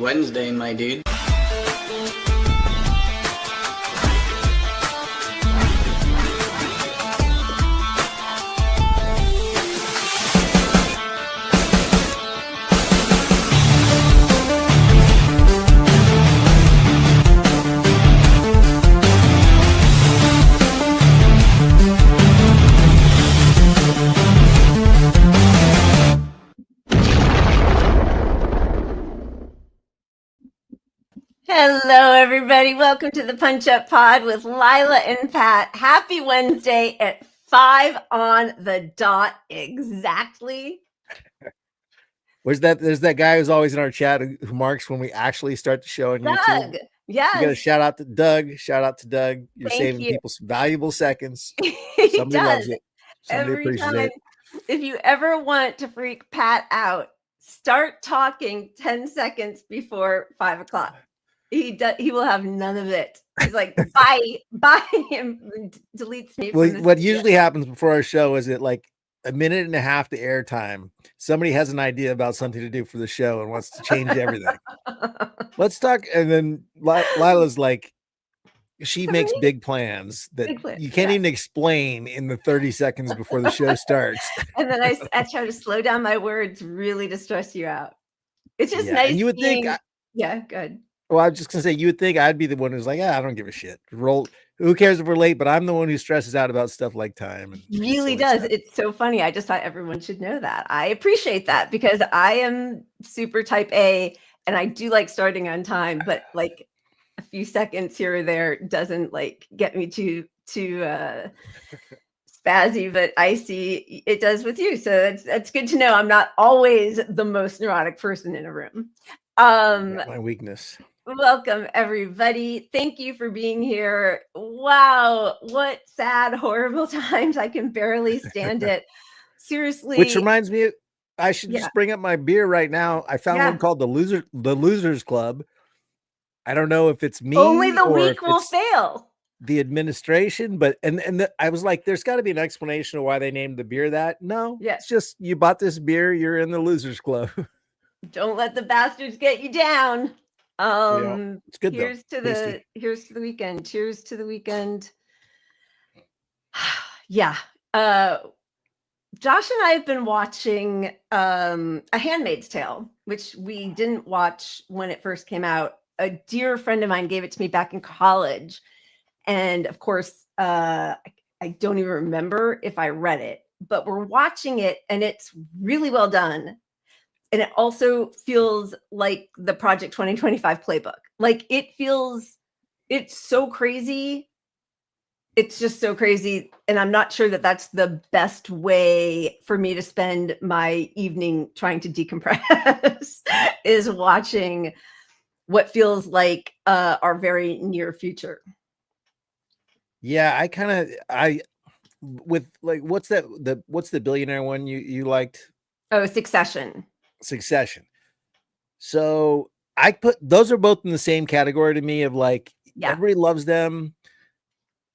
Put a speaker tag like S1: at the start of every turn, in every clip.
S1: Wednesday, my dude.
S2: Hello, everybody. Welcome to the Punch Up Pod with Lila and Pat. Happy Wednesday at 5 on the dot exactly.
S3: There's that guy who's always in our chat who marks when we actually start the show on
S2: Doug,
S3: YouTube.
S2: yes.
S3: You got to shout out to Doug. Shout out to Doug. You're
S2: Thank
S3: saving
S2: you.
S3: people some valuable seconds.
S2: He
S3: Somebody
S2: does.
S3: loves it. Somebody
S2: Every
S3: appreciates
S2: time.
S3: it.
S2: If you ever want to freak Pat out, start talking 10 seconds before 5 o'clock. He will have none of it. He's like, bye, him deletes me.
S3: Well, what usually happens before our show is it like a minute and a half to airtime. Somebody has an idea about something to do for the show and wants to change everything. Let's talk. And then Lila's like, she makes big plans that you can't even explain in the 30 seconds before the show starts.
S2: And then I try to slow down my words really to stress you out. It's just nice.
S3: And you would think,
S2: yeah, good.
S3: Well, I was just gonna say, you would think I'd be the one who's like, I don't give a shit. Who cares if we're late? But I'm the one who stresses out about stuff like time. And
S2: really does. Stuff. It's so funny. I just thought everyone should know that. I appreciate that because I am super type A and I do like starting on time, but like a few seconds here or there doesn't like get me too spazzy, but I see it does with you. So that's good to know. I'm not always the most neurotic person in a room.
S3: My weakness.
S2: Welcome, everybody. Thank you for being here. Wow, what sad, horrible times. I can barely stand it. Seriously.
S3: Which reminds me, I should just bring up my beer right now. I found one called the Losers Club. I don't know if it's me.
S2: Only the weak will fail.
S3: The administration, but I was like, there's got to be an explanation of why they named the beer that. No, it's just you bought this beer, you're in the Losers Club.
S2: Don't let the bastards get you down.
S3: It's good.
S2: Here's to the weekend. Cheers to the weekend. Yeah. Josh and I have been watching A Handmaid's Tale, which we didn't watch when it first came out. A dear friend of mine gave it to me back in college. And of course, I don't even remember if I read it, but we're watching it and it's really well done. And it also feels like the Project 2025 playbook. Like it's so crazy. It's just so crazy. And I'm not sure that that's the best way for me to spend my evening trying to decompress is watching what feels like our very near future.
S3: Yeah, with like, what's the billionaire one you liked?
S2: Oh, Succession.
S3: So I put those are both in the same category to me of like everybody loves them.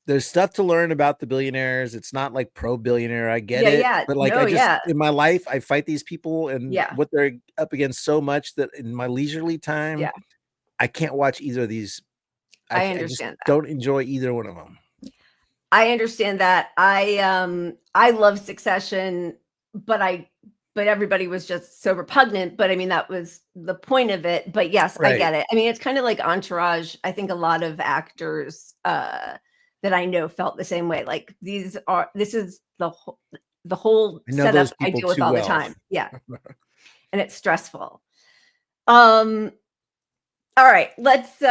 S3: There's stuff to learn about the billionaires. It's not like pro billionaire. I get it. But like in my life, I fight these people and what they're up against so much that in my leisurely time, I can't watch either of these.
S2: I understand that.
S3: Don't enjoy either one of them.
S2: I understand that. I love Succession, but everybody was just so repugnant. But I mean, that was the point of it. But yes, I get it. I mean, it's kind of like Entourage. I think a lot of actors that I know felt the same way. Like this is the whole setup I deal with all the time. Yeah. And it's stressful. All right, let's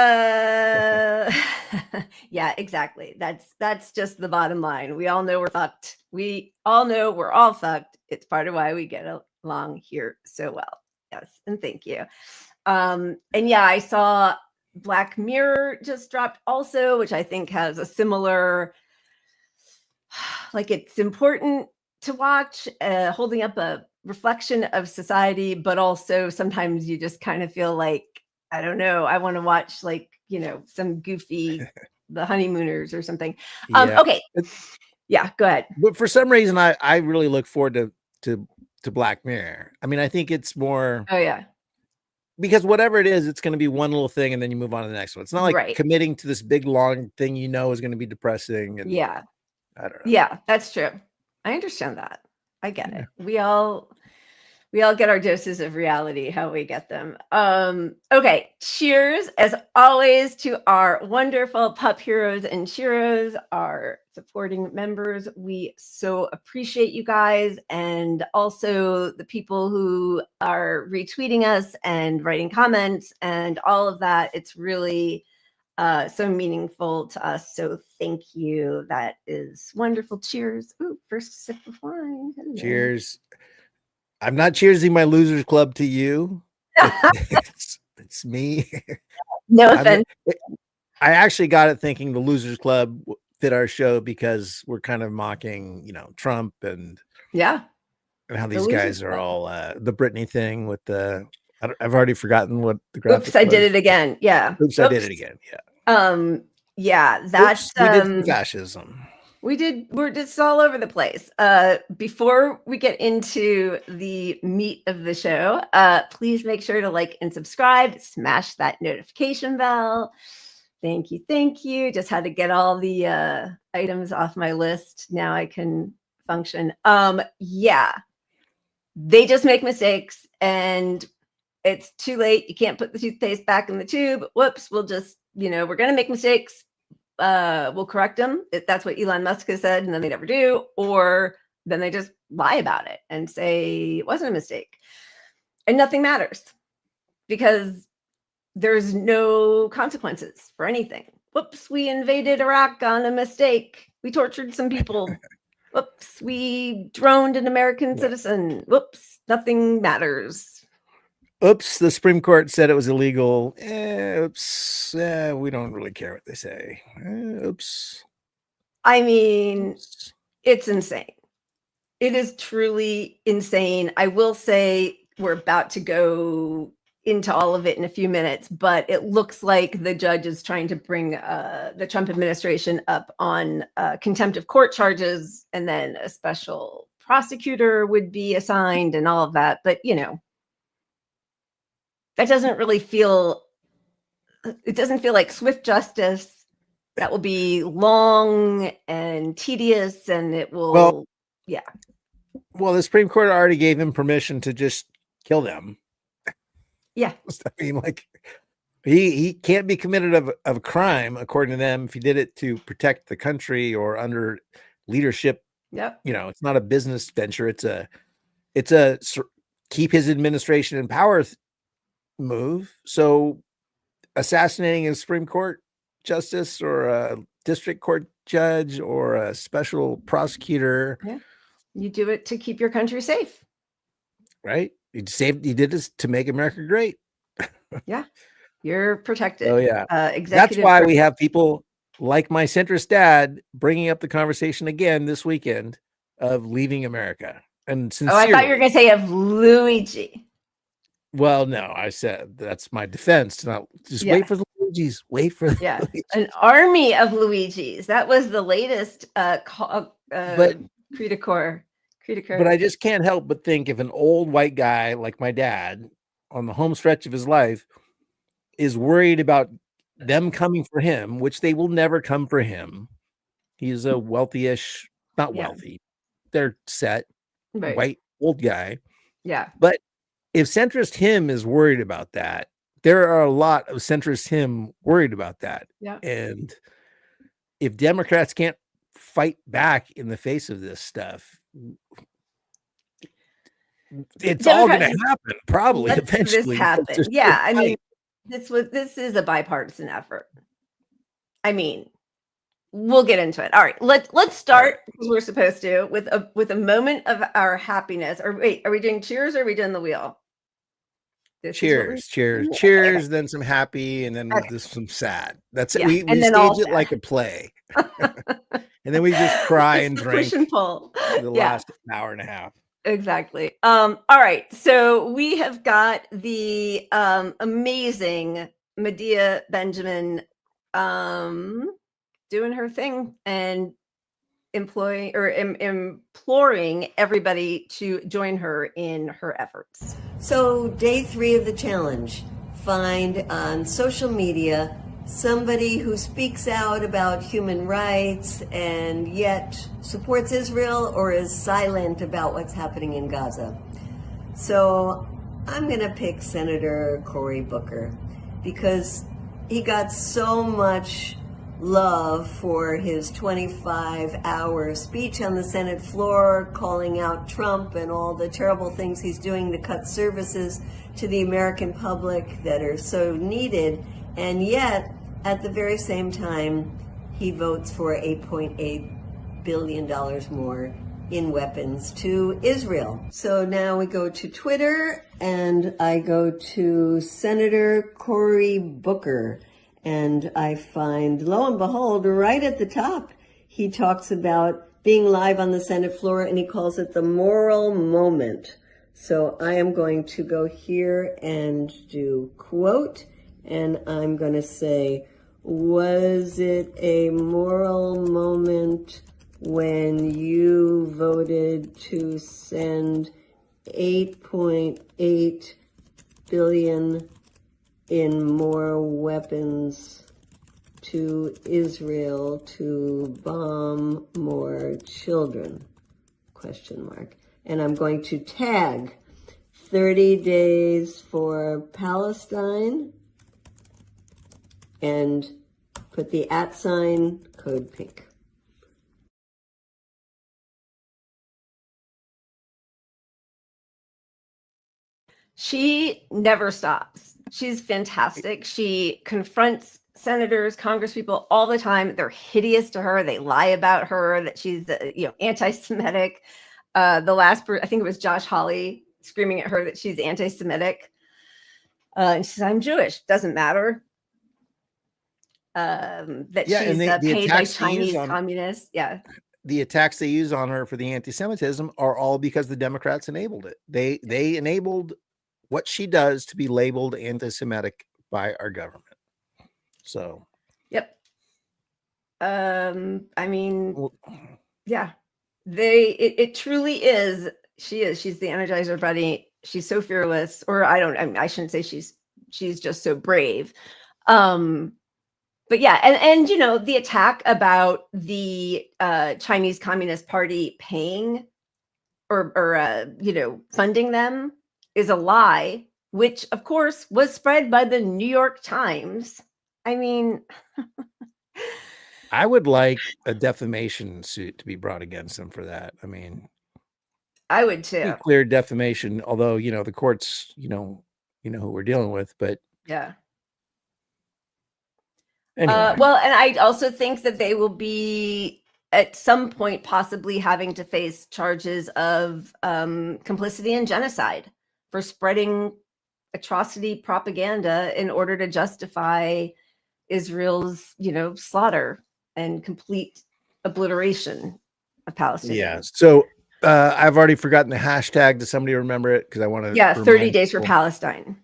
S2: yeah, exactly. That's just the bottom line. We all know we're fucked. We all know we're all fucked. It's part of why we get along here so well. Yes, and thank you. And yeah, I saw Black Mirror just dropped also, which I think has a similar, like, it's important to watch, holding up a reflection of society, but also sometimes you just kind of feel like, I don't know, I want to watch, like, you know, some goofy The Honeymooners or something. Okay. Yeah, go ahead.
S3: But for some reason, I really look forward to Black Mirror. I mean, I think it's more.
S2: Oh yeah.
S3: because whatever it is, it's going to be one little thing and then you move on to the next one. It's not like committing to this big long thing is going to be depressing. And
S2: yeah,
S3: I don't know.
S2: Yeah, that's true. I understand that. I get it. We all get our doses of reality, how we get them. Okay, cheers as always to our wonderful pup heroes and sheroes, our supporting members. We so appreciate you guys, and also the people who are retweeting us and writing comments and all of that. It's really so meaningful to us. So thank you. That is wonderful. Cheers. Ooh, first sip of wine. Hello.
S3: Cheers. I'm not cheersing my losers club to you. It's me.
S2: No offense.
S3: I actually got it thinking the losers club fit our show because we're kind of mocking, Trump and how these guys are all the Britney thing with the. I've already forgotten what the graphic.
S2: Oops, I did it again. Yeah.
S3: Oops, I did it again. Yeah.
S2: Yeah, that's
S3: we did some fascism.
S2: We're just all over the place. Before we get into the meat of the show, please make sure to like and subscribe, smash that notification bell. Thank you. Just had to get all the items off my list. Now I can function. Yeah, they just make mistakes and it's too late. You can't put the toothpaste back in the tube. Whoops, we'll just, we're going to make mistakes. We'll correct them. That's what Elon Musk has said, and then they never do. Or then they just lie about it and say it wasn't a mistake. And nothing matters because there's no consequences for anything. Whoops, we invaded Iraq on a mistake. We tortured some people. Whoops, we droned an American citizen. Whoops, nothing matters.
S3: Oops, the Supreme Court said it was illegal. Oops, we don't really care what they say. Oops.
S2: I mean, it's insane. It is truly insane. I will say we're about to go into all of it in a few minutes, but it looks like the judge is trying to bring the Trump administration up on contempt of court charges, and then a special prosecutor would be assigned and all of that. But, that doesn't really feel, it doesn't feel like swift justice. That will be long and tedious, and it will,
S3: Well, the Supreme Court already gave him permission to just kill them.
S2: Yeah.
S3: I mean, like, he can't be committed of a crime, according to them, if he did it to protect the country or under leadership.
S2: Yep.
S3: It's not a business venture. It's a keep his administration in power move. So assassinating a Supreme Court justice or a district court judge or a special prosecutor.
S2: Yeah. You do it to keep your country safe.
S3: Right? You did this to make America great.
S2: Yeah. You're protected.
S3: Oh yeah. That's why we have people like my centrist dad bringing up the conversation again this weekend of leaving America. And sincerely,
S2: I thought you were going to say of Luigi.
S3: Well, no, I said that's my defense. Not just wait for the Luigis. Wait for
S2: Luigis. An army of Luigis. That was the latest Creedicor.
S3: But I just can't help but think if an old white guy like my dad on the home stretch of his life is worried about them coming for him, which they will never come for him. He's a wealthy-ish, not wealthy. They're set, white, old guy.
S2: Yeah.
S3: But if centrist him is worried about that, there are a lot of centrist him worried about that.
S2: Yeah.
S3: And if Democrats can't fight back in the face of this stuff, it's all going to happen probably eventually.
S2: Yeah. I mean, this is a bipartisan effort. I mean, we'll get into it. All right, let's start as we're supposed to with a moment of our happiness. Or wait, are we doing cheers or are we doing the wheel?
S3: Cheers, then some happy, and then we'll do some sad. That's it. We stage it like a play. And then we just cry and drink the last hour and a half.
S2: Exactly. All right. So we have got the amazing Medea Benjamin doing her thing. And imploring everybody to join her in her efforts.
S1: So day 3 of the challenge, find on social media somebody who speaks out about human rights and yet supports Israel or is silent about what's happening in Gaza. So I'm going to pick Senator Cory Booker because he got so much love for his 25-hour speech on the Senate floor, calling out Trump and all the terrible things he's doing to cut services to the American public that are so needed. And yet, at the very same time, he votes for $8.8 billion more in weapons to Israel. So now we go to Twitter, and I go to Senator Cory Booker. And I find, lo and behold, right at the top, he talks about being live on the Senate floor, and he calls it the moral moment. So I am going to go here and do quote, and I'm going to say, was it a moral moment when you voted to send 8.8 billion in more weapons to Israel to bomb more children? Question mark. And I'm going to tag 30 days for Palestine and put the @ code pink.
S2: She never stops. She's fantastic. She confronts senators, congresspeople all the time. They're hideous to her. They lie about her, that she's, anti-Semitic. The last, I think it was Josh Hawley screaming at her that she's anti-Semitic. And she says, I'm Jewish. Doesn't matter. That she's paid by Chinese communists. Yeah.
S3: The attacks they use on her for the anti-Semitism are all because the Democrats enabled it. They enabled what she does to be labeled anti-Semitic by our government. So,
S2: yep. I mean, yeah, it truly is. She's the Energizer Bunny. She's so fearless, or I shouldn't say she's just so brave. But yeah, and the attack about the Chinese Communist Party paying or funding them is a lie, which of course was spread by the New York Times. I mean,
S3: I would like a defamation suit to be brought against them for that. I mean,
S2: I would too.
S3: Clear defamation, although the courts, who we're dealing with, but
S2: yeah.
S3: Anyway.
S2: Well, and I also think that they will be at some point possibly having to face charges of complicity in genocide for spreading atrocity propaganda in order to justify Israel's, slaughter and complete obliteration of Palestine.
S3: Yeah. So I've already forgotten the hashtag. Does somebody remember it? Because I want to.
S2: Yeah, 30 days for Palestine.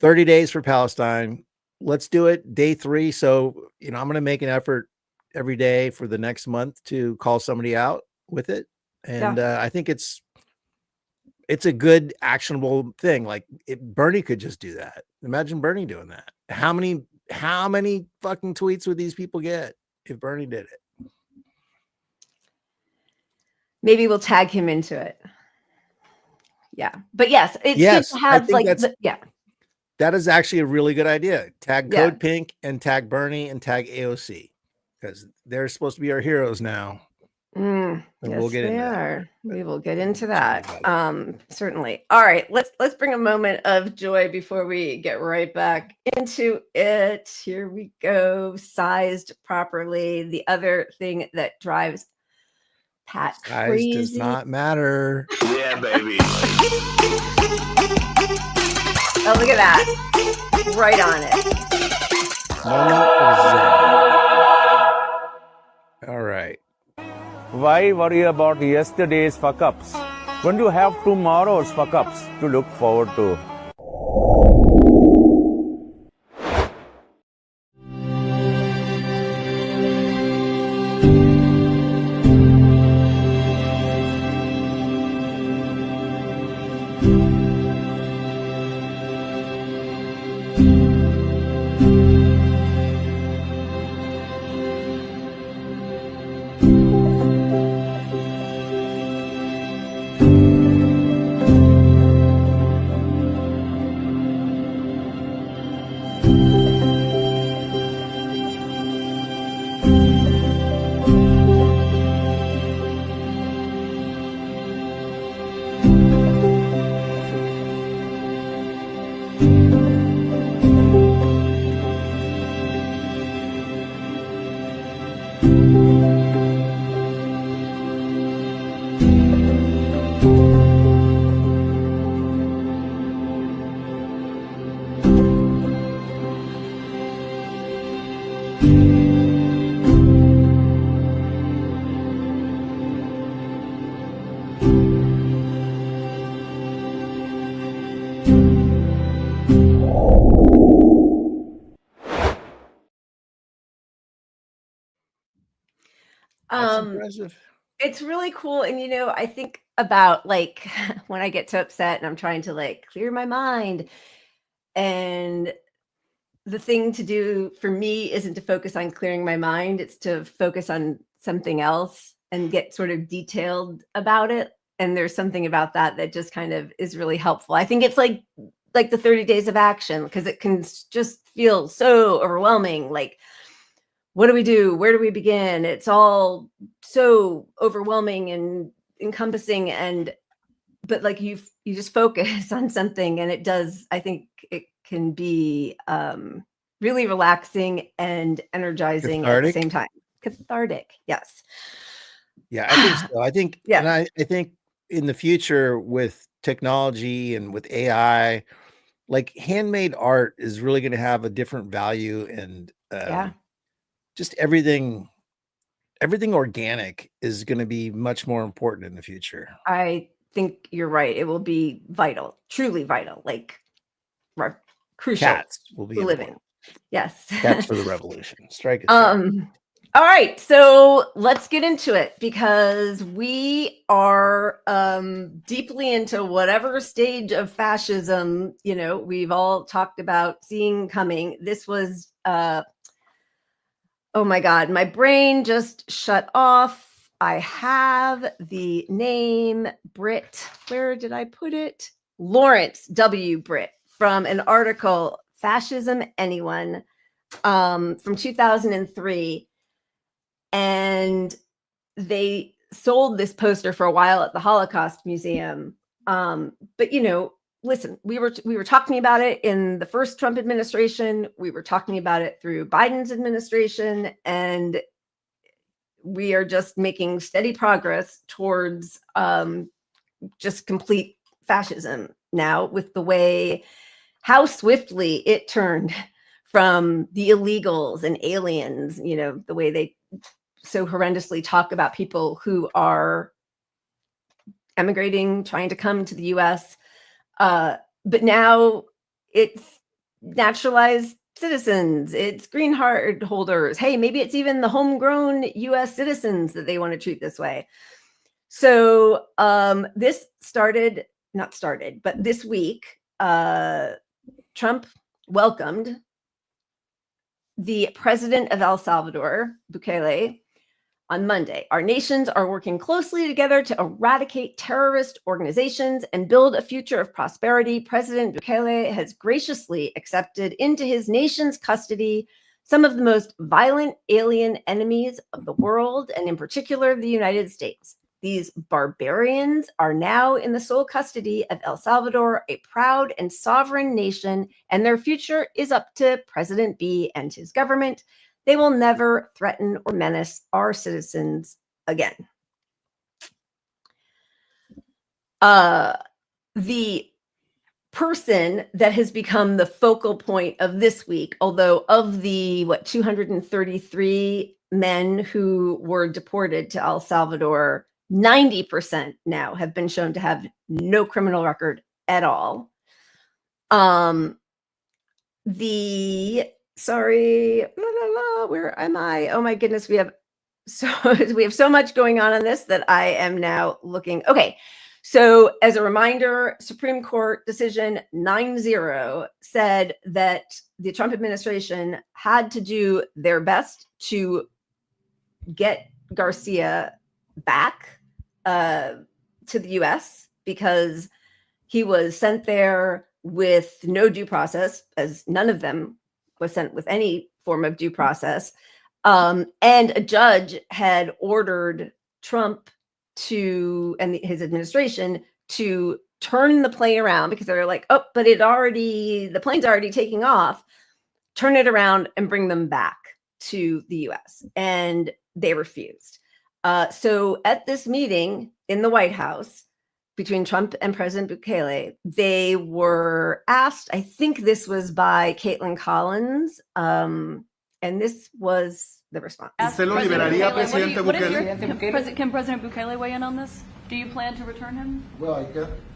S3: 30 days for Palestine. Let's do it. Day 3. So, I'm going to make an effort every day for the next month to call somebody out with it. And I think it's a good actionable thing. Like Bernie could just do that. Imagine Bernie doing that. How many fucking tweets would these people get if Bernie did it?
S2: Maybe we'll tag him into it. Yeah. But yes, it's good to have
S3: that is actually a really good idea. Tag Code Pink and tag Bernie and tag AOC, because they're supposed to be our heroes now.
S2: And we'll get into that. We will get into that. Certainly. All right. Let's bring a moment of joy before we get right back into it. Here we go. Sized properly. The other thing that drives Pat crazy.
S3: Size does not matter.
S4: Yeah, baby.
S2: Oh, look at that. Right on
S3: it. All right.
S5: Why worry about yesterday's fuck-ups when you have tomorrow's fuck-ups to look forward to?
S3: That's impressive.
S2: It's really cool. And, you know, I think about like when I get so upset and I'm trying to like clear my mind, and the thing to do for me isn't to focus on clearing my mind. It's to focus on something else and get sort of detailed about it. And there's something about that that just kind of is really helpful. I think it's like the 30 days of action, because it can just feel so overwhelming. Like, what do we do? Where do we begin? It's all so overwhelming and encompassing. But like you just focus on something, and it does, I think it can be really relaxing and energizing
S3: Cathartic.
S2: at the same time. Cathartic. Yes.
S3: Yeah, I think so. I think, yeah. And I think in the future with technology and with AI, like handmade art is really going to have a different value, and just everything organic is going to be much more important in the future.
S2: I think you're right. It will be vital, truly vital, like crucial.
S3: Cats will be living.
S2: Yes.
S3: Cats for the revolution. Strike it.
S2: All right, so let's get into it, because we are deeply into whatever stage of fascism, you know, we've all talked about seeing coming. This was, oh my God, my brain just shut off. I have the name Britt. Where did I put it? Lawrence W. Britt, from an article, Fascism Anyone, from 2003. And they sold this poster for a while at the Holocaust Museum. But, you know, listen, we were talking about it in the first Trump administration. We were talking about it through Biden's administration. And we are just making steady progress towards just complete fascism now, with the way, how swiftly it turned from the illegals and aliens, you know, the way they so horrendously talk about people who are emigrating, trying to come to the US. But now it's naturalized citizens, it's green card holders. Hey, maybe it's even the homegrown US citizens that they want to treat this way. So this but this week, Trump welcomed the president of El Salvador, Bukele, on Monday. Our nations are working closely together to eradicate terrorist organizations and build a future of prosperity. President Bukele has graciously accepted into his nation's custody some of the most violent alien enemies of the world, and in particular, the United States. These barbarians are now in the sole custody of El Salvador, a proud and sovereign nation, and their future is up to President B and his government. They will never threaten or menace our citizens again. The person that has become the focal point of this week, although of the 233 men who were deported to El Salvador, 90% now have been shown to have no criminal record at all. Where am I? Oh my goodness, we have so much going on this that I am now looking. Okay, so as a reminder, Supreme Court decision 9-0 said that the Trump administration had to do their best to get Garcia back to the US, because he was sent there with no due process, as none of them was sent with any form of due process. And a judge had ordered Trump and his administration to turn the plane around, because they were like, oh, but the plane's already taking off, turn it around and bring them back to the US. And they refused. So at this meeting in the White House between Trump and President Bukele, they were asked, I think this was by Caitlin Collins, and this was the response.
S4: ¿Usted lo liberaría, Presidente Bukele? Can President Bukele weigh in on this? Do you plan to return him?
S6: Well,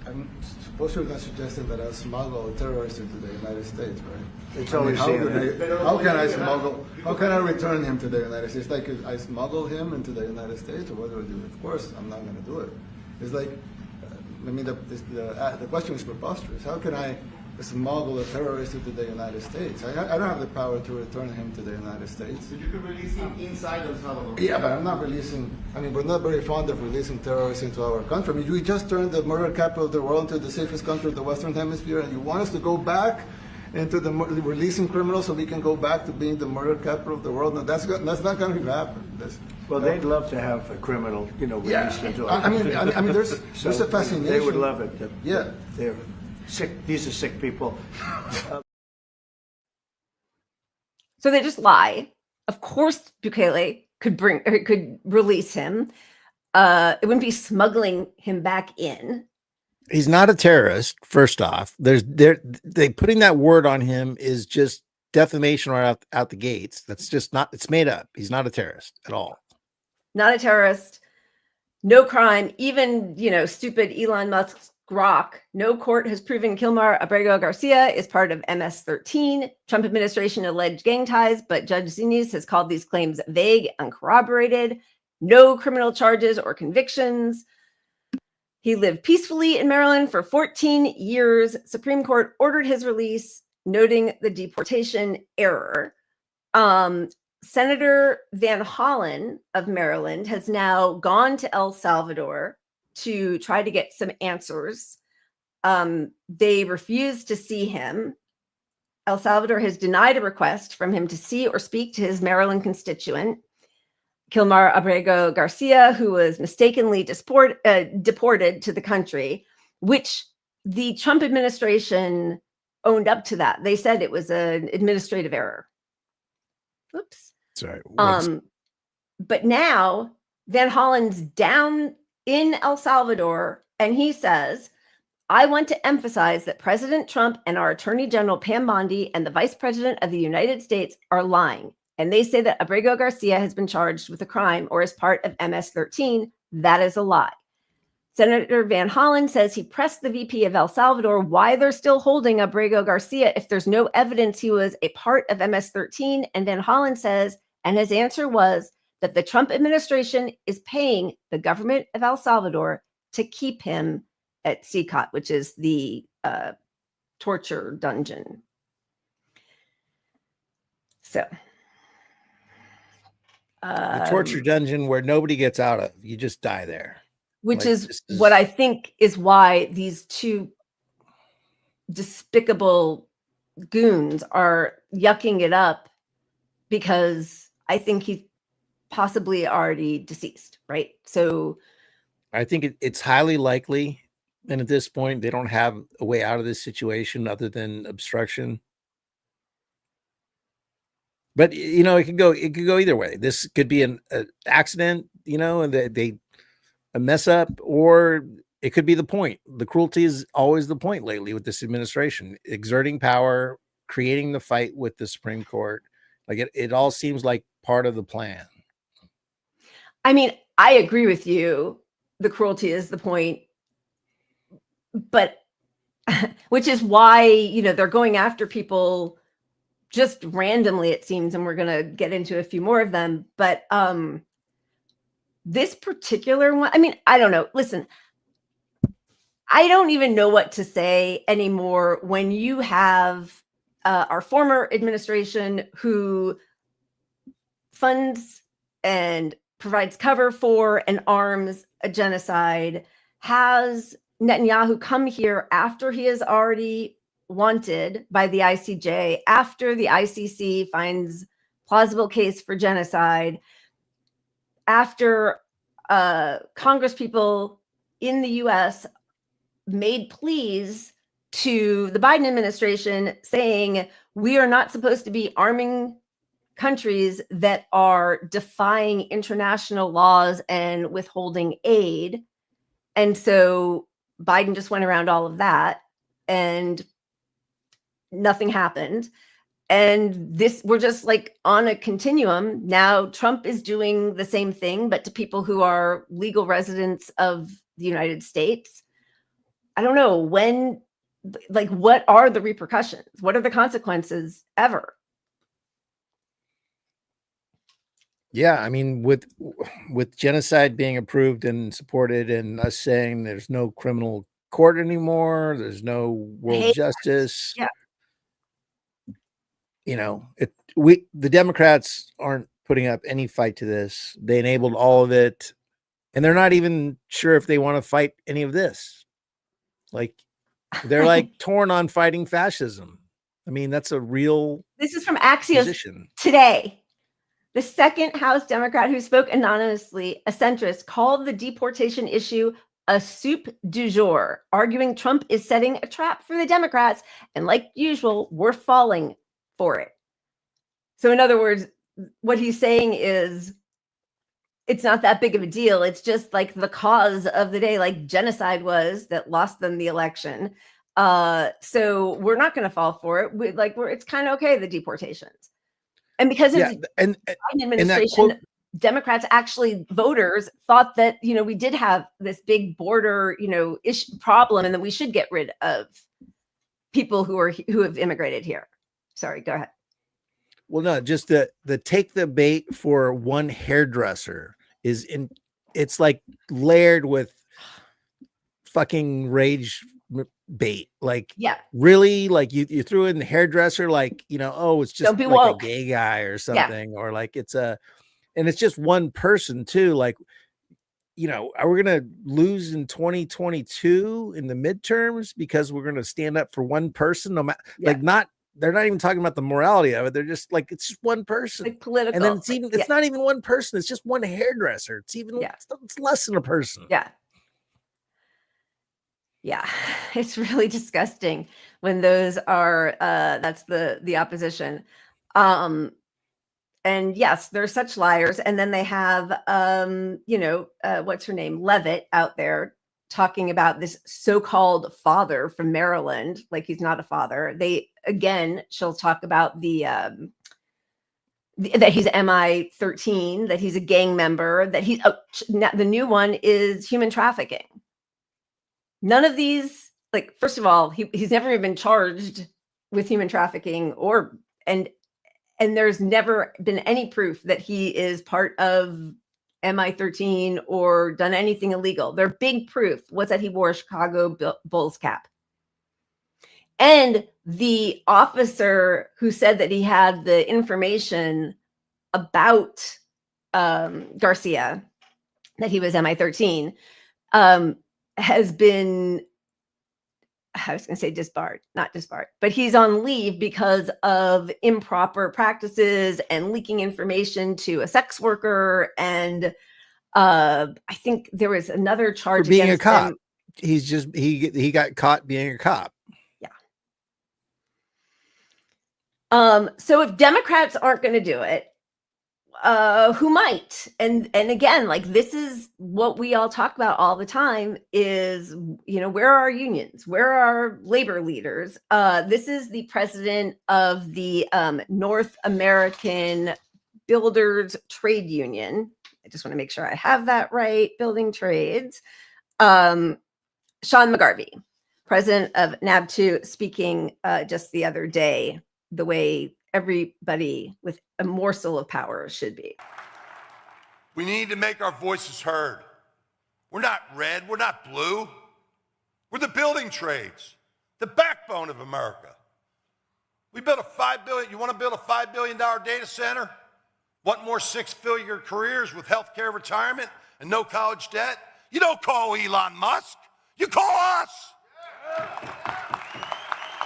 S6: I'm supposed to have suggested that I smuggle terrorists into the United States, right?
S7: It's always
S6: how can I return him to the United States? Like, I smuggle him into the United States, or what do I do? Of course, I'm not going to do it. It's like, the question is preposterous. How can I smuggle a terrorist into the United States? I don't have the power to return him to the United States.
S7: But you could release him inside El Salvador.
S6: Yeah, but I'm not releasing. I mean, we're not very fond of releasing terrorists into our country. I mean, we just turned the murder capital of the world into the safest country of the Western Hemisphere, and you want us to go back into the releasing criminals so we can go back to being the murder capital of the world? No, that's not going to happen.
S7: Well, they'd love to have a criminal, released into our
S6: country. I mean, there's a fascination.
S7: They would love it.
S6: Yeah,
S7: they're sick. These are sick people.
S2: So they just lie. Of course, Bukele could release him. It wouldn't be smuggling him back in.
S3: He's not a terrorist. First off, they putting that word on him is just defamation right out the gates. That's just not. It's made up. He's not a terrorist at all.
S2: Not a terrorist. No crime. Even stupid Elon Musk's Grok. No court has proven Kilmar Abrego Garcia is part of MS-13. Trump administration alleged gang ties, but Judge Zinis has called these claims vague, uncorroborated. No criminal charges or convictions. He lived peacefully in Maryland for 14 years. Supreme Court ordered his release, noting the deportation error. Senator Van Hollen of Maryland has now gone to El Salvador to try to get some answers. They refused to see him. El Salvador has denied a request from him to see or speak to his Maryland constituent, Kilmar Abrego Garcia, who was mistakenly deported to the country, which the Trump administration owned up to that. They said it was an administrative error. Oops.
S3: Sorry.
S2: But now Van Hollen's down in El Salvador, and he says, I want to emphasize that President Trump and our Attorney General Pam Bondi and the Vice President of the United States are lying. And they say that Abrego Garcia has been charged with a crime or is part of MS-13. That is a lie. Senator Van Hollen says he pressed the VP of El Salvador why they're still holding Abrego Garcia if there's no evidence he was a part of MS-13. And Van Hollen says, and his answer was that the Trump administration is paying the government of El Salvador to keep him at CCOT, which is the torture dungeon. So
S3: the torture dungeon where nobody gets out of. You just die there.
S2: Which is what I think is why these two despicable goons are yucking it up, because I think he's possibly already deceased, right? So
S3: I think it's highly likely. And at this point, they don't have a way out of this situation other than obstruction. But it could go either way. This could be an accident, and they a mess up, or it could be the point. The cruelty is always the point lately with this administration, exerting power, creating the fight with the Supreme Court. Like it all seems like part of the plan.
S2: I mean, I agree with you. The cruelty is the point, but which is why, they're going after people just randomly, it seems, and we're going to get into a few more of them. But this particular one, I mean, I don't know. Listen, I don't even know what to say anymore when you have our former administration who funds and provides cover for and arms a genocide, has Netanyahu come here after he is already wanted by the ICJ, after the ICC finds plausible case for genocide, after Congress people in the US made pleas to the Biden administration saying, we are not supposed to be arming countries that are defying international laws and withholding aid. And so Biden just went around all of that and nothing happened. we're just like on a continuum. Now Trump is doing the same thing, but to people who are legal residents of the United States. I don't know when, like, what are the repercussions? What are the consequences ever?
S3: Yeah, I mean, with genocide being approved and supported, and us saying there's no criminal court anymore, there's no world justice.
S2: Yeah.
S3: You know, the Democrats aren't putting up any fight to this. They enabled all of it, and they're not even sure if they want to fight any of this. Like, they're like torn on fighting fascism. I mean, that's a real.
S2: This is from Axios
S3: position.
S2: Today. The second House Democrat who spoke anonymously, a centrist, called the deportation issue a soup du jour, arguing Trump is setting a trap for the Democrats, and like usual, we're falling for it. So in other words, what he's saying is it's not that big of a deal. It's just like the cause of the day, like genocide was, that lost them the election. So we're not going to fall for it. It's kind of okay, the deportations. And because of the Biden administration, Democrats, actually voters thought that, we did have this big border, problem, and that we should get rid of people who have immigrated here. Sorry, go ahead.
S3: Well, no, just the take the bait for one hairdresser it's like layered with fucking rage bait. Like,
S2: yeah,
S3: really, like you threw in the hairdresser, like, it's just like
S2: woke.
S3: A gay guy or something, or like and it's just one person too. Like, are we gonna lose in 2022 in the midterms because we're gonna stand up for one person? No matter, they're not even talking about the morality of it. They're just like, it's just one person.
S2: Like political.
S3: And then it's not even one person. It's just one hairdresser. It's it's less than a person.
S2: Yeah. Yeah. It's really disgusting when those are, that's the opposition. And yes, they're such liars. And then they have, what's her name? Leavitt out there talking about this so-called father from Maryland, like he's not a father. She'll talk about that he's MI-13, that he's a gang member, that the new one is human trafficking. None of these, like, first of all, he's never even been charged with human trafficking and there's never been any proof that he is part of MI-13 or done anything illegal. Their big proof was that he wore a Chicago Bulls cap. And the officer who said that he had the information about Garcia, that he was MI-13, has been, I was going to say disbarred, not disbarred, but he's on leave because of improper practices and leaking information to a sex worker. And I think there was another charge
S3: for being a cop.
S2: Him.
S3: He's just, he got caught being a cop.
S2: Yeah. So if Democrats aren't going to do it, who might? And again, like, this is what we all talk about all the time is, where are our unions? Where are our labor leaders? This is the president of the North American Builders Trade Union. I just want to make sure I have that right. Building trades. Sean McGarvey, president of NAB2, speaking just the other day, the way everybody with a morsel of power should be.
S4: We need to make our voices heard. We're not red, we're not blue. We're the building trades, the backbone of America. We built you want to build a $5 billion data center? Want more six-figure careers with healthcare, retirement, and no college debt? You don't call Elon Musk, you call us.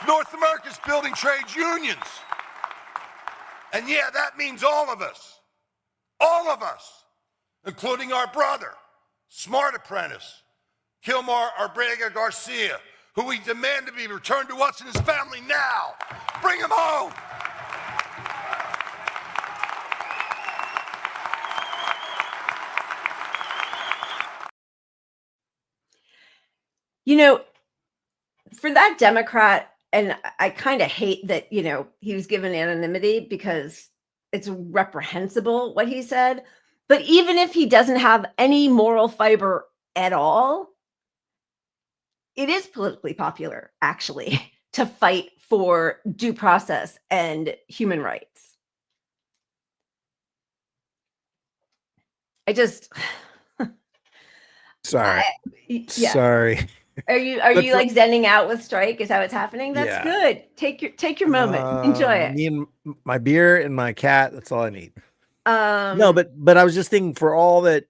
S4: North America's building trades unions. And yeah, that means all of us, including our brother, smart apprentice, Kilmar Arbrega Garcia, who we demand to be returned to us and his family now. Bring him home.
S2: For that Democrat and I kind of hate that, you know, he was given anonymity because it's reprehensible what he said. But even if he doesn't have any moral fiber at all, it is politically popular, actually, to fight for due process and human rights. I just
S3: sorry. Sorry.
S2: Are you like zenning out with strike? Is how it's happening? That's good. Take your moment. Enjoy it.
S3: Me and my beer and my cat. That's all I need. No, but I was just thinking, for all that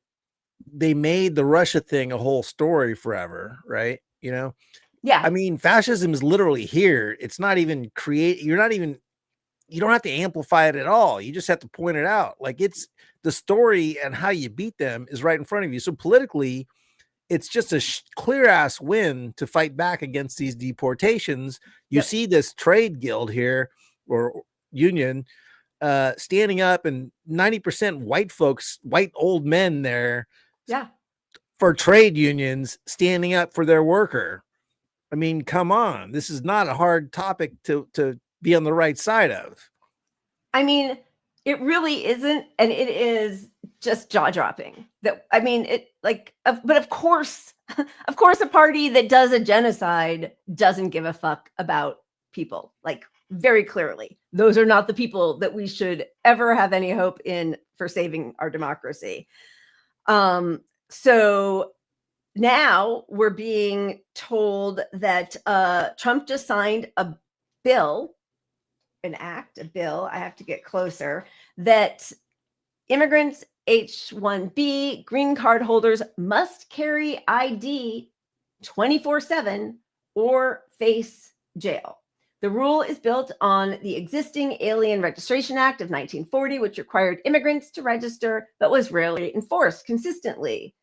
S3: they made the Russia thing a whole story forever, right? You know?
S2: Yeah.
S3: I mean, fascism is literally here. It's not even you don't have to amplify it at all. You just have to point it out. Like, it's the story, and how you beat them is right in front of you. So politically, it's just a clear ass win to fight back against these deportations. You see this trade guild here, or union, standing up, and 90% white folks, white old men there, for trade unions standing up for their worker. I mean, come on, this is not a hard topic to be on the right side of.
S2: I mean, it really isn't, and it is just jaw-dropping. That, I mean, it but of course, a party that does a genocide doesn't give a fuck about people. Like, very clearly, those are not the people that we should ever have any hope in for saving our democracy. So now we're being told that Trump just signed a bill. I have to get closer, that immigrants, H-1B, green card holders must carry ID 24/7 or face jail. The rule is built on the existing Alien Registration Act of 1940, which required immigrants to register, but was rarely enforced consistently.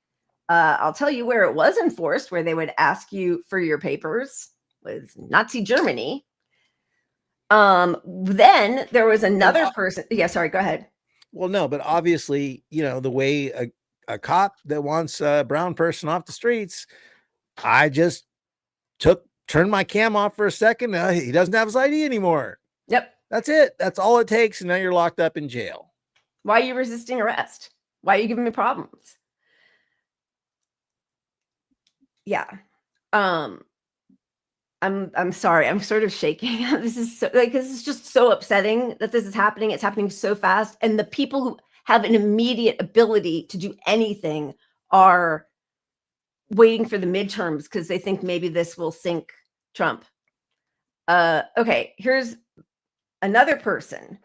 S2: I'll tell you where it was enforced, where they would ask you for your papers, was Nazi Germany. Then there was another person. Yeah, sorry, go ahead.
S3: Well, no, but obviously, you know, the way a cop that wants a brown person off the streets, I just turned my cam off for a second. He doesn't have his ID anymore.
S2: Yep.
S3: That's it. That's all it takes. And now you're locked up in jail.
S2: Why are you resisting arrest? Why are you giving me problems? Yeah. I'm sorry. I'm sort of shaking. This is this is just so upsetting that this is happening. It's happening so fast. And the people who have an immediate ability to do anything are waiting for the midterms because they think maybe this will sink Trump. Okay, here's another person.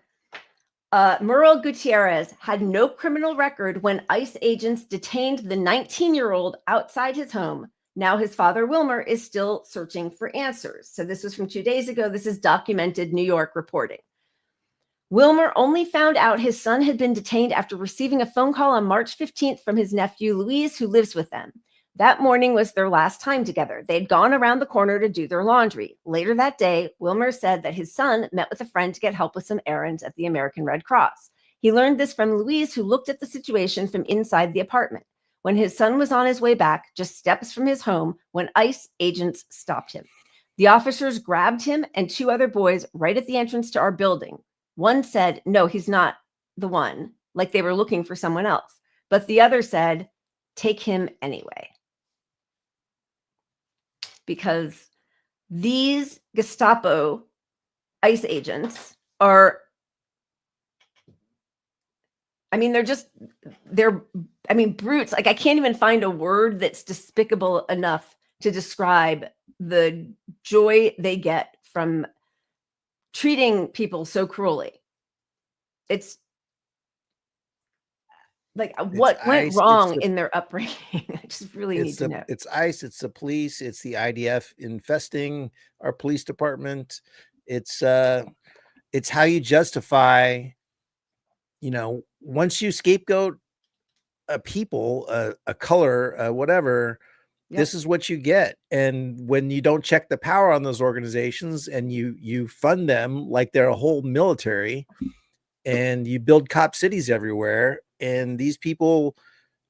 S2: Muriel Gutierrez had no criminal record when ICE agents detained the 19-year-old outside his home. Now his father, Wilmer, is still searching for answers. So this was from 2 days ago. This is documented New York reporting. Wilmer only found out his son had been detained after receiving a phone call on March 15th from his nephew, Luis, who lives with them. That morning was their last time together. They'd gone around the corner to do their laundry. Later that day, Wilmer said that his son met with a friend to get help with some errands at the American Red Cross. He learned this from Luis, who looked at the situation from inside the apartment. When his son was on his way back, just steps from his home, when ICE agents stopped him. The officers grabbed him and two other boys right at the entrance to our building. One said, no, he's not the one, like they were looking for someone else. But the other said, take him anyway. Because these Gestapo ICE agents are, they're brutes. Like, I can't even find a word that's despicable enough to describe the joy they get from treating people so cruelly. It's like, what went wrong in their upbringing? I just really need to know.
S3: It's ICE, it's the police, it's the IDF infesting our police department. It's how you justify, once you scapegoat a people, a color, whatever, this is what you get. And when you don't check the power on those organizations and you fund them like they're a whole military, and you build cop cities everywhere, and these people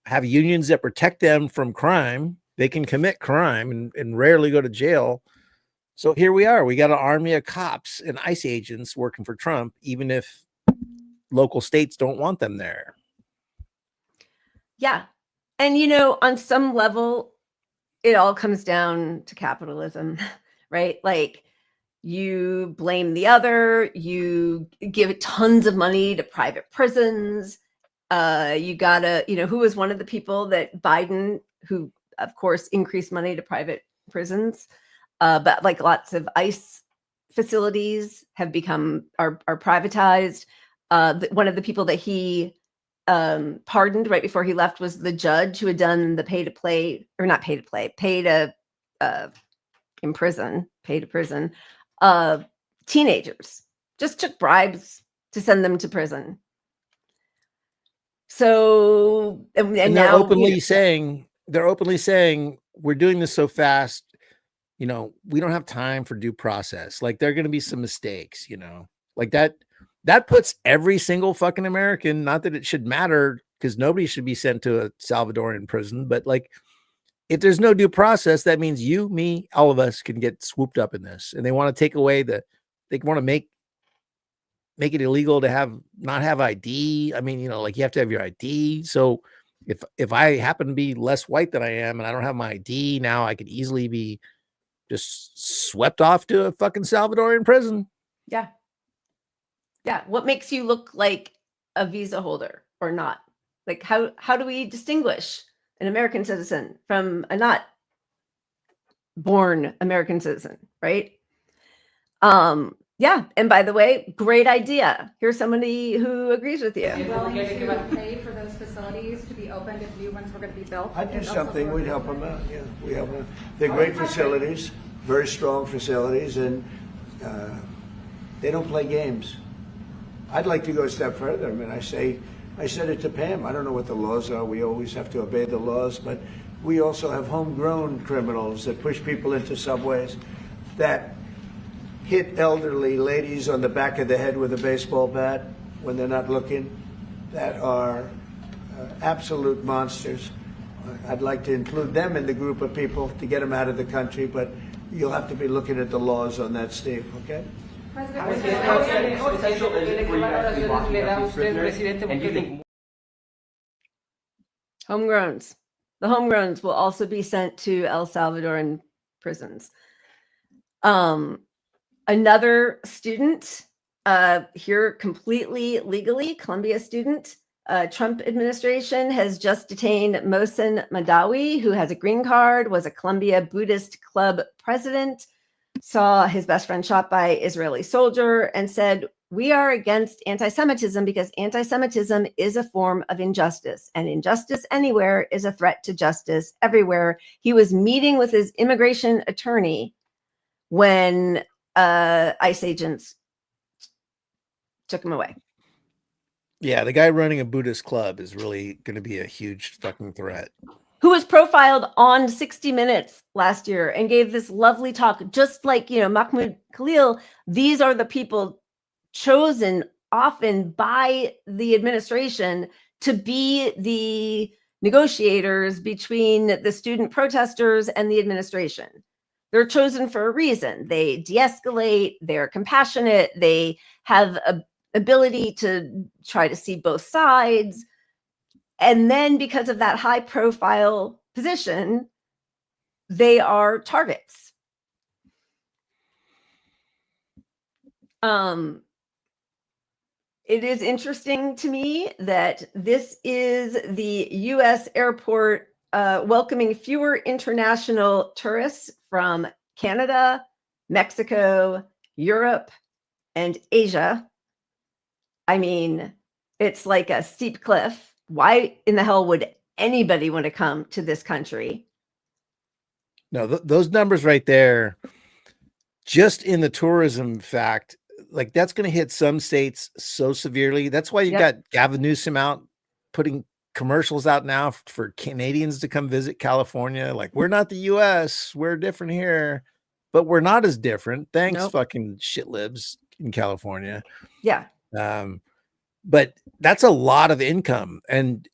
S3: have unions that protect them from crime, they can commit crime and rarely go to jail. So here we are. We got an army of cops and ICE agents working for Trump, even if local states don't want them there.
S2: Yeah. And, you know, on some level, it all comes down to capitalism, right? Like, you blame the other, you give tons of money to private prisons. You gotta, you know, who was one of the people that Biden, who of course increased money to private prisons, but like lots of ICE facilities have become are privatized. One of the people that he pardoned right before he left was the judge who had done the pay to prison teenagers, just took bribes to send them to prison. So and
S3: they're
S2: now
S3: openly saying we're doing this so fast, you know, we don't have time for due process. Like, there are going to be some mistakes, you know, like that puts every single fucking American, not that it should matter because nobody should be sent to a Salvadoran prison, but like, if there's no due process, that means you, me, all of us can get swooped up in this. And they want to take away they want to make it illegal to not have ID. I mean, you know, like, you have to have your ID. So if I happen to be less white than I am and I don't have my ID, now I could easily be just swept off to a fucking Salvadorian prison.
S2: Yeah. Yeah. What makes you look like a visa holder or not? Like, how do we distinguish an American citizen from a not born American citizen, right? Yeah. And by the way, great idea. Here's somebody who agrees with you.
S8: Are you willing to pay for those facilities to be opened if new ones were going to be built?
S7: I'd do something. We'd help them out. Yeah, we help them. They're great facilities, very strong facilities, and they don't play games. I'd like to go a step further. I mean, I said it to Pam. I don't know what the laws are. We always have to obey the laws, but we also have homegrown criminals that push people into subways, that hit elderly ladies on the back of the head with a baseball bat when they're not looking, that are absolute monsters. I'd like to include them in the group of people to get them out of the country, but you'll have to be looking at the laws on that, Steve, okay?
S2: Homegrowns. The homegrowns will also be sent to El Salvadoran prisons. Another student here, completely legally, Columbia student, Trump administration has just detained Mohsen Madawi, who has a green card, was a Columbia Buddhist Club president, saw his best friend shot by Israeli soldier, and said, "We are against anti-Semitism because anti-Semitism is a form of injustice, and injustice anywhere is a threat to justice everywhere." He was meeting with his immigration attorney when ICE agents took him away.
S3: Yeah, the guy running a Buddhist club is really going to be a huge fucking threat.
S2: Who was profiled on 60 Minutes last year and gave this lovely talk, just like, you know, Mahmoud Khalil. These are the people chosen often by the administration to be the negotiators between the student protesters and the administration. They're chosen for a reason. They de-escalate, they're compassionate, they have a ability to try to see both sides. And then because of that high profile position, they are targets. It is interesting to me that this is the US airport welcoming fewer international tourists from Canada, Mexico, Europe, and Asia. I mean, it's like a steep cliff. Why in the hell would anybody want to come to this country?
S3: No, those numbers right there, just in the tourism fact, like, that's going to hit some states so severely. That's why you got Gavin Newsom out putting commercials out now for Canadians to come visit California. Like, we're not the US, we're different here, but we're not as different. Thanks, fucking shit libs in California.
S2: Yeah.
S3: But that's a lot of income, and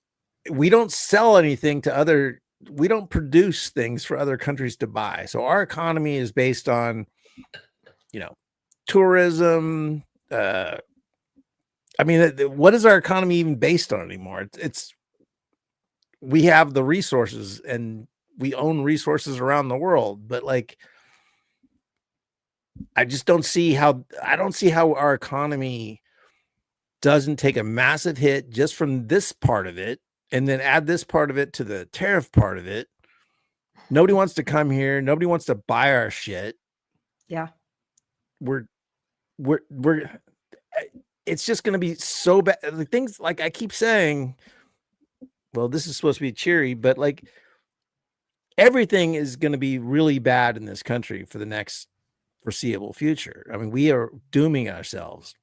S3: we don't sell anything to we don't produce things for other countries to buy. So our economy is based on tourism. I mean, what is our economy even based on anymore? We have the resources and we own resources around the world, but like, I don't see how our economy doesn't take a massive hit just from this part of it, and then add this part of it to the tariff part of it. Nobody wants to come here. Nobody wants to buy our shit.
S2: Yeah.
S3: It's just going to be so bad. The things, like I keep saying, well, this is supposed to be cheery, but like everything is going to be really bad in this country for the next foreseeable future. I mean, we are dooming ourselves.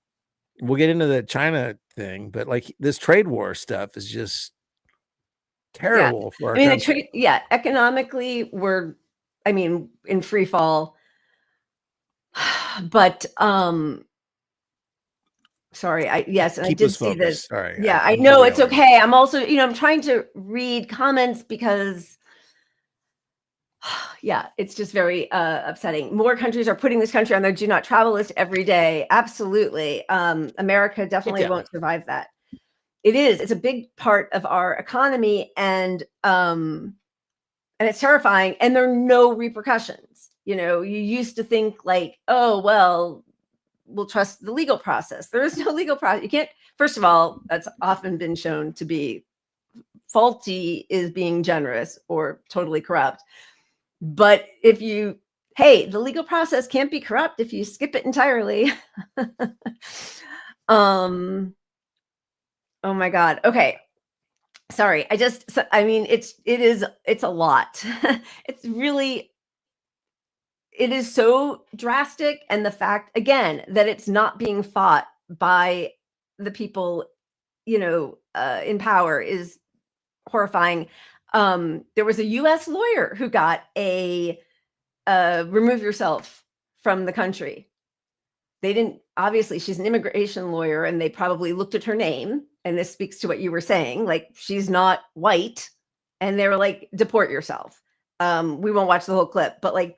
S3: We'll get into the China thing, but like this trade war stuff is just terrible for our country.
S2: Economically, we're in free fall. But sorry, I did see this.
S3: Sorry.
S2: Yeah, I know it's okay. I'm also, I'm trying to read comments because it's just very upsetting. More countries are putting this country on their do not travel list every day. Absolutely. America definitely won't survive that. It's a big part of our economy, and it's terrifying, and there are no repercussions. You used to think like, oh, well, we'll trust the legal process. There is no legal process. You can't, first of all, that's often been shown to be faulty, is being generous or totally corrupt. But if the legal process can't be corrupt if you skip it entirely. Oh my God. Okay. Sorry. It's a lot. It is so drastic. And the fact, again, that it's not being fought by the people, in power is horrifying. There was a U.S. lawyer who got a remove yourself from the country. They didn't, obviously she's an immigration lawyer, and they probably looked at her name, and this speaks to what you were saying, like she's not white, and they were like, deport yourself. We won't watch the whole clip, but like,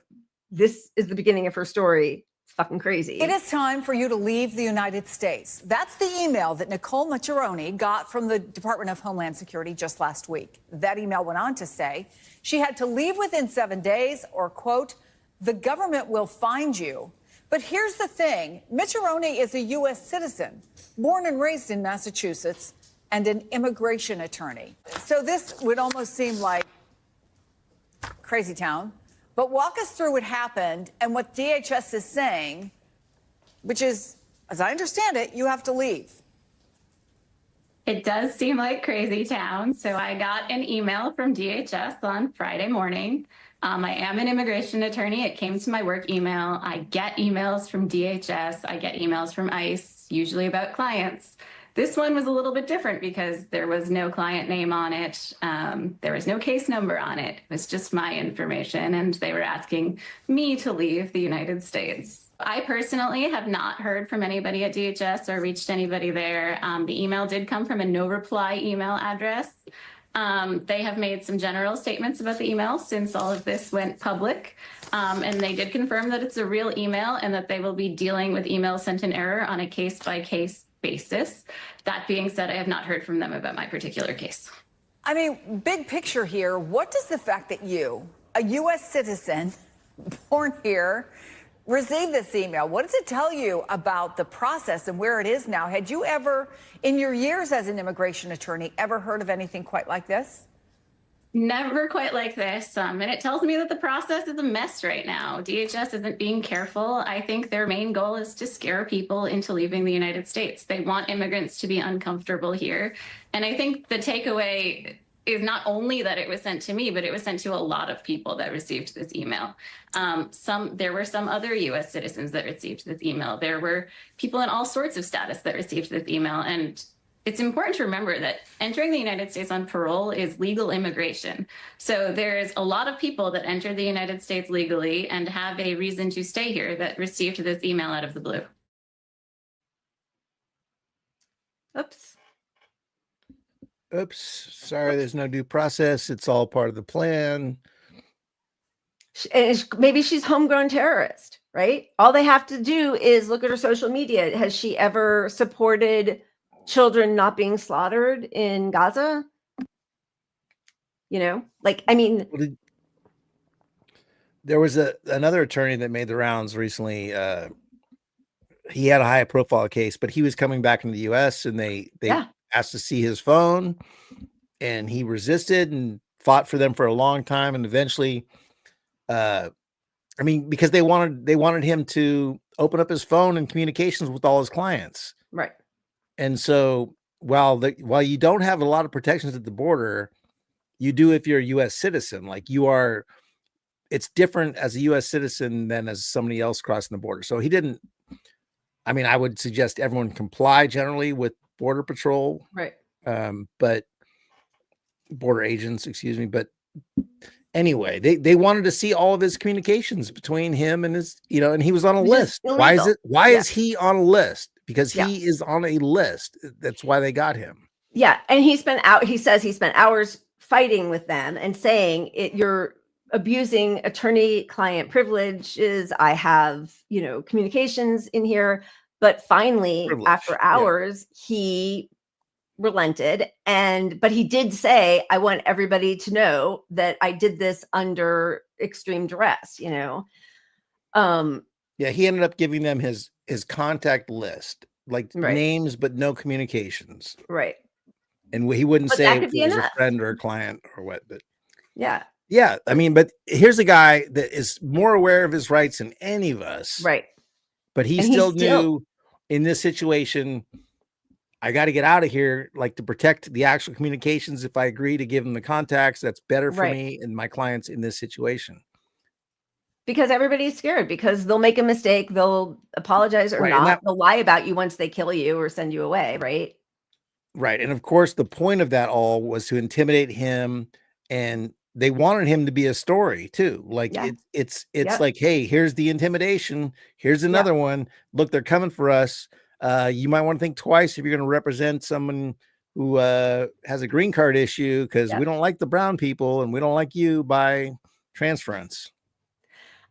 S2: this is the beginning of her story. It's fucking crazy.
S9: It is time for you to leave the United States. That's the email that Nicole Macheroni got from the Department of Homeland Security just last week. That email went on to say she had to leave within 7 days, or, quote, the government will find you. But here's the thing. Macheroni is a U.S. citizen, born and raised in Massachusetts, and an immigration attorney. So this would almost seem like crazy town. But walk us through what happened and what DHS is saying, which is, as I understand it, you have to leave.
S10: It does seem like crazy town. So I got an email from DHS on Friday morning. I am an immigration attorney. It came to my work email. I get emails from DHS. I get emails from ICE, usually about clients. This one was a little bit different because there was no client name on it. There was no case number on it. It was just my information, and they were asking me to leave the United States. I personally have not heard from anybody at DHS or reached anybody there. The email did come from a no reply email address. They have made some general statements about the email since all of this went public. And they did confirm that it's a real email and that they will be dealing with email sent in error on a case-by-case basis. That being said, I have not heard from them about my particular case.
S9: I mean, big picture here, what does the fact that you, a U.S. citizen, born here, received this email, what does it tell you about the process and where it is now? Had you ever, in your years as an immigration attorney, ever heard of anything quite like this?
S10: Never quite like this. And it tells me that the process is a mess right now. DHS isn't being careful. I think their main goal is to scare people into leaving the United States. They want immigrants to be uncomfortable here. And I think the takeaway is not only that it was sent to me, but it was sent to a lot of people that received this email. There were some other U.S. citizens that received this email. There were people in all sorts of status that received this email. And it's important to remember that entering the United States on parole is legal immigration. So there's a lot of people that enter the United States legally and have a reason to stay here that received this email out of the blue.
S3: Oops. Sorry, there's no due process. It's all part of the plan.
S2: Maybe she's homegrown terrorist. right? All they have to do is look at her social media. Has she ever supported children not being slaughtered in Gaza? You know, like, I mean,
S3: there was another attorney that made the rounds recently. He had a high profile case, but he was coming back into the US and they asked to see his phone, and he resisted and fought for them for a long time. And eventually, I mean, because they wanted him to open up his phone and communications with all his clients.
S2: Right.
S3: And so while you don't have a lot of protections at the border, you do if you're a US citizen. Like it's different as a US citizen than as somebody else crossing the border. So he didn't. I mean, I would suggest everyone comply generally with Border Patrol.
S2: Right.
S3: But border agents, excuse me. But anyway, they wanted to see all of his communications between him and his, and he was on a list. Why is he on a list? Because he is on a list. That's why they got him.
S2: Yeah. And he says he spent hours fighting with them and saying you're abusing attorney-client privileges. I have, communications in here. But finally, after hours, he relented. But he did say, I want everybody to know that I did this under extreme duress,
S3: Yeah, he ended up giving them his contact list, like names, but no communications.
S2: Right.
S3: And he wouldn't say if it was a friend or a client or what, but
S2: yeah.
S3: I mean, but here's a guy that is more aware of his rights than any of us.
S2: Right.
S3: But he still knew in this situation, I got to get out of here, like to protect the actual communications. If I agree to give him the contacts, that's better for me and my clients in this situation.
S2: Because everybody's scared, because they'll make a mistake. They'll apologize or not. They'll lie about you once they kill you or send you away. Right.
S3: Right. And of course, the point of that all was to intimidate him, and they wanted him to be a story too. Like it's like, hey, here's the intimidation. Here's another one. Look, they're coming for us. You might want to think twice if you're going to represent someone who has a green card issue, because we don't like the brown people and we don't like you by transference.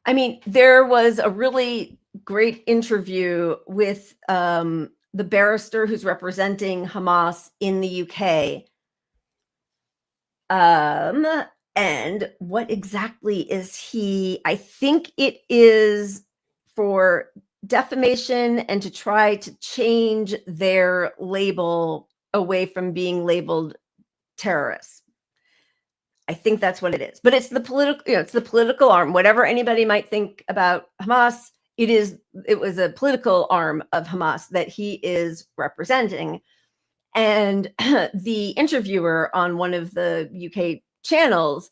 S2: I mean, there was a really great interview with the barrister who's representing Hamas in the UK. And what exactly is he? I think it is for defamation and to try to change their label away from being labeled terrorists. I think that's what it is. But it's the political arm. Whatever anybody might think about Hamas, it was a political arm of Hamas that he is representing. And the interviewer on one of the UK channels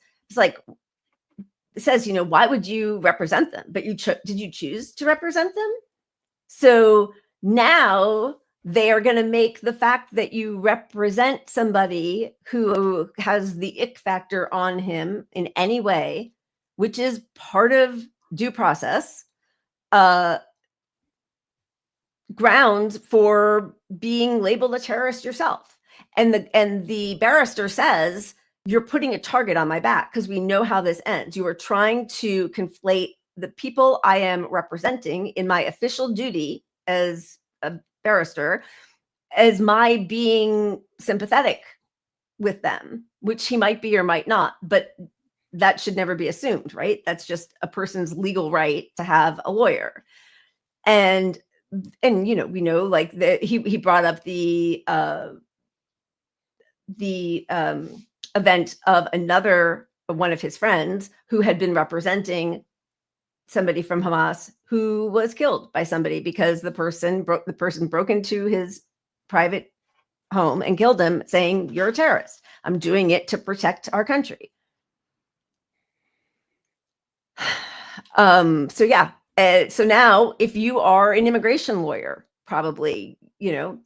S2: says, why would you represent them? But did you choose to represent them? So now they are going to make the fact that you represent somebody who has the ick factor on him in any way, which is part of due process, grounds for being labeled a terrorist yourself. And the barrister says, you're putting a target on my back because we know how this ends. You are trying to conflate the people I am representing in my official duty as a barrister as my being sympathetic with them, which he might be or might not, but that should never be assumed, right? That's just a person's legal right to have a lawyer. And we know, like, he brought up the event of one of his friends who had been representing somebody from Hamas who was killed by somebody because the person broke into his private home and killed him, saying, you're a terrorist. I'm doing it to protect our country. So now if you are an immigration lawyer, probably,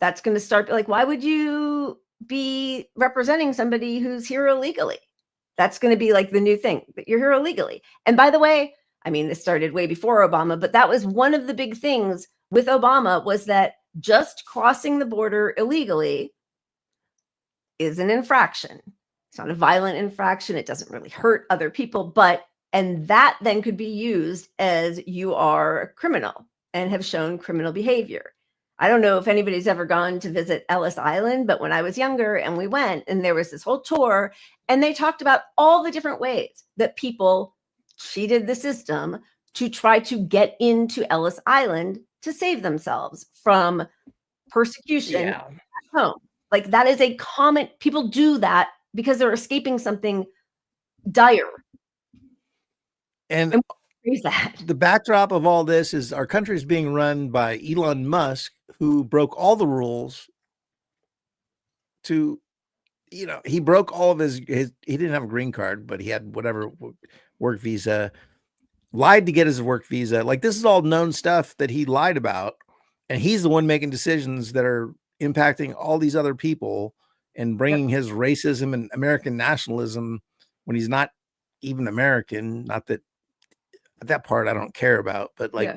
S2: that's going to start like, why would you be representing somebody who's here illegally? That's going to be like the new thing, that you're here illegally. And by the way, I mean, this started way before Obama, but that was one of the big things with Obama, was that just crossing the border illegally is an infraction. It's not a violent infraction. It doesn't really hurt other people, but And that then could be used as you are a criminal and have shown criminal behavior. I don't know if anybody's ever gone to visit Ellis Island, but when I was younger and we went, and there was this whole tour, and they talked about all the different ways that people cheated the system to try to get into Ellis Island to save themselves from persecution at home. Like, that is a common, people do that because they're escaping something dire.
S3: And the backdrop of all this is our country is being run by Elon Musk, who broke all the rules to, he broke all of his, he didn't have a green card, but he had whatever work visa, lied to get his work visa. Like, this is all known stuff that he lied about. And he's the one making decisions that are impacting all these other people and bringing his racism and American nationalism when he's not even American. Not that that part I don't care about, but like,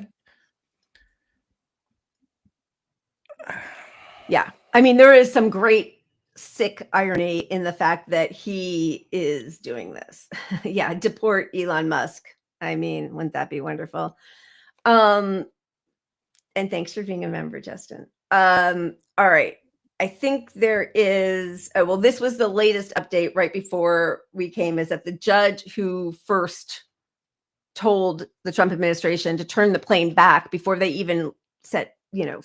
S2: yeah. I mean, there is some great sick irony in the fact that he is doing this. Yeah. Deport Elon Musk. I mean, wouldn't that be wonderful? And thanks for being a member, Justin. All right. I think there is, well, this was the latest update right before we came, is that the judge who first told the Trump administration to turn the plane back before they even set,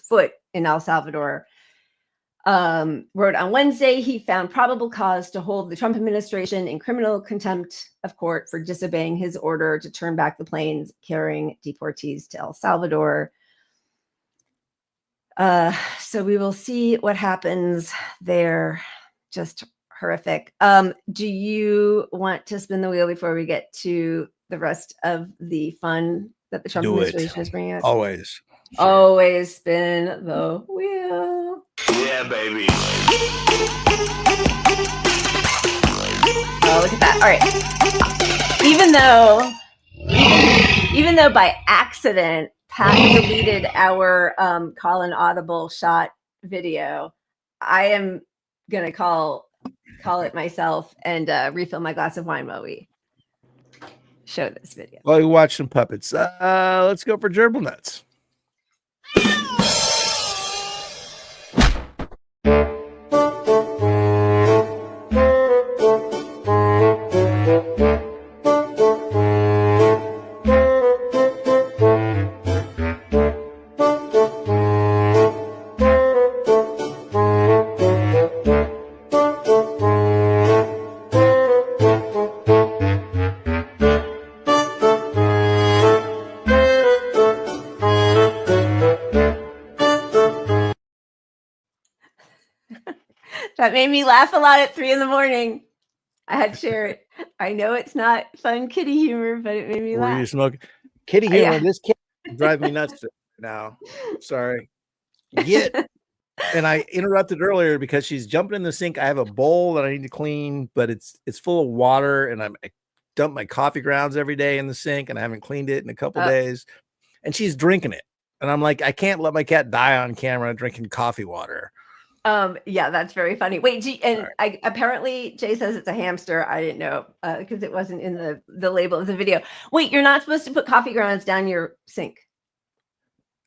S2: foot in El Salvador, wrote on Wednesday, he found probable cause to hold the Trump administration in criminal contempt of court for disobeying his order to turn back the planes carrying deportees to El Salvador. So we will see what happens there. Just horrific. Do you want to spin the wheel before we get to the rest of the fun that the Trump administration is bringing us?
S3: Always.
S2: Sure. Always spin the wheel.
S11: Yeah, baby.
S2: Oh, look at that. All right. Even though by accident Pat deleted our Colin Audible shot video, I am gonna call it myself and refill my glass of wine while we show this video.
S3: Well, you watch some puppets. Let's go for gerbil nuts.
S2: That made me laugh a lot at 3 a.m. I had to share it. I know it's not fun kitty humor, but it made me laugh.
S3: Were you smoking kitty humor? Yeah. This kid drives me nuts now. Sorry. And I interrupted earlier because she's jumping in the sink. I have a bowl that I need to clean, but it's full of water, and I dump my coffee grounds every day in the sink, and I haven't cleaned it in a couple days. And she's drinking it, and I'm like, I can't let my cat die on camera drinking coffee water.
S2: Yeah, that's very funny. Wait, apparently Jay says it's a hamster. I didn't know because it wasn't in the label of the video. Wait, you're not supposed to put coffee grounds down your sink.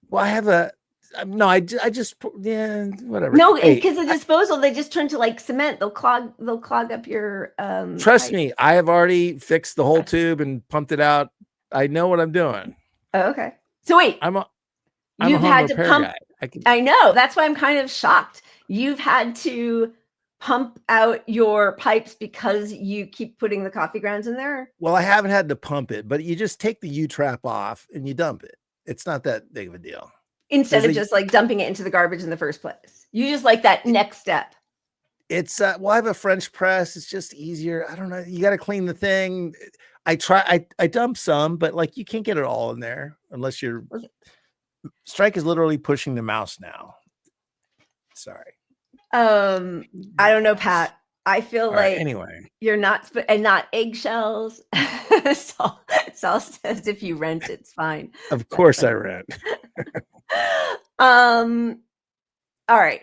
S3: Well, I have I just whatever.
S2: No, because the disposal, they just turn to like cement. They'll clog up your
S3: trust me, I have already fixed the whole tube and pumped it out. I know what I'm doing.
S2: Oh, okay. So wait, you've had to pump. I know. That's why I'm kind of shocked. You've had to pump out your pipes because you keep putting the coffee grounds in there?
S3: Well, I haven't had to pump it, but you just take the U-trap off and you dump it. It's not that big of a deal.
S2: Instead of just like dumping it into the garbage in the first place. You just like that next step.
S3: It's well, I have a French press. It's just easier. I don't know. You got to clean the thing. I dump some, but like you can't get it all in there unless you're Strike is literally pushing the mouse now. Sorry.
S2: I don't know, Pat. I feel all like
S3: anyway,
S2: you're not and not eggshells. Saul says if you rent, it's fine.
S3: Of course I rent.
S2: All right.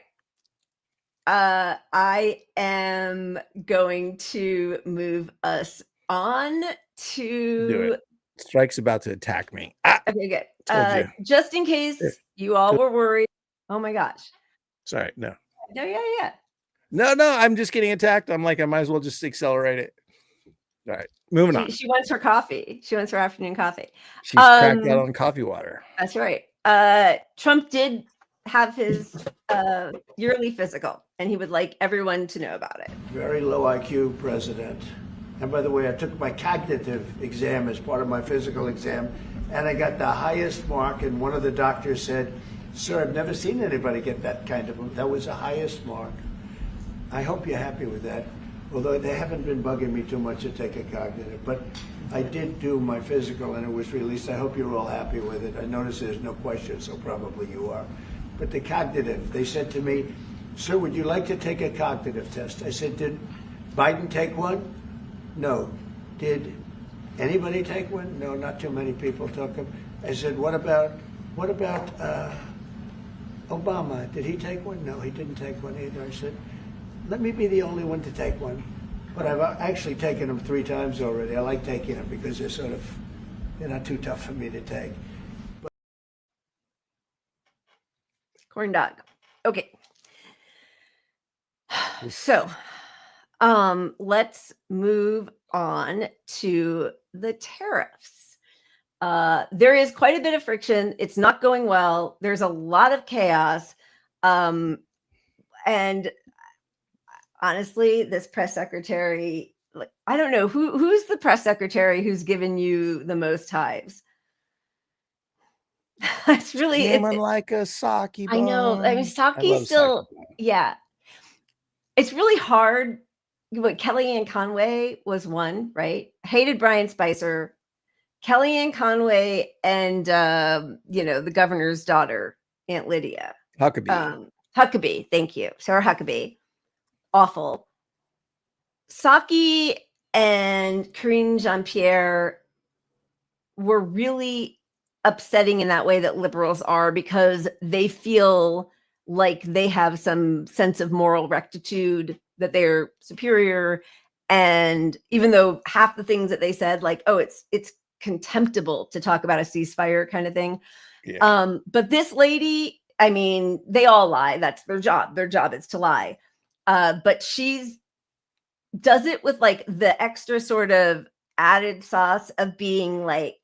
S2: I am going to move us on
S3: Do it. Strike's about to attack me.
S2: Okay, good. Just in case you all were worried. Oh my gosh.
S3: Sorry, no.
S2: No, yeah.
S3: No, I'm just getting attacked. I'm like, I might as well just accelerate it. All right, moving on.
S2: She wants her coffee. She wants her afternoon coffee.
S3: She's cracked out on coffee water.
S2: That's right. Trump did have his yearly physical, and he would like everyone to know about it.
S7: Very low IQ president. And by the way, I took my cognitive exam as part of my physical exam, and I got the highest mark, and one of the doctors said, "Sir, I've never seen anybody get that kind of, that was the highest mark." I hope you're happy with that, although they haven't been bugging me too much to take a cognitive, but I did do my physical and it was released. I hope you're all happy with it. I notice there's no question, so probably you are. But the cognitive, they said to me, "Sir, would you like to take a cognitive test?" I said, "Did Biden take one?" "No." "Did anybody take one?" "No, not too many people took them." I said, what about Obama? Did he take one?" "No, he didn't take one either." I said, "Let me be the only one to take one." But I've actually taken them 3 times already. I like taking them because they're not too tough for me to take. But
S2: corn dog. Okay. So, let's move on to the tariffs. There is quite a bit of friction. It's not going well. There's a lot of chaos. And honestly, this press secretary, like, I don't know who's the press secretary who's given you the most hives. It's really
S3: like a sake bomb.
S2: I know. I mean, sake still, yeah. It's really hard. But Kellyanne Conway was one, right? Hated Brian Spicer, Kellyanne Conway, and the governor's daughter, Aunt Lydia Huckabee. Thank you, Sarah Huckabee. Awful. Psaki and Karine Jean-Pierre were really upsetting in that way that liberals are, because they feel like they have some sense of moral rectitude, that they're superior. And even though half the things that they said, like, oh, it's contemptible to talk about a ceasefire kind of thing. Yeah. But this lady, I mean, they all lie. That's their job. Their job is to lie. But does it with like the extra sort of added sauce of being like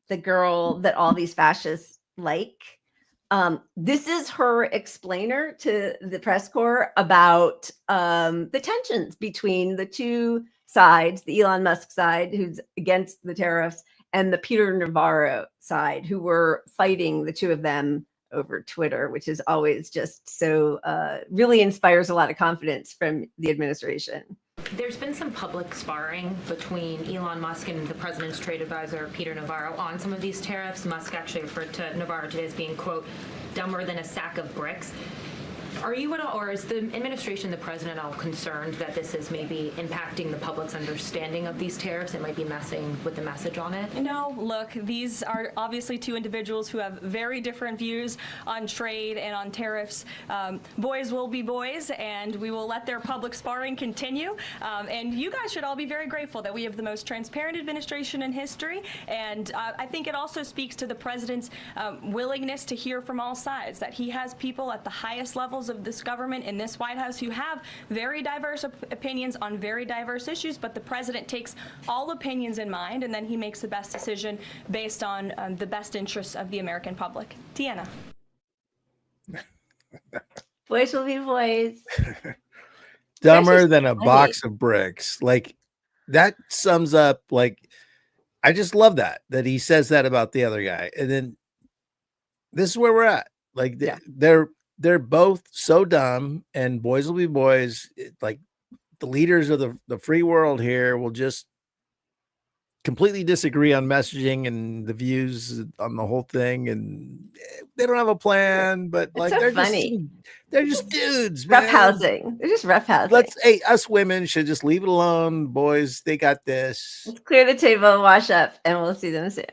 S2: the girl that all these fascists like. This is her explainer to the press corps about the tensions between the two sides, the Elon Musk side, who's against the tariffs, and the Peter Navarro side, who were fighting, the two of them, over Twitter, which is always just so really inspires a lot of confidence from the administration.
S11: There's been some public sparring between Elon Musk and the president's trade advisor, Peter Navarro, on some of these tariffs. Musk actually referred to Navarro today as being, quote, dumber than a sack of bricks. Are you at all, or is the administration, the president, all concerned that this is maybe impacting the public's understanding of these tariffs? It might be messing with the message on it?
S12: No, look, these are obviously two individuals who have very different views on trade and on tariffs. Boys will be boys, and we will let their public sparring continue. And you guys should all be very grateful that we have the most transparent administration in history. And I think it also speaks to the president's willingness to hear from all sides, that he has people at the highest levels of this government in this White House who have very diverse opinions on very diverse issues, but the president takes all opinions in mind, and then he makes the best decision based on the best interests of the American public. Deanna.
S2: Boys will be boys.
S3: Dumber than a box of bricks. Like, that sums up, like, I just love that he says that about the other guy. And then this is where we're at. Like, they're both so dumb, and boys will be boys. Like, the leaders of the free world here will just completely disagree on messaging and the views on the whole thing, and they don't have a plan. But
S2: it's
S3: like,
S2: so
S3: they're
S2: funny.
S3: They're just dudes, man.
S2: Roughhousing. They're just roughhousing.
S3: Us women should just leave it alone. Boys, they got this.
S2: Let's clear the table, wash up, and we'll see them soon.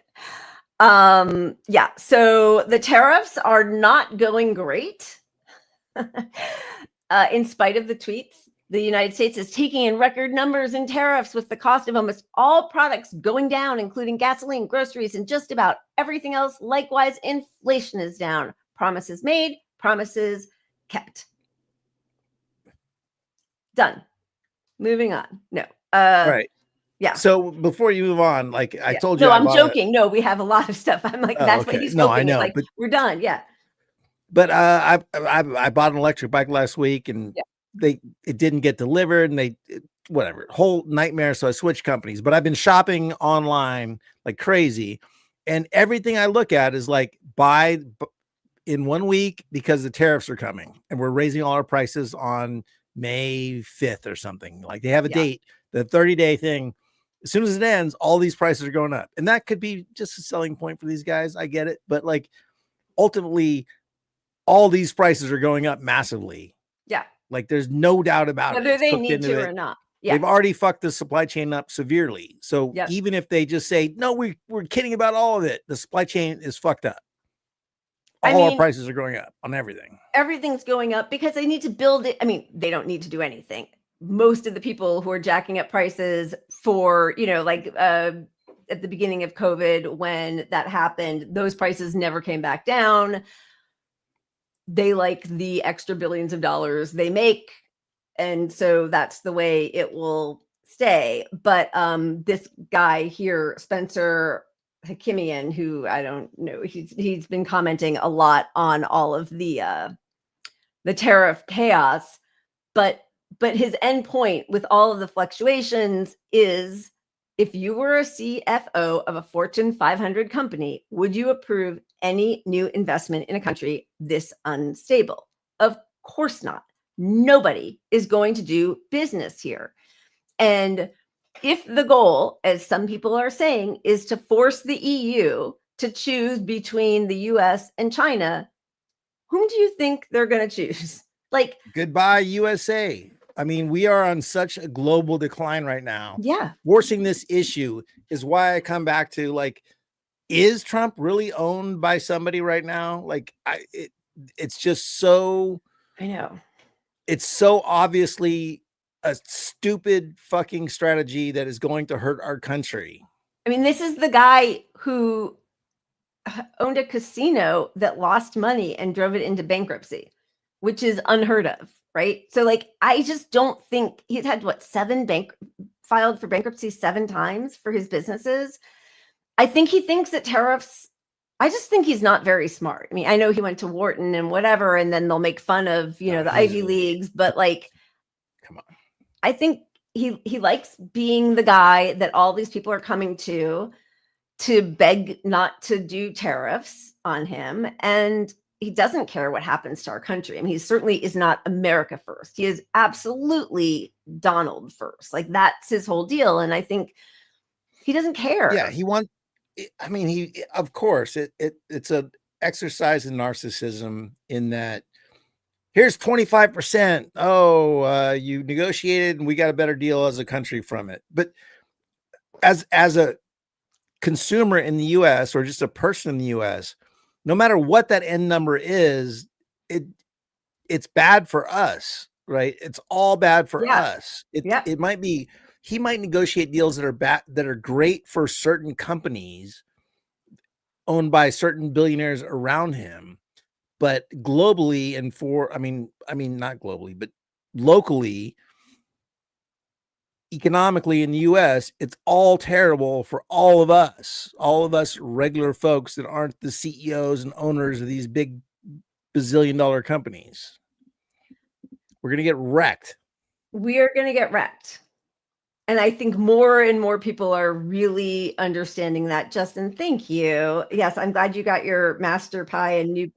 S2: So the tariffs are not going great in spite of the tweets. The United States is taking in record numbers in tariffs, with the cost of almost all products going down, including gasoline, groceries, and just about everything else. Likewise, inflation is down. Promises made, promises kept. Done. Moving on. No.
S3: Right.
S2: Yeah.
S3: So before you move on, like I told you,
S2: no, I'm joking. No, we have a lot of stuff. I'm like, that's what he's hoping.
S3: No, I know,
S2: like,
S3: but
S2: we're done. Yeah.
S3: But I bought an electric bike last week, and it didn't get delivered, and whatever, whole nightmare. So I switched companies. But I've been shopping online like crazy, and everything I look at is like buy in 1 week because the tariffs are coming, and we're raising all our prices on May 5th or something. Like they have a date, the 30-day thing. As soon as it ends, all these prices are going up, and that could be just a selling point for these guys. I get it, but like ultimately, all these prices are going up massively.
S2: Yeah.
S3: Like there's no doubt about it.
S2: Whether they need to or not. Yeah.
S3: They've already fucked the supply chain up severely. So even if they just say, no, we're kidding about all of it, the supply chain is fucked up. All our prices are going up on everything.
S2: Everything's going up because they need to build it. I mean, they don't need to do anything. Most of the people who are jacking up prices for, like at the beginning of COVID, when that happened, those prices never came back down. They like the extra billions of dollars they make. And so that's the way it will stay. But this guy here, Spencer Hakimian, who I don't know, he's been commenting a lot on all of the tariff chaos. But his end point with all of the fluctuations is, if you were a CFO of a Fortune 500 company, would you approve any new investment in a country this unstable? Of course not. Nobody is going to do business here. And if the goal, as some people are saying, is to force the EU to choose between the US and China, whom do you think they're going to choose? Like,
S3: goodbye, USA. I mean, we are on such a global decline right now.
S2: Yeah.
S3: Forcing this issue is why I come back to, like, is Trump really owned by somebody right now? Like, it's just so,
S2: I know.
S3: It's so obviously a stupid fucking strategy that is going to hurt our country.
S2: I mean, this is the guy who owned a casino that lost money and drove it into bankruptcy, which is unheard of. Right. So like, I just don't think he's had filed for bankruptcy 7 times for his businesses. I think he thinks that tariffs, I just think he's not very smart. I mean, I know he went to Wharton and whatever, and then they'll make fun of, the Ivy Leagues, but like,
S3: come on.
S2: I think he likes being the guy that all these people are coming to beg not to do tariffs on him. And he doesn't care what happens to our country. I mean, he certainly is not America first. He is absolutely Donald first. Like, that's his whole deal. And I think he doesn't care.
S3: Yeah, of course, it's a exercise in narcissism, in that here's 25%. Oh, you negotiated and we got a better deal as a country from it. But as a consumer in the US, or just a person in the US, no matter what that end number is, it's bad for us, right? It's all bad for us. It might be, he might negotiate deals that are bad, that are great for certain companies owned by certain billionaires around him, but globally, and not globally, but locally, economically in the US, it's all terrible for all of us regular folks that aren't the CEOs and owners of these big bazillion-dollar companies. We're going to get wrecked.
S2: We are going to get wrecked. And I think more and more people are really understanding that. Justin, thank you. Yes, I'm glad you got your Master Pie and new,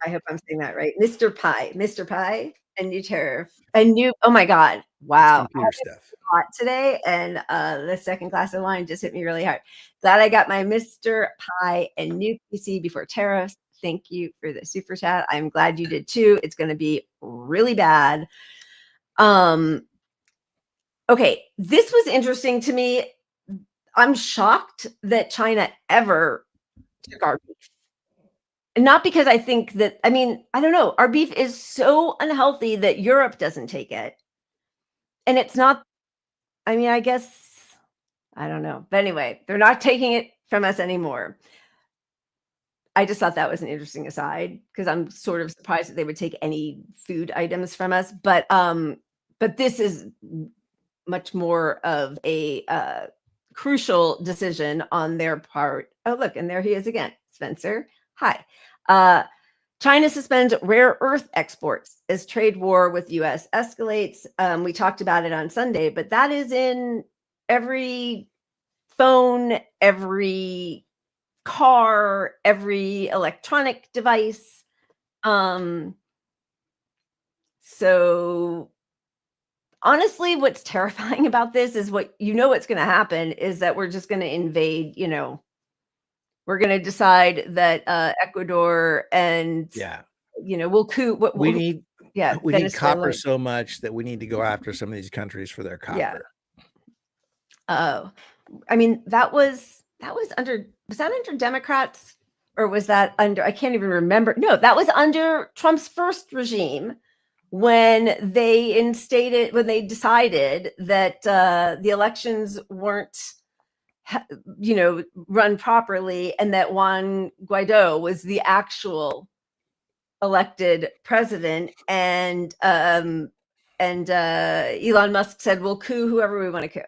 S2: I hope I'm saying that right. Mr. Pie and new tariff and new, oh my God. Wow.
S3: Computer stuff.
S2: Hot today, and the second glass of wine just hit me really hard. Glad I got my Mr. Pie and new PC before tariffs. Thank you for the super chat. I'm glad you did too. It's going to be really bad. Okay, this was interesting to me. I'm shocked that China ever took our beef. And not because I think that, I don't know, our beef is so unhealthy that Europe doesn't take it. and it's not, I mean, I guess, I don't know. But anyway, they're not taking it from us anymore. I just thought that was an interesting aside because I'm sort of surprised that they would take any food items from us. But this is much more of a crucial decision on their part. Oh, look, and there he is again, Spencer. Hi. China suspends rare earth exports as trade war with U.S. escalates. We talked about it on Sunday, but that is in every phone, every car, every electronic device. So honestly, what's terrifying about this is what's going to happen is that we're just going to invade, we're going to decide that Ecuador and, we'll coup.
S3: We need copper
S2: Venezuela.
S3: so much that we need to go after some of these countries for their copper.
S2: Oh, I mean, was that under Democrats or was that under, I can't even remember. No, that was under Trump's first regime when they decided that the elections weren't, run properly and that Juan Guaido was the actual elected president. And Elon Musk said, we'll coup whoever we want to coup.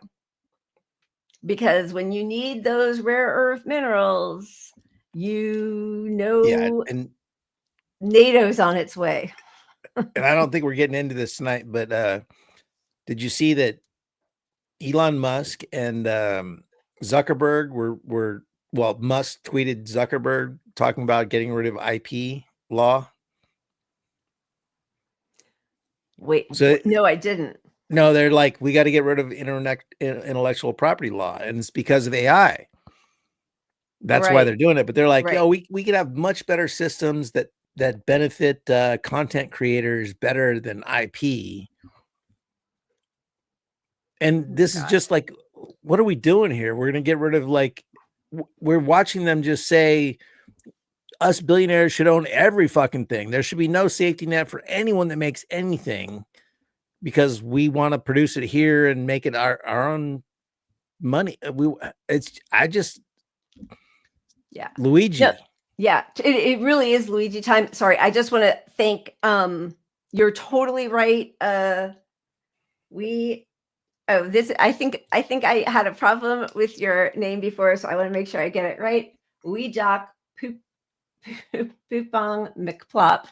S2: Because when you need those rare earth minerals, and NATO's on its way.
S3: And I don't think we're getting into this tonight, but did you see that Elon Musk and Zuckerberg Musk tweeted Zuckerberg talking about getting rid of IP law?
S2: Wait, so no, I didn't.
S3: No, they're like, we got to get rid of intellectual property law, and it's because of AI. That's why they're doing it. But they're like, we could have much better systems that benefit content creators better than IP. And this is just like, what are we doing here? We're going to get rid of, like, we're watching them just say us billionaires should own every fucking thing. There should be no safety net for anyone that makes anything, because we want to produce it here and make it our own money. Luigi.
S2: Yeah, it really is Luigi time. Sorry, I just want to thank, you're totally right. I think I had a problem with your name before, so I want to make sure I get it right. Weejock Poopong McPlop.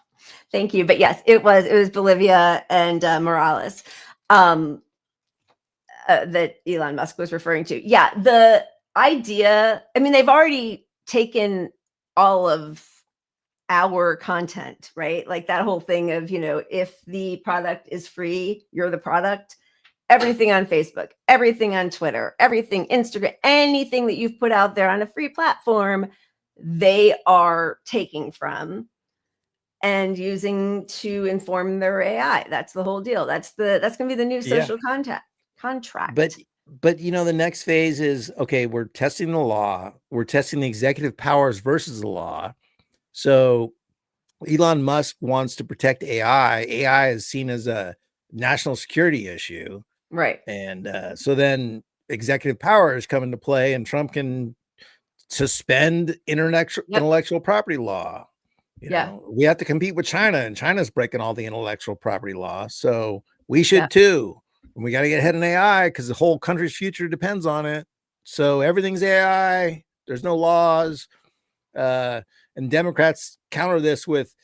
S2: Thank you. But yes, it was Bolivia and Morales that Elon Musk was referring to. Yeah, the idea, I mean, they've already taken all of our content, right? Like that whole thing of, if the product is free, you're the product. Everything on Facebook, everything on Twitter, everything, Instagram, anything that you've put out there on a free platform, they are taking from and using to inform their AI. That's the whole deal. That's going to be the new social contract.
S3: But the next phase is, okay, we're testing the law. We're testing the executive powers versus the law. So Elon Musk wants to protect AI. AI is seen as a national security issue.
S2: Right.
S3: And so then executive powers come into play, and Trump can suspend intellectual property law. You know, we have to compete with China, and China's breaking all the intellectual property law. So we should too. And we got to get ahead in AI because the whole country's future depends on it. So everything's AI. There's no laws. And Democrats counter this with,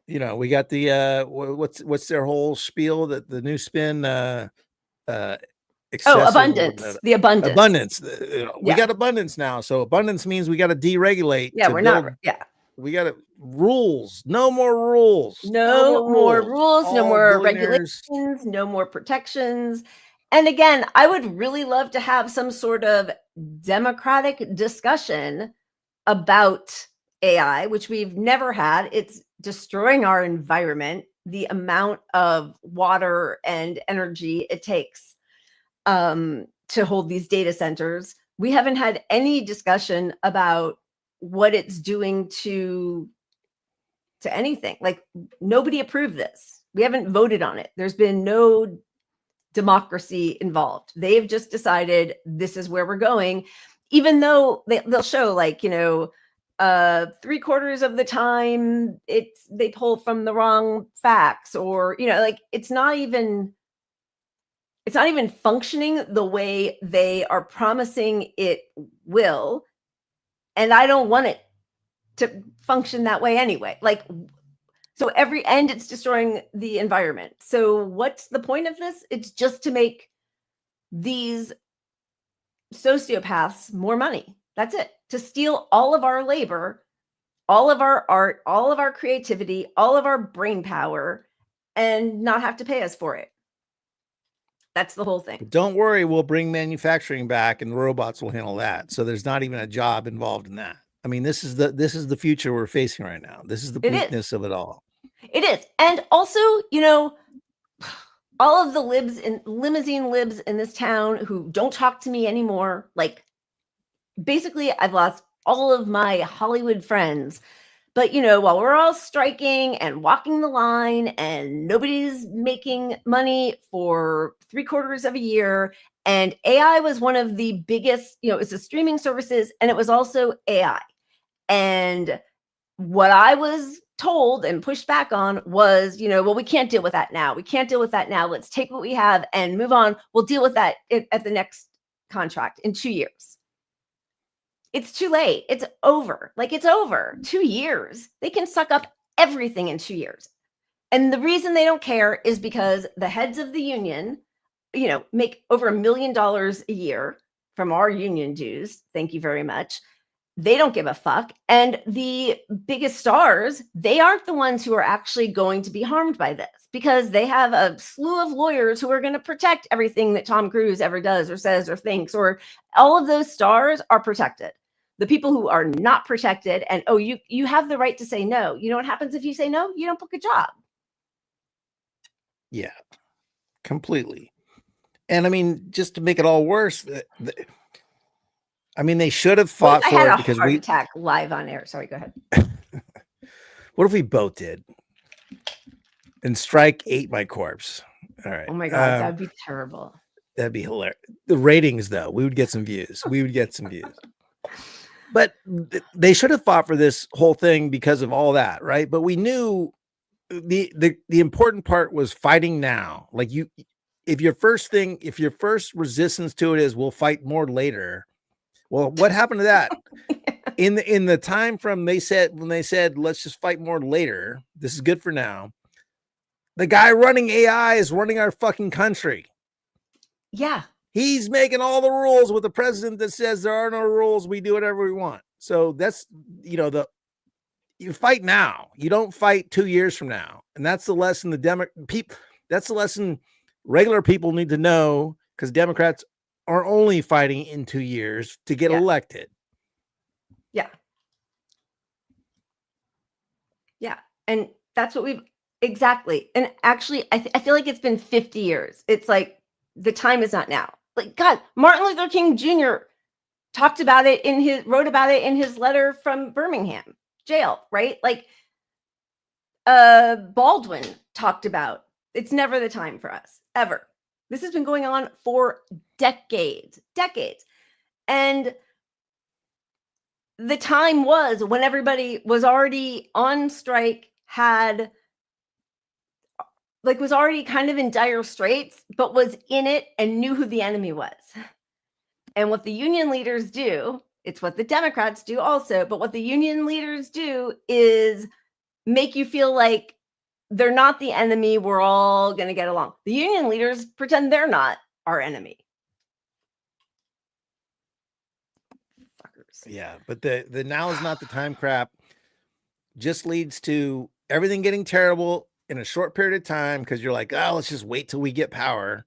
S3: we got the what's their whole spiel, that the new spin,
S2: abundance. The abundance.
S3: We got abundance now. So abundance means we got to deregulate.
S2: Yeah,
S3: we got to rules. No more rules.
S2: No more rules. No more regulations. No more protections. And again, I would really love to have some sort of democratic discussion about AI, which we've never had. It's destroying our environment, the amount of water and energy it takes to hold these data centers. We haven't had any discussion about what it's doing to anything. Like, nobody approved this. We haven't voted on it. There's been no democracy involved. They've just decided this is where we're going, even though they'll show, like, 3/4 of the time they pull from the wrong facts, or like it's not even functioning the way they are promising it will. And I don't want it to function that way anyway. Like, so every end, it's destroying the environment. So what's the point of this? It's just to make these sociopaths more money. That's it. To steal all of our labor, all of our art, all of our creativity, all of our brain power, and not have to pay us for it. That's the whole thing.
S3: But don't worry, we'll bring manufacturing back and the robots will handle that. So there's not even a job involved in that. I mean, this is the future we're facing right now. This is the bleakness of it all.
S2: It is. And also, all of the limousine libs in this town who don't talk to me anymore. Like, basically, I've lost all of my Hollywood friends. But, while we're all striking and walking the line and nobody's making money for 3/4 of a year, and AI was one of the biggest, it's the streaming services, and it was also AI. And what I was told and pushed back on was, well, we can't deal with that now. We can't deal with that now. Let's take what we have and move on. We'll deal with that at the next contract in 2 years. It's too late. It's over. Like, it's over. 2 years. They can suck up everything in 2 years. And the reason they don't care is because the heads of the union, make over $1 million a year from our union dues. Thank you very much. They don't give a fuck. And the biggest stars, they aren't the ones who are actually going to be harmed by this, because they have a slew of lawyers who are going to protect everything that Tom Cruise ever does or says or thinks, or all of those stars are protected. The people who are not protected, and you have the right to say no. You know what happens if you say no? You don't book a job.
S3: Yeah, completely. And I mean, just to make it all worse, they should have fought for it because
S2: heart attack live on air. Sorry, go ahead.
S3: What if we both did? And Strike ate my corpse. All right.
S2: Oh my God, that'd be terrible.
S3: That'd be hilarious. The ratings, though, we would get some views. But they should have fought for this whole thing because of all that, right? But we knew the important part was fighting now. Like, if your first resistance to it is we'll fight more later. Well, what happened to that? In the time from when they said let's just fight more later, this is good for now. The guy running AI is running our fucking country.
S2: Yeah.
S3: He's making all the rules with the president that says there are no rules. We do whatever we want. So that's, you fight now. You don't fight 2 years from now. And that's the lesson that's the lesson regular people need to know, because Democrats are only fighting in 2 years to get elected.
S2: Yeah. Yeah. And that's what exactly. And actually, I feel like it's been 50 years. It's like, the time is not now. Like, God, Martin Luther King Jr. wrote about it in his letter from Birmingham jail, right? Like, Baldwin talked about, it's never the time for us, ever. This has been going on for decades. And the time was when everybody was already on strike, was already kind of in dire straits, but was in it and knew who the enemy was. And what the union leaders do, it's what the Democrats do also, but what the union leaders do is make you feel like they're not the enemy. We're all going to get along. The union leaders pretend they're not our enemy. Fuckers.
S3: Yeah, but the now is not the time crap just leads to everything getting terrible in a short period of time, because you're like, let's just wait till we get power.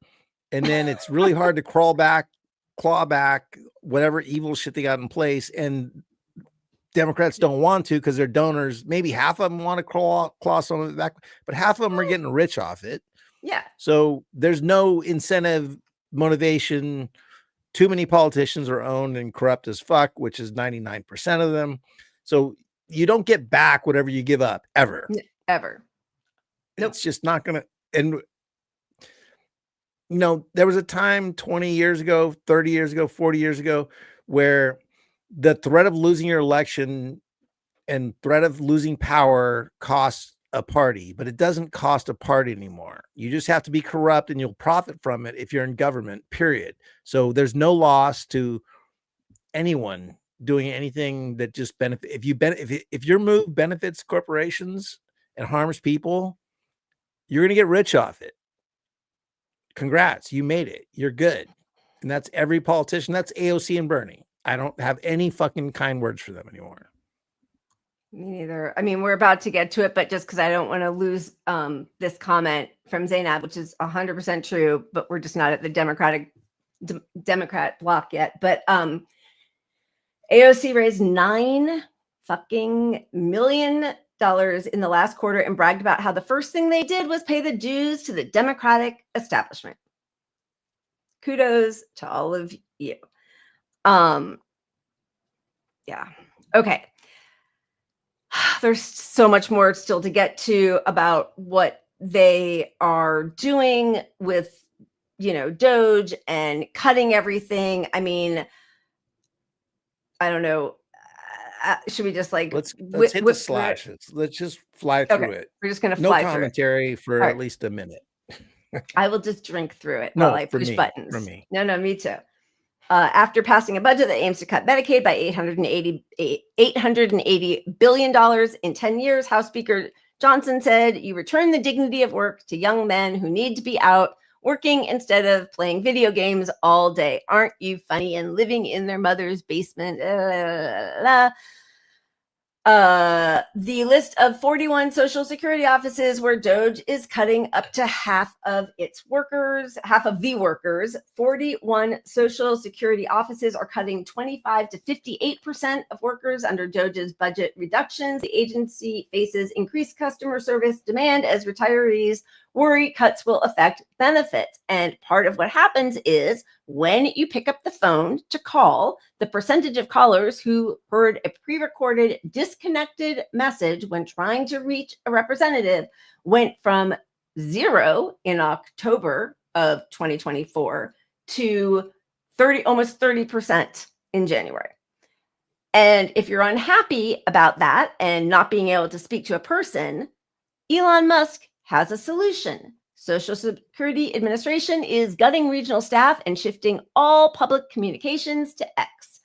S3: And then it's really hard to claw back whatever evil shit they got in place. And Democrats don't want to, because their donors, maybe half of them want to claw some of it back, but half of them are getting rich off it.
S2: Yeah.
S3: So there's no incentive, motivation. Too many politicians are owned and corrupt as fuck, which is 99% of them. So you don't get back whatever you give up, ever.
S2: Ever.
S3: Nope. It's just not going to. And there was a time 20 years ago, 30 years ago, 40 years ago, where the threat of losing your election and threat of losing power costs a party, but it doesn't cost a party anymore. You just have to be corrupt and you'll profit from it if you're in government, period. So there's no loss to anyone doing anything that just benefit. If your move benefits corporations and harms people, you're going to get rich off it. Congrats, you made it. You're good. And that's every politician. That's AOC and Bernie. I don't have any fucking kind words for them anymore.
S2: Me neither. I mean, we're about to get to it, but just because I don't want to lose this comment from Zainab, which is 100% true, but we're just not at the Democrat block yet. But AOC raised $9 million in the last quarter and bragged about how the first thing they did was pay the dues to the Democratic establishment. Kudos to all of you. Yeah. Okay. There's so much more still to get to about what they are doing with, Doge and cutting everything. I mean, I don't know. Should we just let's
S3: hit the slashes. Let's just fly through it.
S2: We're just going to fly through it.
S3: No commentary for at least a minute.
S2: I will just drink through it while I push buttons.
S3: For me.
S2: No, me too. After passing a budget that aims to cut Medicaid by $880 billion in 10 years, House Speaker Johnson said, "You return the dignity of work to young men who need to be out working instead of playing video games all day. Aren't you funny?" And living in their mother's basement. The list of 41 Social Security offices where Doge is cutting up to half of the workers. 41 Social Security offices are cutting 25 to 58% of workers under Doge's budget reductions. The agency faces increased customer service demand as retirees worry cuts will affect benefits. And part of what happens is when you pick up the phone to call, the percentage of callers who heard a pre-recorded disconnected message when trying to reach a representative went from 0 in October of 2024 to almost 30% in January. And if you're unhappy about that and not being able to speak to a person, Elon Musk has a solution. Social Security Administration is gutting regional staff and shifting all public communications to X.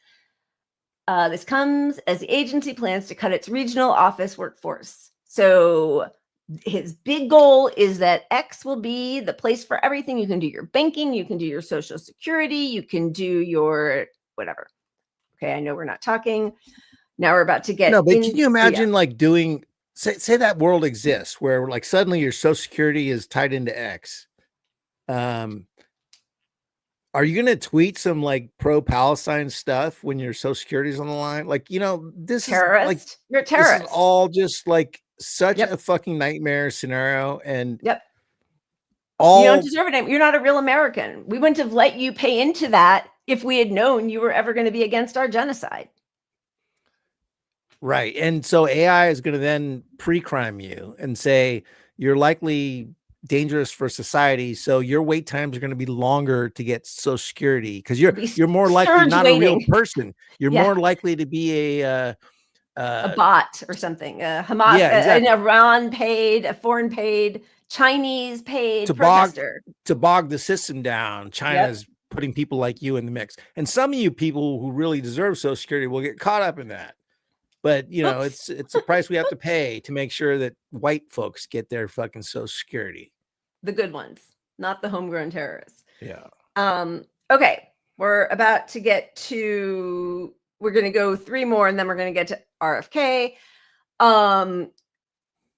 S2: This comes as the agency plans to cut its regional office workforce. So his big goal is that X will be the place for everything. You can do your banking, you can do your Social Security, you can do your whatever. Okay, I know we're not talking. Now we're about to get
S3: No, but can you imagine doing say that world exists where suddenly your Social Security is tied into X. Are you going to tweet some pro-Palestine stuff when your Social Security is on the line? This
S2: terrorist.
S3: is
S2: you're a terrorist.
S3: This is all just such a fucking nightmare scenario. And
S2: you don't deserve it. You're not a real American. We wouldn't have let you pay into that if we had known you were ever going to be against our genocide.
S3: Right. And so AI is going to then pre-crime you and say you're likely dangerous for society. So your wait times are going to be longer to get Social Security because you're more likely not a real person. You're more likely to be a
S2: bot or something. A Hamas, an Iran paid, a foreign paid, Chinese paid protester.
S3: To bog the system down, China's putting people like you in the mix. And some of you people who really deserve Social Security will get caught up in that. But it's a price we have to pay to make sure that white folks get their fucking Social Security.
S2: The good ones, not the homegrown terrorists.
S3: Yeah.
S2: Okay. We're about to get to, we're going to go 3 more and then we're going to get to RFK.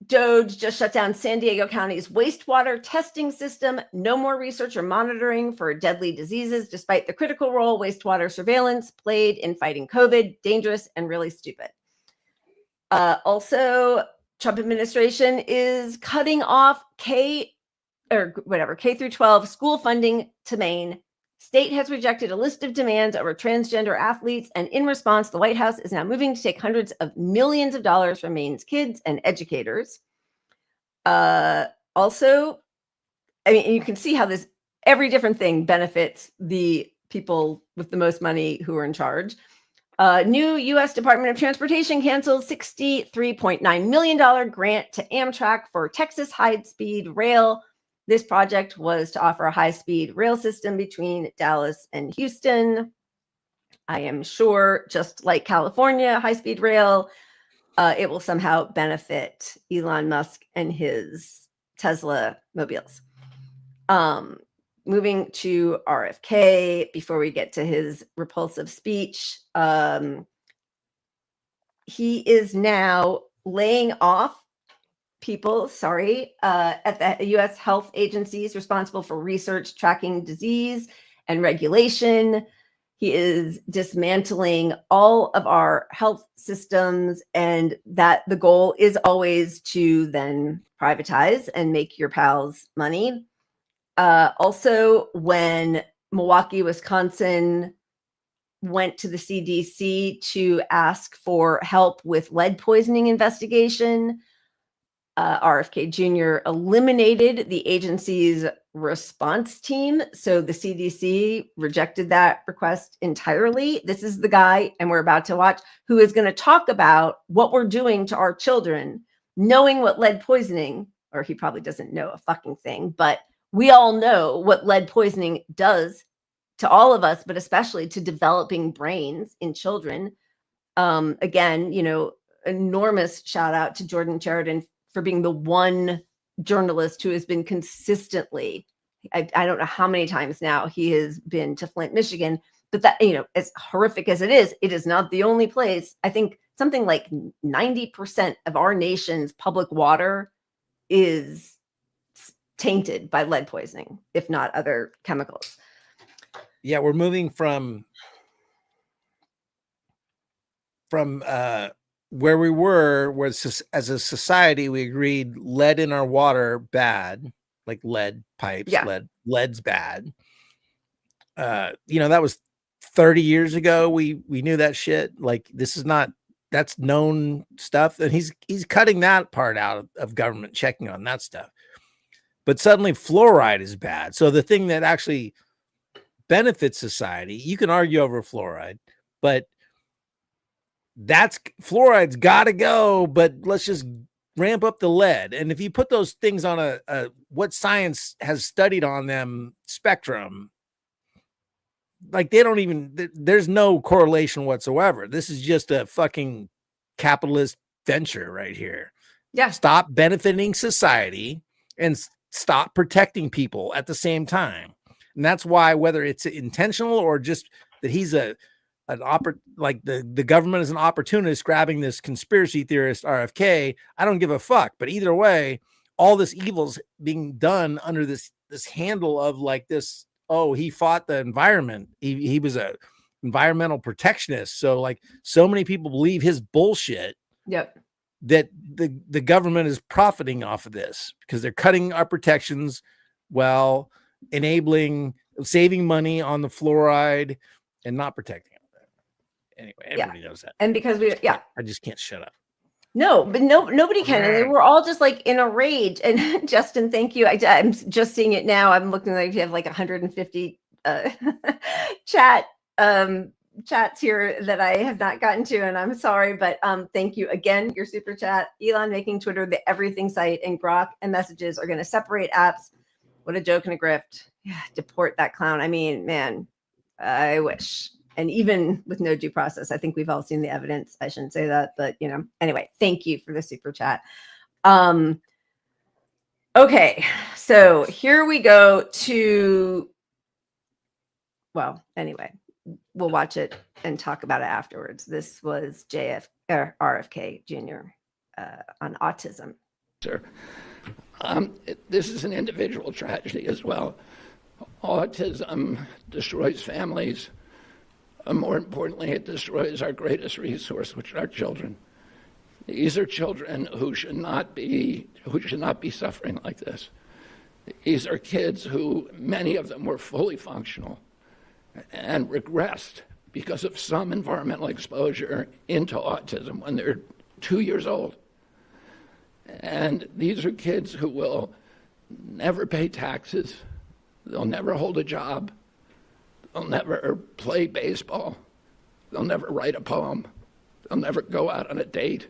S2: Doge just shut down San Diego County's wastewater testing system. No more research or monitoring for deadly diseases, despite the critical role wastewater surveillance played in fighting COVID. Dangerous and really stupid. Also, Trump administration is cutting off K through 12 school funding to Maine. State has rejected a list of demands over transgender athletes, and in response, the White House is now moving to take hundreds of millions of dollars from Maine's kids and educators. Also, I mean, you can see how this every different thing benefits the people with the most money who are in charge. New U.S. Department of Transportation canceled $63.9 million grant to Amtrak for Texas high-speed rail. This project was to offer a high-speed rail system between Dallas and Houston. I am sure, just like California high-speed rail, it will somehow benefit Elon Musk and his Tesla mobiles. Moving to RFK, before we get to his repulsive speech, he is now laying off people, at the U.S. health agencies responsible for research, tracking disease, and regulation. He is dismantling all of our health systems, and that the goal is always to then privatize and make your pals money. Also, when Milwaukee, Wisconsin went to the CDC to ask for help with lead poisoning investigation, RFK Jr. eliminated the agency's response team. So the CDC rejected that request entirely. This is the guy, and we're about to watch, who is going to talk about what we're doing to our children, knowing what lead poisoning, or he probably doesn't know a fucking thing, but we all know what lead poisoning does to all of us, but especially to developing brains in children. Again, enormous shout out to Jordan Sheridan for being the one journalist who has been consistently, I don't know how many times now he has been to Flint, Michigan, but that, as horrific as it is not the only place. I think something like 90% of our nation's public water is tainted by lead poisoning, if not other chemicals.
S3: Yeah, we're moving from where we were, where as a society we agreed lead in our water bad, like lead pipes, lead's bad. That was 30 years ago. We knew that shit. Like, that's known stuff, and he's cutting that part out of government checking on that stuff. But suddenly fluoride is bad. So the thing that actually benefits society, you can argue over fluoride, but fluoride's got to go, but let's just ramp up the lead. And if you put those things on a what science has studied on them spectrum, like there's no correlation whatsoever. This is just a fucking capitalist venture right here.
S2: Yeah.
S3: Stop benefiting society and stop protecting people at the same time. And that's why, whether it's intentional or just that he's the government is an opportunist grabbing this conspiracy theorist RFK, I don't give a fuck. But either way, all this evil's being done under this handle of like this. Oh, he fought the environment. He was a environmental protectionist. So like, so many people believe his bullshit.
S2: Yep.
S3: That the government is profiting off of this because they're cutting our protections while saving money on the fluoride and not protecting it. Anyway, everybody knows that.
S2: And because
S3: I just can't shut up.
S2: No, but nobody can. And we're all just like in a rage. And Justin, thank you. I'm just seeing it now. I'm looking like you have like 150 chats here that I have not gotten to, and I'm sorry, but thank you again. Your super chat. Elon making Twitter the everything site, and Grok and messages are going to separate apps. What a joke and a grift. Yeah, deport that clown. I mean, man, I wish. And even with no due process, I think we've all seen the evidence. I shouldn't say that, but anyway, thank you for the super chat. Okay, so here we go to, anyway, we'll watch it and talk about it afterwards. This was RFK Jr. On autism.
S13: Sir, this is an individual tragedy as well. Autism destroys families. More importantly, it destroys our greatest resource, which are our children. These are children who should not be suffering like this. These are kids who, many of them were fully functional and regressed because of some environmental exposure into autism when they're 2 years old. And these are kids who will never pay taxes, They'll never hold a job. They'll never play baseball. They'll never write a poem. They'll never go out on a date.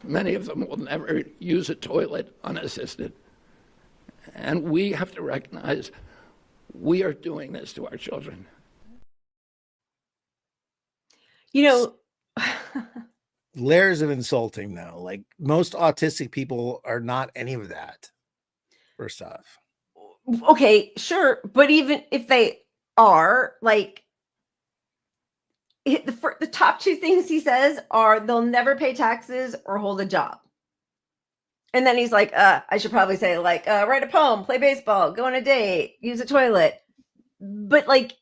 S13: Many of them will never use a toilet unassisted. And we have to recognize we are doing this to our children.
S2: You know,
S3: layers of insulting though. Like most autistic people are not any of that. First off.
S2: Okay, sure. But even if they are, like, the top two things he says are they'll never pay taxes or hold a job. And then he's like, I should probably say, like, write a poem, play baseball, go on a date, use a toilet. But like,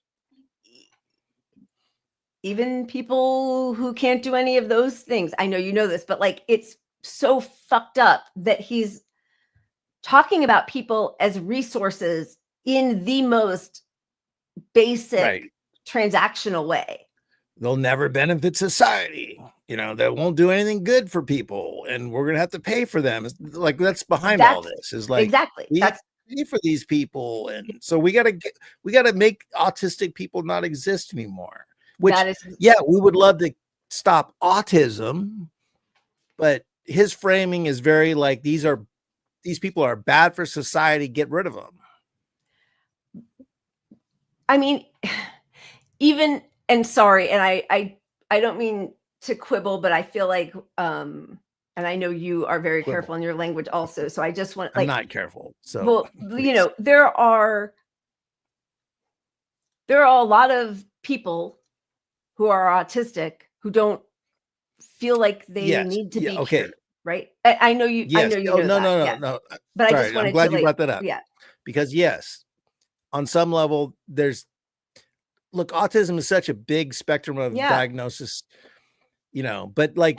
S2: even people who can't do any of those things, I know you know this, but like, it's so fucked up that he's talking about people as resources in the most basic transactional way.
S3: They'll never benefit society. You know, they won't do anything good for people, and we're gonna have to pay for them. It's like that's behind all this. Is like
S2: exactly
S3: we have to pay for these people, and so we gotta make autistic people not exist anymore. Which yeah, we would love to stop autism, but his framing is very like these people are bad for society. Get rid of them.
S2: I mean, even, and sorry, and I don't mean to quibble, but I feel like, and I know you are very careful in your language also. So I just want, like,
S3: I'm not careful. So,
S2: well, you know, there are a lot of people who are autistic who don't feel like they need to be cured, right? I know you.
S3: Yes.
S2: I know you know
S3: No.
S2: But
S3: Sorry,
S2: I just wanted
S3: I'm glad
S2: to,
S3: you brought that up.
S2: Yeah.
S3: Because yes, on some level, look, autism is such a big spectrum of diagnosis, you know, but like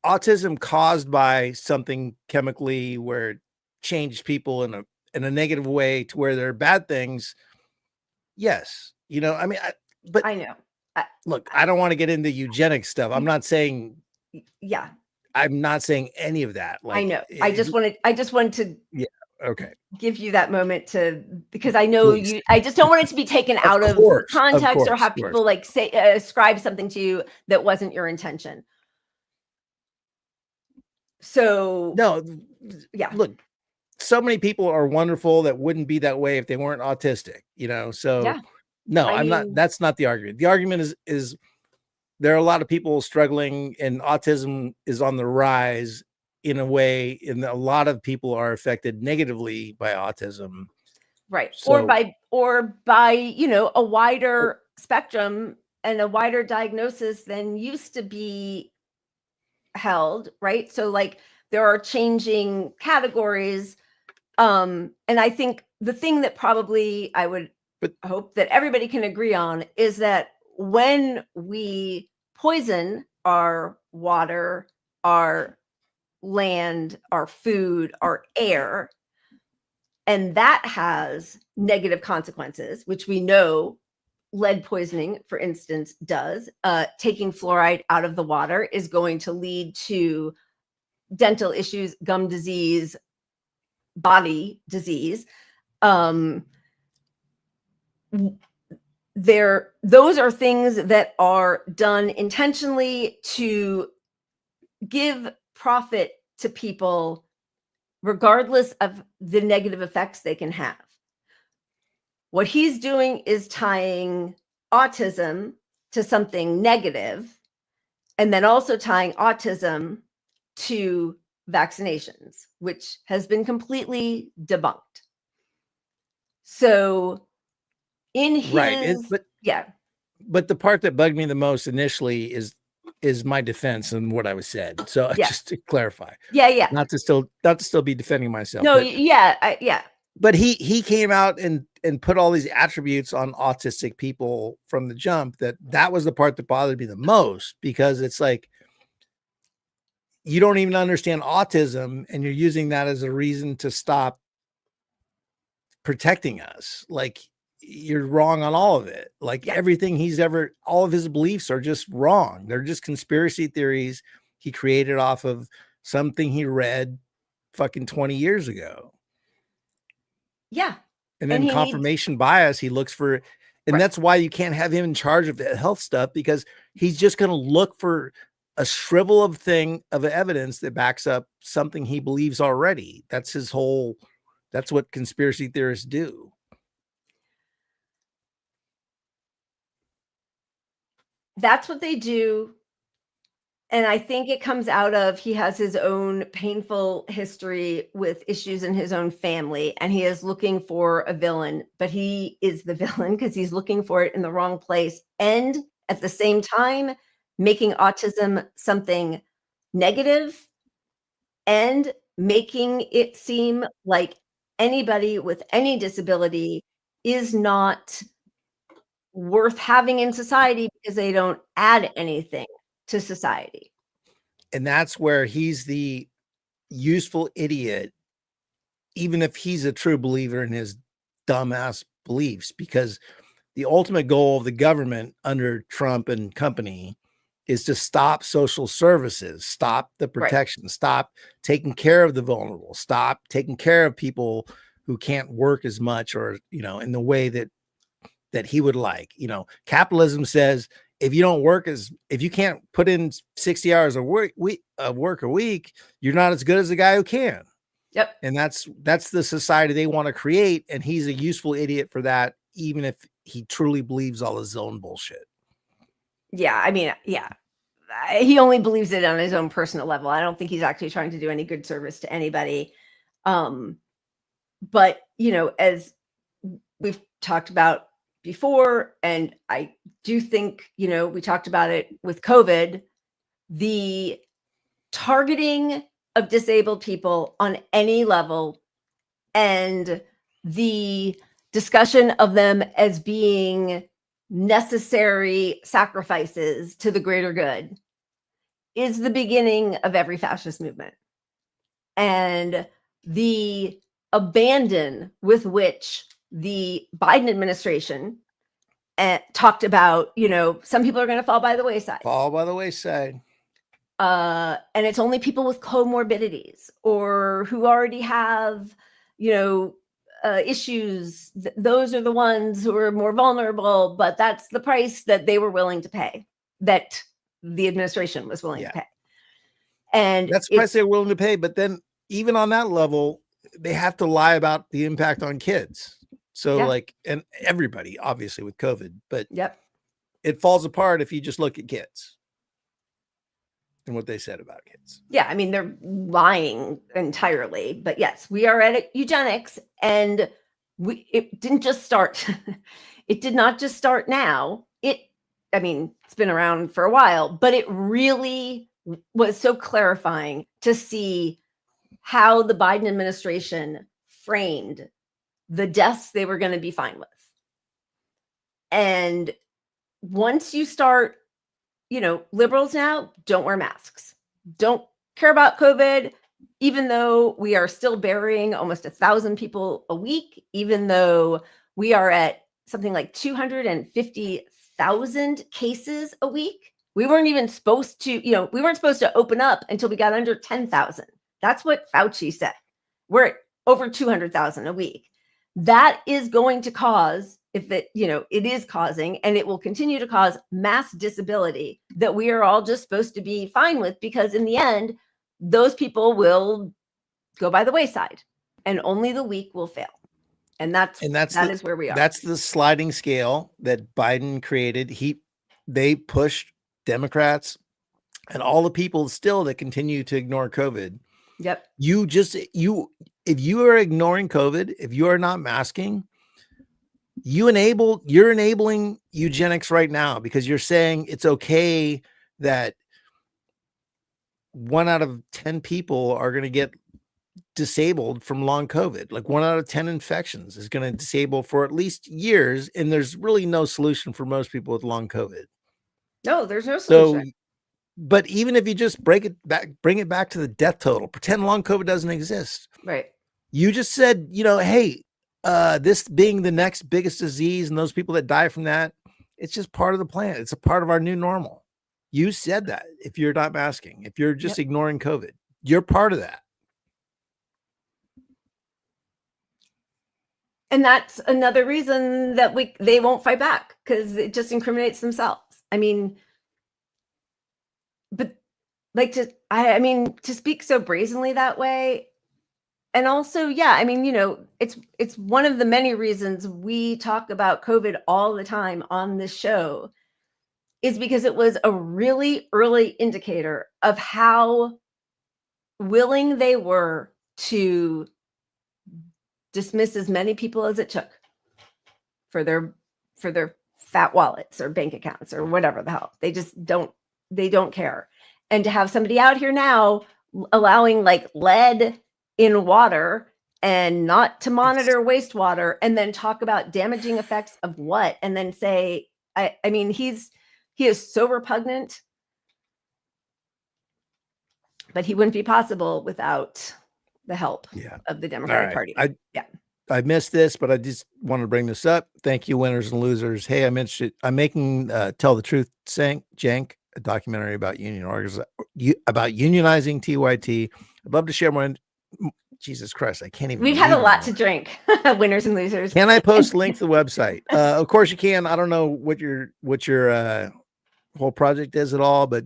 S3: autism caused by something chemically where it changed people in a negative way to where there are bad things. Yes. You know, I mean, but
S2: I know.
S3: Look, I don't want to get into eugenics stuff. I'm not saying, I'm not saying any of that. Like,
S2: I know. I just wanted to give you that moment because I know I just don't want it to be taken out of context or have people like say ascribe something to you that wasn't your intention. So
S3: no, look, so many people are wonderful that wouldn't be that way if they weren't autistic, you know? So no, I'm not, that's not the argument. The argument is there are a lot of people struggling and autism is on the rise in a way, and a lot of people are affected negatively by autism.
S2: Right. So, or by, you know, a wider spectrum and a wider diagnosis than used to be held, right? So like there are changing categories. And I think the thing that probably I would hope that everybody can agree on is that when we poison our water, our land, our food, our air, and that has negative consequences, which we know lead poisoning, for instance, does. Taking fluoride out of the water is going to lead to dental issues, gum disease, body disease. Those are things that are done intentionally to give profit to people regardless of the negative effects they can have. What he's doing is tying autism to something negative, and then also tying autism to vaccinations, which has been completely debunked. So in his
S3: but the part that bugged me the most initially is my defense and what I was said. So just to clarify, not to still be defending myself.
S2: No,
S3: but, but he came out and put all these attributes on autistic people from the jump. That was the part that bothered me the most, because it's like you don't even understand autism and you're using that as a reason to stop protecting us. Like, you're wrong on all of it. Like everything all of his beliefs are just wrong. They're just conspiracy theories he created off of something he read fucking 20 years ago.
S2: Yeah.
S3: And then confirmation bias, he looks for, and that's why you can't have him in charge of the health stuff, because he's just going to look for a shrivel of evidence that backs up something he believes already. That's his whole, that's what conspiracy theorists do.
S2: That's what they do. And I think it comes out of, he has his own painful history with issues in his own family, and he is looking for a villain, but he is the villain because he's looking for it in the wrong place. And at the same time, making autism something negative and making it seem like anybody with any disability is not worth having in society because they don't add anything to society.
S3: And that's where he's the useful idiot, even if he's a true believer in his dumbass beliefs, because the ultimate goal of the government under Trump and company is to stop social services, stop the protection, stop taking care of the vulnerable, stop taking care of people who can't work as much, or, in the way that he would like. Capitalism says, if you can't put in 60 hours of work a week, you're not as good as the guy who can.
S2: Yep.
S3: And that's the society they want to create. And he's a useful idiot for that, even if he truly believes all his own bullshit.
S2: Yeah. I mean, yeah. He only believes it on his own personal level. I don't think he's actually trying to do any good service to anybody. But, as we've talked about before, and I do think, we talked about it with COVID, the targeting of disabled people on any level and the discussion of them as being necessary sacrifices to the greater good is the beginning of every fascist movement. And the abandon with which the Biden administration talked about, some people are going to fall by the wayside. And it's only people with comorbidities or who already have, issues. Those are the ones who are more vulnerable, but that's the price that they were willing to pay, that the administration was willing to pay. And
S3: that's the price they're willing to pay. But then even on that level, they have to lie about the impact on kids. So and everybody, obviously, with COVID, but it falls apart if you just look at kids and what they said about kids.
S2: Yeah. I mean, they're lying entirely, but yes, we are at eugenics, and it didn't just start. It did not just start now. It's been around for a while, but it really was so clarifying to see how the Biden administration framed the deaths they were going to be fine with. And once you start, liberals now don't wear masks, don't care about COVID, even though we are still burying almost 1,000 people a week, even though we are at something like 250,000 cases a week. We weren't even supposed to, we weren't supposed to open up until we got under 10,000. That's what Fauci said. We're at over 200,000 a week. That is going to cause, if it, it is causing, and it will continue to cause mass disability that we are all just supposed to be fine with, because in the end, those people will go by the wayside and only the weak will fail. And that is where we are.
S3: That's the sliding scale that Biden created. They pushed Democrats and all the people still that continue to ignore COVID.
S2: Yep.
S3: If you are ignoring COVID, if you are not masking, you're enabling eugenics right now, because you're saying it's okay that 1 out of 10 people are going to get disabled from long COVID. Like 1 out of 10 infections is going to disable for at least years. And there's really no solution for most people with long COVID.
S2: No, there's no solution.
S3: But even if you just bring it back to the death total, pretend long COVID doesn't exist.
S2: Right.
S3: You just said, hey, this being the next biggest disease and those people that die from that, it's just part of the plan. It's a part of our new normal. You said that. If you're not masking, if you're just ignoring COVID, you're part of that.
S2: And that's another reason that they won't fight back, because it just incriminates themselves. I mean, but like to speak so brazenly that way. And also, yeah, I mean, it's one of the many reasons we talk about COVID all the time on this show, is because it was a really early indicator of how willing they were to dismiss as many people as it took for their fat wallets or bank accounts or whatever the hell. They don't care. And to have somebody out here now allowing like lead in water and not to monitor wastewater, and then talk about damaging effects of what, and then say, I mean, he is so repugnant, but he wouldn't be possible without the help of the Democratic Party.
S3: I missed this, but I just want to bring this up. Thank you, winners and losers. Hey, I'm interested. I'm making Tell the Truth, Jank, a documentary about unionizing TYT. I'd love to share more. Jesus Christ, I can't even.
S2: We've had a lot to drink, winners and losers.
S3: Can I post link to the website? Of course you can. I don't know what your whole project is at all, but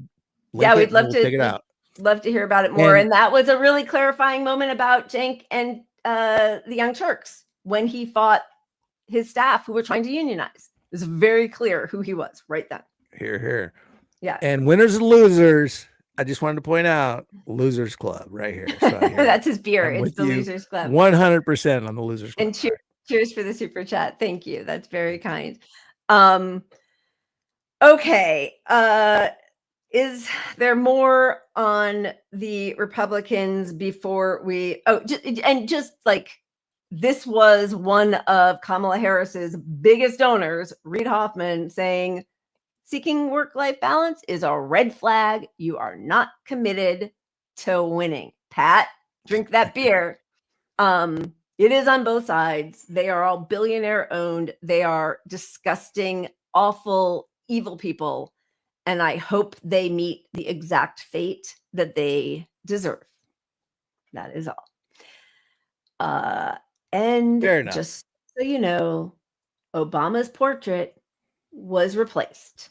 S2: yeah, we'd love to
S3: check it out.
S2: Love to hear about it more. And that was a really clarifying moment about Cenk and the Young Turks when he fought his staff who were trying to unionize. It was very clear who he was right then.
S3: Here.
S2: Yeah.
S3: And winners and losers. I just wanted to point out Losers Club right here. So
S2: that's his beer. It's the Losers Club.
S3: 100% on the Losers Club.
S2: And cheers for the super chat. Thank you. That's very kind. Okay. Is there more on the Republicans before we? Just like this was one of Kamala Harris's biggest donors, Reid Hoffman, saying seeking work-life balance is a red flag. You are not committed to winning. Pat, drink that beer. It is on both sides. They are all billionaire owned. They are disgusting, awful, evil people. And I hope they meet the exact fate that they deserve. That is all. And just so you know, Obama's portrait was replaced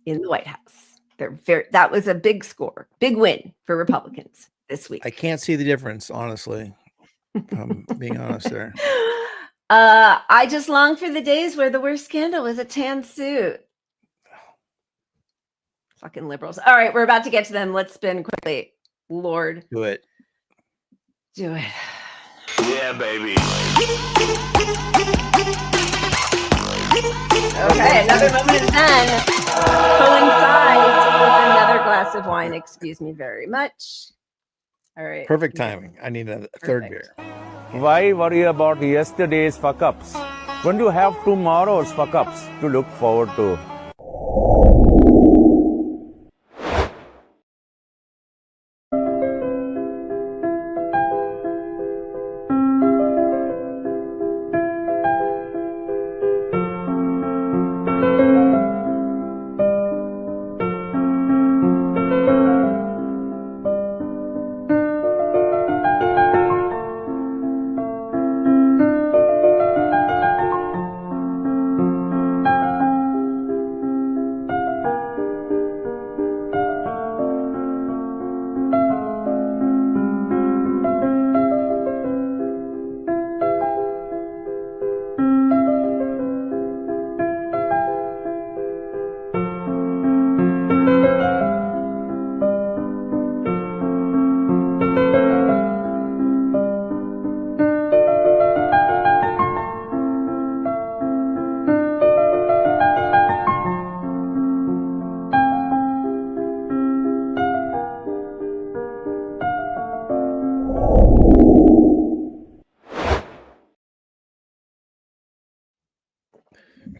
S2: in the White House. That was a big score, big win for Republicans this week.
S3: I can't see the difference, honestly. Being honest there.
S2: I just long for the days where the worst scandal was a tan suit. Fucking liberals. All right, we're about to get to them. Let's spin quickly. Lord.
S3: Do it.
S14: Yeah, baby.
S2: Okay, another moment of zen coincides with another glass of wine. Excuse me very much. All right.
S3: Perfect timing. I need a third beer.
S5: Why worry about yesterday's fuck-ups when you have tomorrow's fuck-ups to look forward to?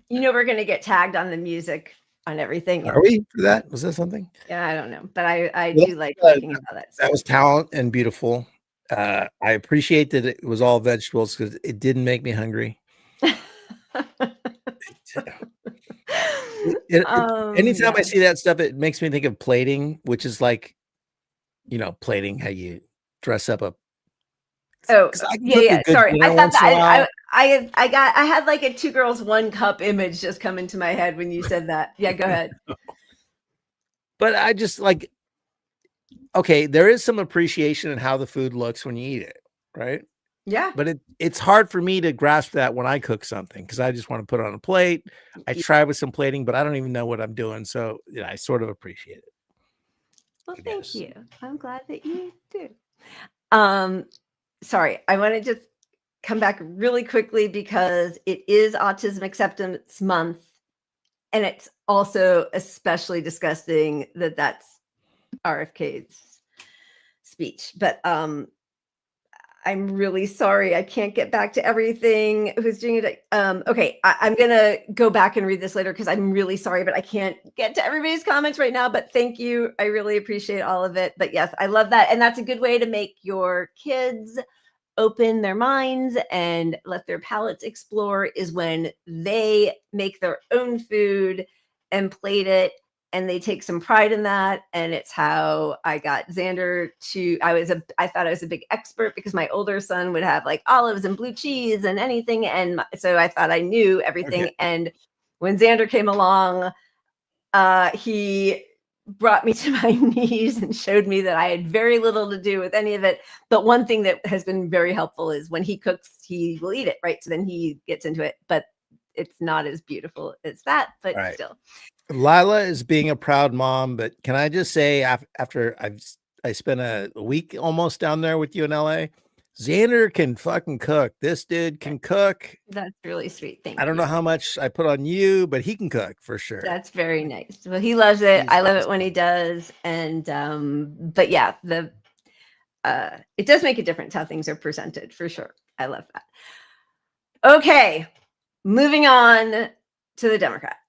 S2: You know, we're going to get tagged on the music on everything.
S3: Are we for that? Was that something?
S2: Yeah, I don't know, but I do like thinking about that.
S3: That was talent and beautiful. I appreciate that it was all vegetables because it didn't make me hungry. Anytime I see that stuff, it makes me think of plating, which is like, you know, plating, how you dress up a
S2: Oh,
S3: I can
S2: yeah. Sorry, I thought
S3: that
S2: I had like a 2 girls 1 cup image just come into my head when you said that. Yeah, go ahead.
S3: But I just like, okay, there is some appreciation in how the food looks when you eat it, right?
S2: Yeah.
S3: But it's hard for me to grasp that when I cook something because I just want to put it on a plate. I try with some plating, but I don't even know what I'm doing. So yeah, I sort of appreciate it.
S2: Well, thank you. I'm glad that you do. Sorry, I want to just come back really quickly because it is Autism Acceptance Month, and it's also especially disgusting that that's RFK's speech. But I'm really sorry. I can't get back to everything. Who's doing it? Okay, I'm going to go back and read this later because I'm really sorry, but I can't get to everybody's comments right now. But thank you. I really appreciate all of it. But yes, I love that. And that's a good way to make your kids open their minds and let their palates explore is when they make their own food and plate it. And they take some pride in that. And it's how I got Xander to, I thought I was a big expert because my older son would have like olives and blue cheese and anything. And so I thought I knew everything. Okay. And when Xander came along, he brought me to my knees and showed me that I had very little to do with any of it. But one thing that has been very helpful is when he cooks, he will eat it, right? So then he gets into it, but it's not as beautiful as that, but still.
S3: Lila is being a proud mom, but can I just say after I spent a week almost down there with you in LA, Xander can fucking cook. This dude can cook.
S2: That's really sweet. Thank you.
S3: I don't know how much I put on you, but he can cook for sure.
S2: That's very nice. Well, he loves it. I love it when he does. And but yeah, it does make a difference how things are presented for sure. I love that. Okay, moving on to the Democrats.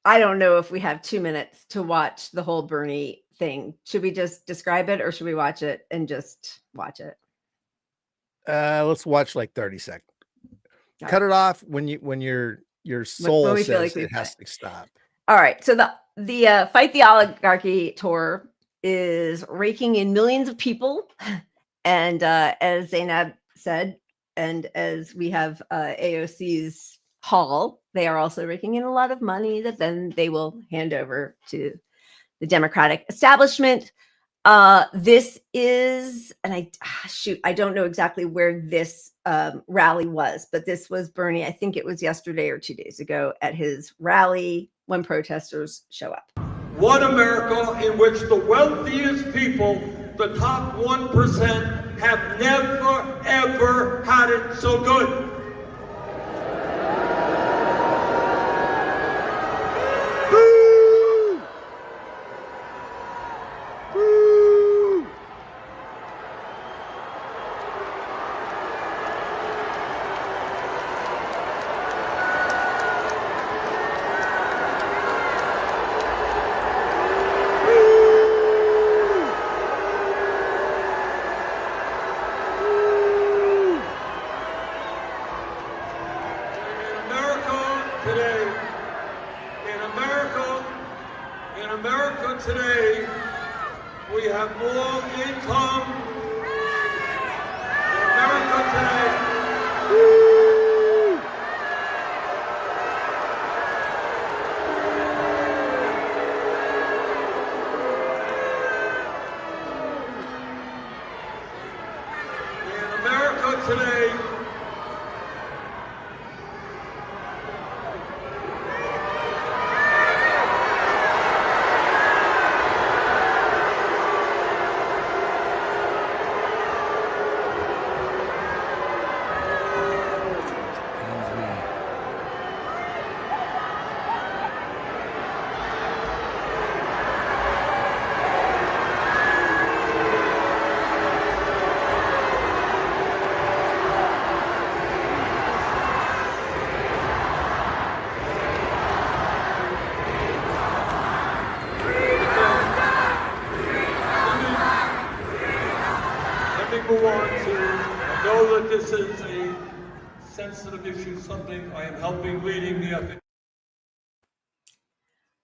S2: I don't know if we have 2 minutes to watch the whole Bernie thing. Should we just describe it or should we watch it and just watch it?
S3: Let's watch like 30 seconds. Cut it off when your soul says like it has to stop.
S2: All right. So the Fight the Oligarchy tour is raking in millions of people. And as Zainab said, and as we have AOC's haul, they are also raking in a lot of money that then they will hand over to the Democratic establishment. This is, and I don't know exactly where this rally was, but this was Bernie. I think it was yesterday or 2 days ago at his rally when protesters show up.
S14: One America in which the wealthiest people, the top 1%, have never, ever had it so good.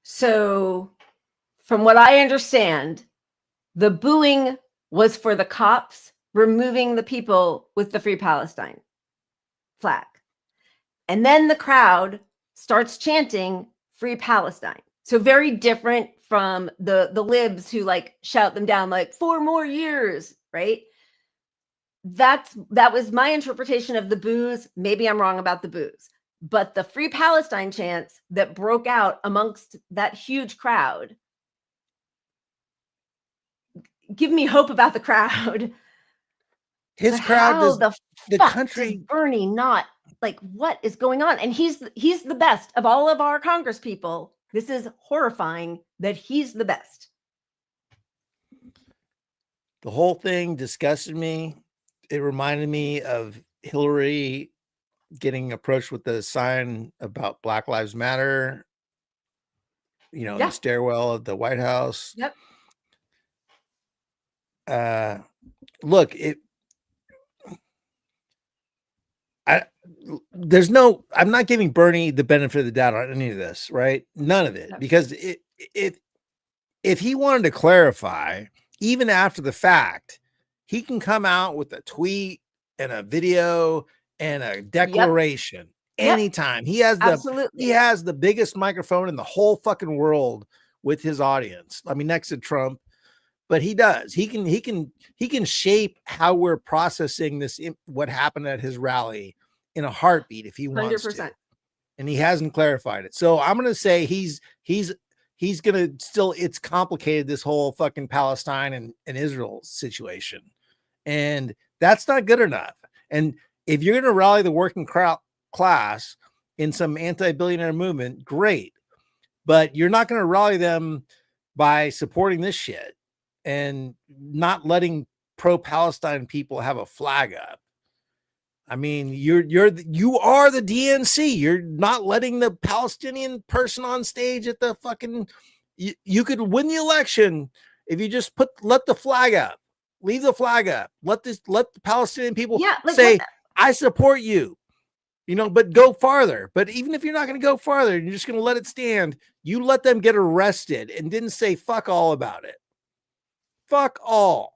S2: So, from what I understand, the booing was for the cops removing the people with the Free Palestine flag. And then the crowd starts chanting Free Palestine. So very different from the libs who like shout them down like 4 more years, right? That was my interpretation of the boos. Maybe I'm wrong about the boos, but the Free Palestine chants that broke out amongst that huge crowd give me hope about the crowd.
S3: His crowd does
S2: the country does Bernie not like what is going on? And he's the best of all of our Congress people. This is horrifying that he's the best.
S3: The whole thing disgusted me. It reminded me of Hillary getting approached with the sign about Black Lives Matter, in the stairwell of the White House.
S2: Yep.
S3: Look, I'm not giving Bernie the benefit of the doubt on any of this, right? None of it, because if he wanted to clarify, even after the fact, he can come out with a tweet and a video and a declaration anytime. He has the biggest microphone in the whole fucking world with his audience. I mean, next to Trump, but he does. He can shape how we're processing this, what happened at his rally, in a heartbeat if he wants 100%. To. And he hasn't clarified it. So I'm going to say he's going to still, it's complicated, this whole fucking Palestine and Israel situation. And that's not good enough. And if you're going to rally the working class in some anti-billionaire movement, great. But you're not going to rally them by supporting this shit and not letting pro-Palestine people have a flag up. I mean, you are the DNC. You're not letting the Palestinian person on stage at the fucking. You could win the election if you just let the flag up, leave the flag up. Let the Palestinian people say, "I support you," but go farther. But even if you're not going to go farther, you're just going to let it stand. You let them get arrested and didn't say fuck all about it. Fuck all.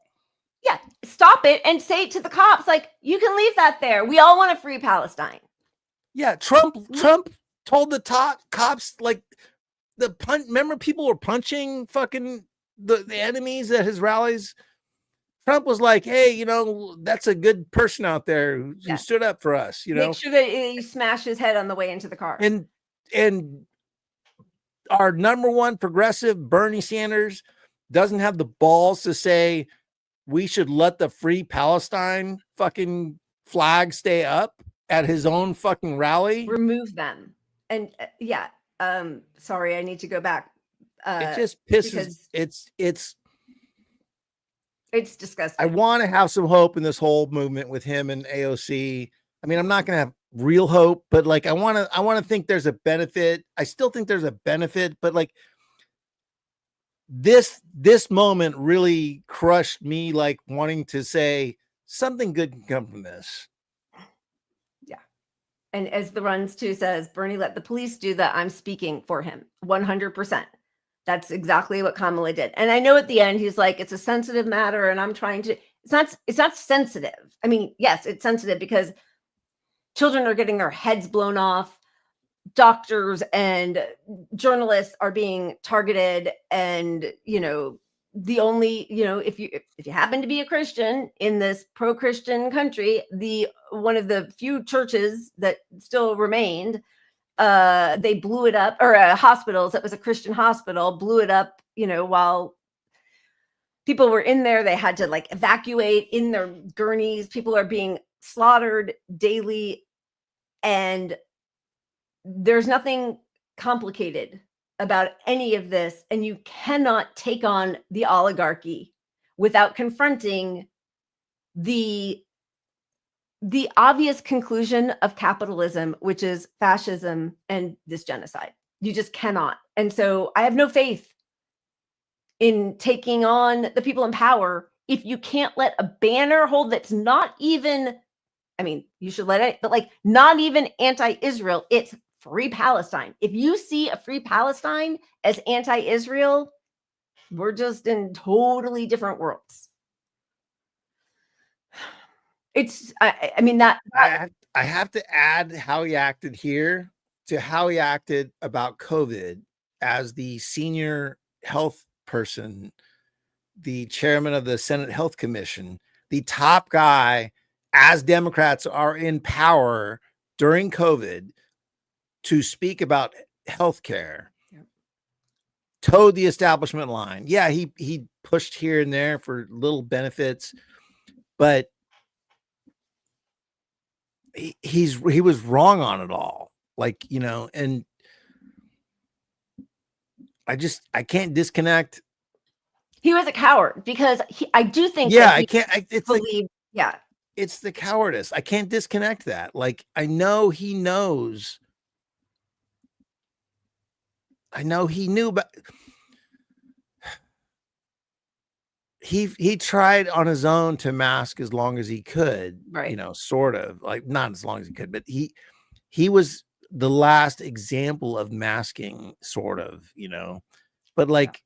S2: Yeah, stop it and say to the cops, like, you can leave that there. We all want to free Palestine.
S3: Yeah, Trump told the top cops, like, remember people were punching fucking the enemies at his rallies? Trump was like, hey, that's a good person out there who stood up for us,
S2: Make sure that you smash his head on the way into the car.
S3: And our number one progressive, Bernie Sanders, doesn't have the balls to say, we should let the Free Palestine fucking flag stay up at his own fucking rally.
S2: Remove them. And sorry, I need to go back.
S3: It just pisses. It's
S2: disgusting.
S3: I want to have some hope in this whole movement with him and AOC. I mean, I'm not going to have real hope, but like, I want to think there's a benefit. I still think there's a benefit, but like, this moment really crushed me, like wanting to say something good can come from this.
S2: Yeah. And as the Runs Too says, Bernie, let the police do that. I'm speaking for him 100%. That's exactly what Kamala did. And I know at the end, he's like, it's a sensitive matter. And I'm trying to, it's not sensitive. I mean, yes, it's sensitive because children are getting their heads blown off. Doctors and journalists are being targeted, and the only if you happen to be a Christian in this pro-Christian country, the one of the few churches that still remained, they blew it up, or hospitals that was a Christian hospital, blew it up while people were in there. They had to like evacuate in their gurneys. People are being slaughtered daily, and there's nothing complicated about any of this. And you cannot take on the oligarchy without confronting the obvious conclusion of capitalism, which is fascism and this genocide. You just cannot. And so I have no faith in taking on the people in power if you can't let a banner hold that's not even, I mean, you should let it, but like not even anti-Israel, it's Free Palestine. If you see a Free Palestine as anti-Israel, we're just in totally different worlds. It's, I mean, that
S3: I have to add how he acted here to how he acted about COVID as the senior health person, the chairman of the Senate Health Commission, the top guy, as Democrats are in power during COVID, to speak about healthcare. Yep. Towed the establishment line. Yeah, he pushed here and there for little benefits, but he was wrong on it all. Like, you know, and I can't disconnect.
S2: He was a coward because I do think
S3: I can't
S2: believe,
S3: it's the cowardice. I can't disconnect that. Like, I know he knows. I know he knew, but he tried on his own to mask as long as he could,
S2: right?
S3: You know, sort of, like, not as long as he could, but he was the last example of masking, sort of, you know, but like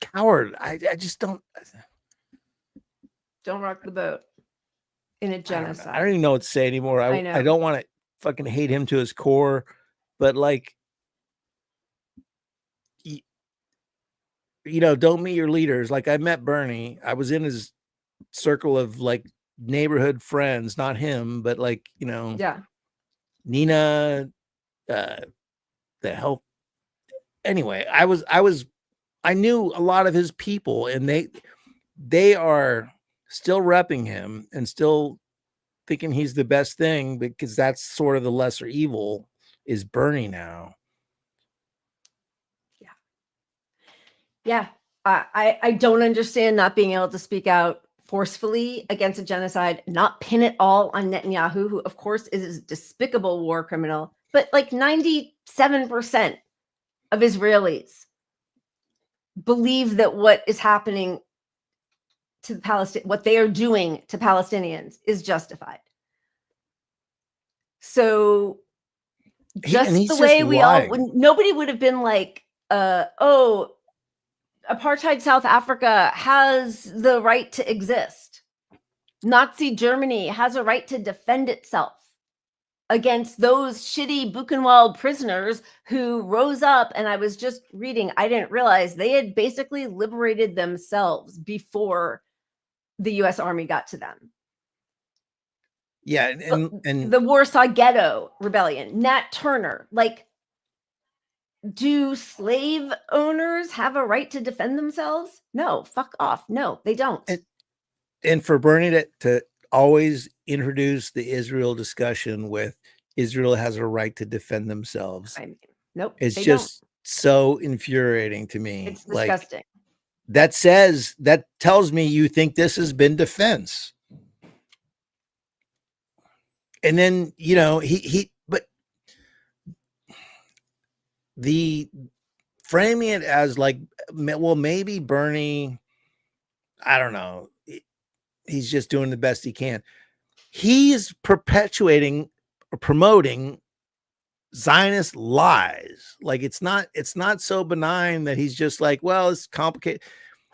S3: coward. I just don't
S2: rock the boat in a genocide.
S3: I don't even know what to say anymore. I don't want to fucking hate him to his core, but like, you know, don't meet your leaders. Like, I met Bernie. I was in his circle of like neighborhood friends, not him, but like, you know, Nina, the health. Anyway, I knew a lot of his people, and they are still repping him and still thinking he's the best thing, because that's sort of the lesser evil is Bernie now.
S2: Yeah. I don't understand not being able to speak out forcefully against a genocide, not pin it all on Netanyahu, who of course is a despicable war criminal, but like 97% of Israelis believe that what is happening to the Palestinians, what they are doing to Palestinians, is justified. So just the way we lying. Nobody would have been like, oh, apartheid South Africa has the right to exist. Nazi Germany has a right to defend itself against those shitty Buchenwald prisoners who rose up. And I was just reading, I didn't realize they had basically liberated themselves before the U.S. Army got to them.
S3: Yeah. And
S2: the Warsaw Ghetto Rebellion, Nat Turner, like, do slave owners have a right to defend themselves? No, fuck off. No, they don't.
S3: And for Bernie to always introduce the Israel discussion with Israel has a right to defend themselves.
S2: I mean, nope.
S3: It's just so infuriating to me.
S2: It's disgusting.
S3: Like, that tells me you think this has been defense. And then, you know, but the framing it as like, well, maybe Bernie, I don't know, he's just doing the best he can. He's perpetuating or promoting Zionist lies. Like, it's not so benign that he's just like, well, it's complicated.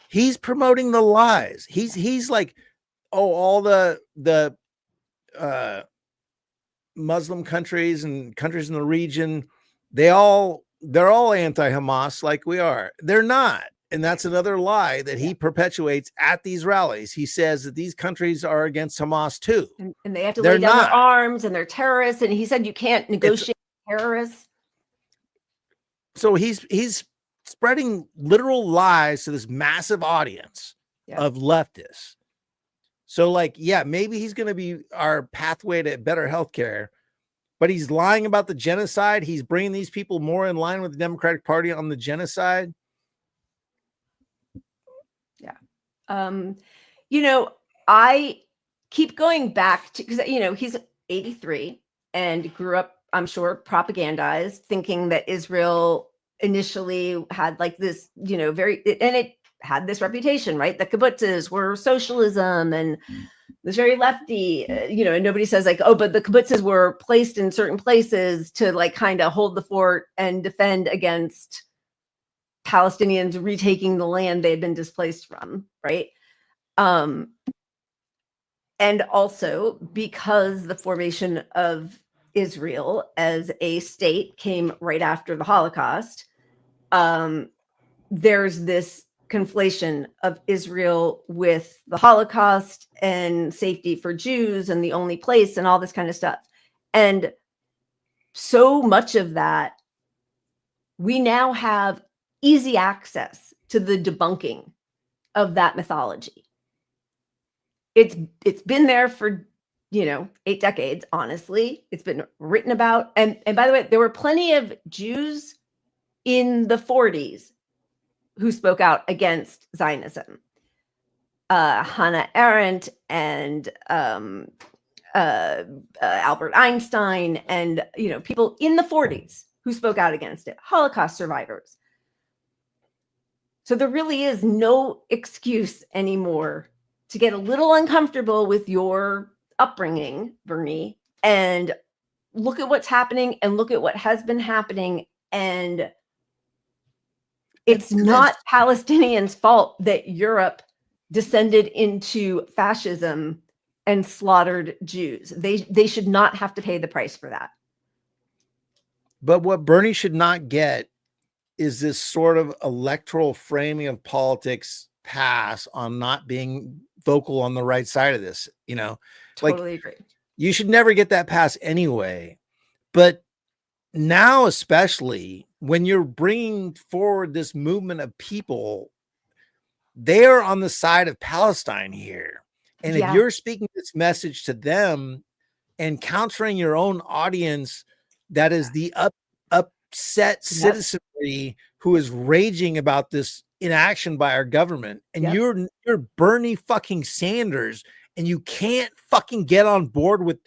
S3: He's promoting the lies. He's like, oh, all the Muslim countries and countries in the region, they're all anti-Hamas like we are. They're not. And that's another lie that he perpetuates at these rallies. He says that these countries are against Hamas too.
S2: And they have to lay down their arms, and they're terrorists. And he said you can't negotiate with terrorists.
S3: So he's spreading literal lies to this massive audience of leftists. So like, yeah, maybe he's going to be our pathway to better healthcare, but he's lying about the genocide. He's bringing these people more in line with the Democratic Party on the genocide.
S2: You know, I keep going back to, because, you know, he's 83 and grew up, I'm sure, propagandized, thinking that Israel initially had like this, you know, and it had this reputation, right? The kibbutzes were socialism and it was very lefty, you know, and nobody says like, oh, but the kibbutzes were placed in certain places to like kind of hold the fort and defend against Palestinians retaking the land they had been displaced from, right? And also because the formation of Israel as a state came right after the Holocaust, there's this conflation of Israel with the Holocaust and safety for Jews and the only place and all this kind of stuff. And so much of that, we now have easy access to the debunking of that mythology. It's been there for 8 decades, honestly. It's been written about. And by the way, there were plenty of Jews in the 40s who spoke out against Zionism. Hannah Arendt and Albert Einstein and people in the 40s who spoke out against it, Holocaust survivors. So there really is no excuse anymore to get a little uncomfortable with your upbringing, Bernie, and look at what's happening and look at what has been happening. And it's not Palestinians' fault that Europe descended into fascism and slaughtered Jews. They should not have to pay the price for that.
S3: But what Bernie should not get is this sort of electoral framing of politics pass on not being vocal on the right side of this.
S2: Totally agree.
S3: You should never get that pass anyway. But now, especially when you're bringing forward this movement of people, they are on the side of Palestine here. And if you're speaking this message to them and countering your own audience, that is the upset citizenry who is raging about this inaction by our government, and you're Bernie fucking Sanders, and you can't fucking get on board with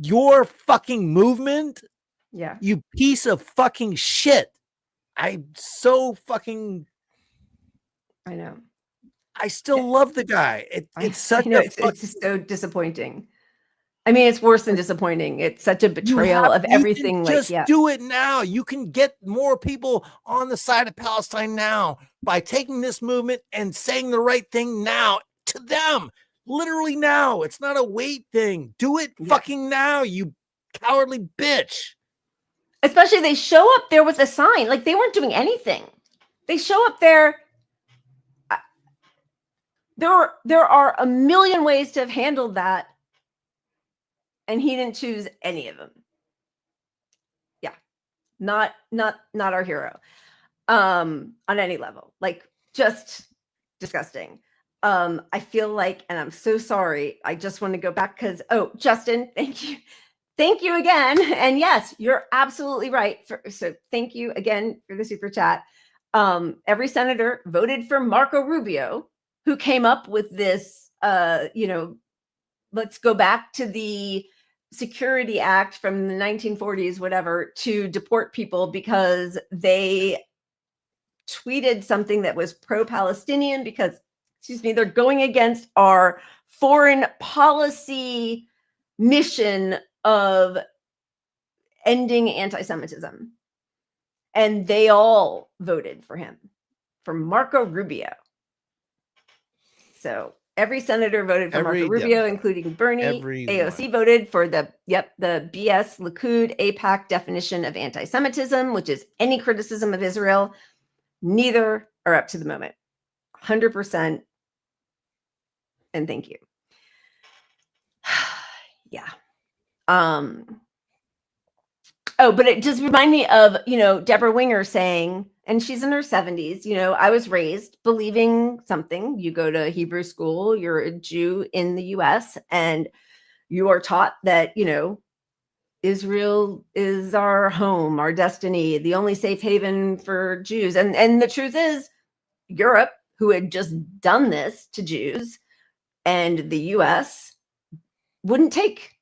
S3: your fucking movement.
S2: Yeah.
S3: You piece of fucking shit. I'm so fucking.
S2: I know.
S3: I still love the guy. It's such
S2: it's just so disappointing. I mean, it's worse than disappointing. It's such a betrayal of everything.
S3: Just do it now. You can get more people on the side of Palestine now by taking this movement and saying the right thing now to them. Literally now. It's not a wait thing. Do it fucking now, you cowardly bitch.
S2: Especially they show up there with a sign. Like they weren't doing anything. They show up there. There are a million ways to have handled that. And he didn't choose any of them. Yeah. Not our hero. On any level. Like just disgusting. I feel like, and I'm so sorry. I just want to go back because, Justin, thank you. Thank you again. And yes, you're absolutely right. So thank you again for the super chat. Every senator voted for Marco Rubio, who came up with this, let's go back to the Security Act from the 1940s, whatever, to deport people because they tweeted something that was pro-Palestinian because, they're going against our foreign policy mission of ending anti-Semitism. And they all voted for him, for Marco Rubio. So every senator voted for Marco Rubio, including Bernie. AOC voted for the BS Likud AIPAC definition of anti-Semitism, which is any criticism of Israel. Neither are up to the moment. 100%. And thank you. Yeah. But it just reminded me of, Deborah Winger saying, and she's in her 70s, I was raised believing something. You go to Hebrew school, you're a Jew in the US, and you are taught that, Israel is our home, our destiny, the only safe haven for Jews. And the truth is, Europe, who had just done this to Jews, and the US wouldn't take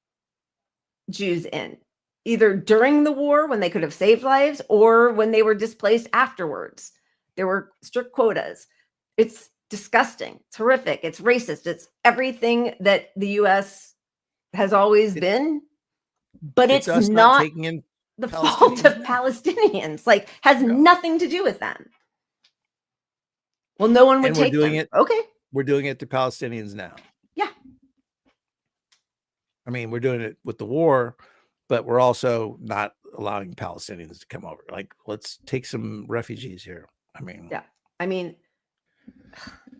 S2: Jews in, either during the war when they could have saved lives or when they were displaced afterwards. There were strict quotas. It's disgusting. It's horrific. It's racist. It's everything that the US has always been, but it's not
S3: taking in
S2: the fault of Palestinians. Has nothing to do with them. Well, no one would take them.
S3: It.
S2: Okay.
S3: we're doing it to Palestinians now.
S2: Yeah.
S3: I mean, we're doing it with the war, but we're also not allowing Palestinians to come over. Like, let's take some refugees here. I mean,
S2: yeah. I mean,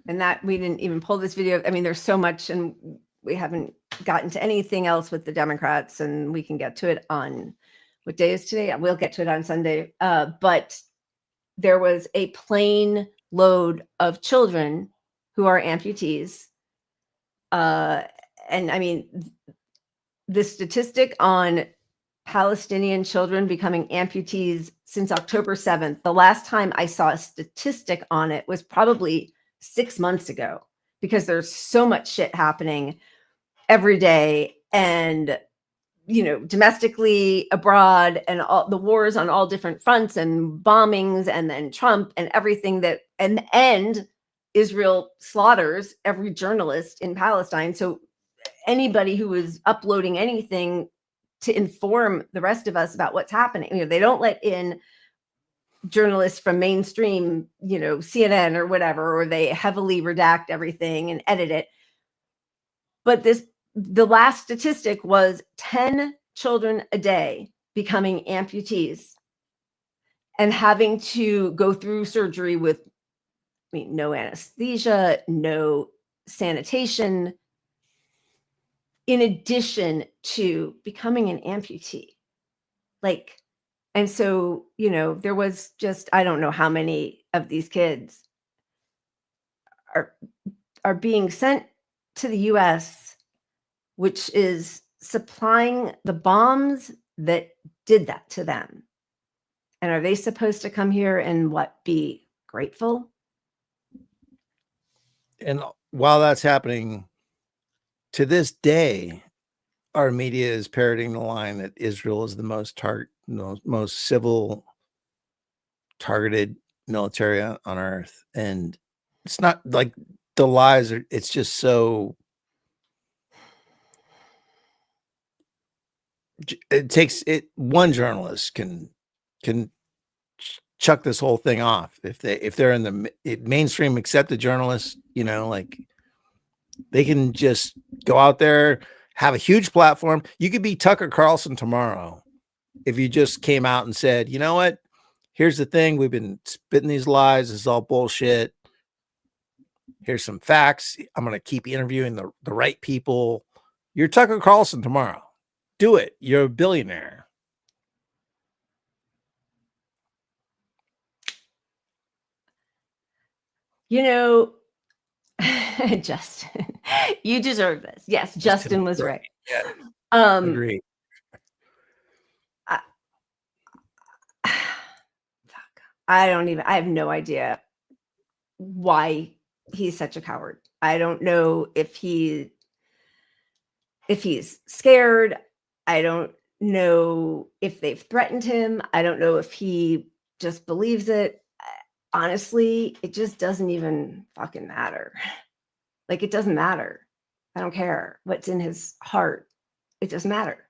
S2: and that we didn't even pull this video. I mean, there's so much, and we haven't gotten to anything else with the Democrats, and we can get to it on what day is today. We'll get to it on Sunday. But there was a plane load of children who are amputees. And I mean, the statistic on Palestinian children becoming amputees since October 7th, the last time I saw a statistic on it was probably 6 months ago, because there's so much shit happening every day, and domestically, abroad, and all the wars on all different fronts, and bombings, and then Trump, and everything that, and Israel slaughters every journalist in Palestine. So anybody who is uploading anything to inform the rest of us about what's happening, they don't let in journalists from mainstream, CNN or whatever, or they heavily redact everything and edit it. But the last statistic was 10 children a day becoming amputees and having to go through surgery with, no anesthesia, no sanitation, in addition to becoming an amputee. And so, there was just, I don't know how many of these kids are being sent to the US, which is supplying the bombs that did that to them. And are they supposed to come here and be grateful?
S3: And while that's happening, to this day, our media is parroting the line that Israel is the most civil targeted military on earth. And it's not like the lies are, it's just so, it takes it, one journalist can chuck this whole thing off. If they're in the mainstream accepted journalists, they can just go out there, have a huge platform. You could be Tucker Carlson tomorrow if you just came out and said, you know what, here's the thing, we've been spitting these lies, this is all bullshit, here's some facts, I'm going to keep interviewing the right people. You're Tucker Carlson tomorrow. Do it. You're a billionaire.
S2: Justin, you deserve this. Yes, Justin was right.
S3: Yeah.
S2: Agree. I have no idea why he's such a coward. I don't know if he's scared. I don't know if they've threatened him. I don't know if he just believes it. Honestly, it just doesn't even fucking matter. It doesn't matter. I don't care what's in his heart. It doesn't matter.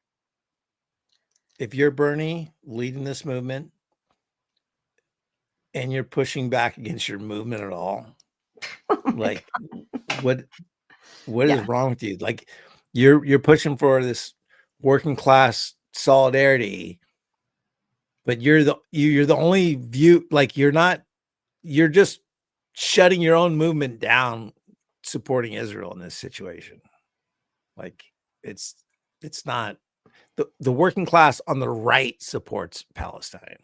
S3: If you're Bernie leading this movement and you're pushing back against your movement at all, what is wrong with you? You're pushing for this working class solidarity, but you're the only view, you're just shutting your own movement down, supporting Israel in this situation. It's not the working class on the right supports Palestine.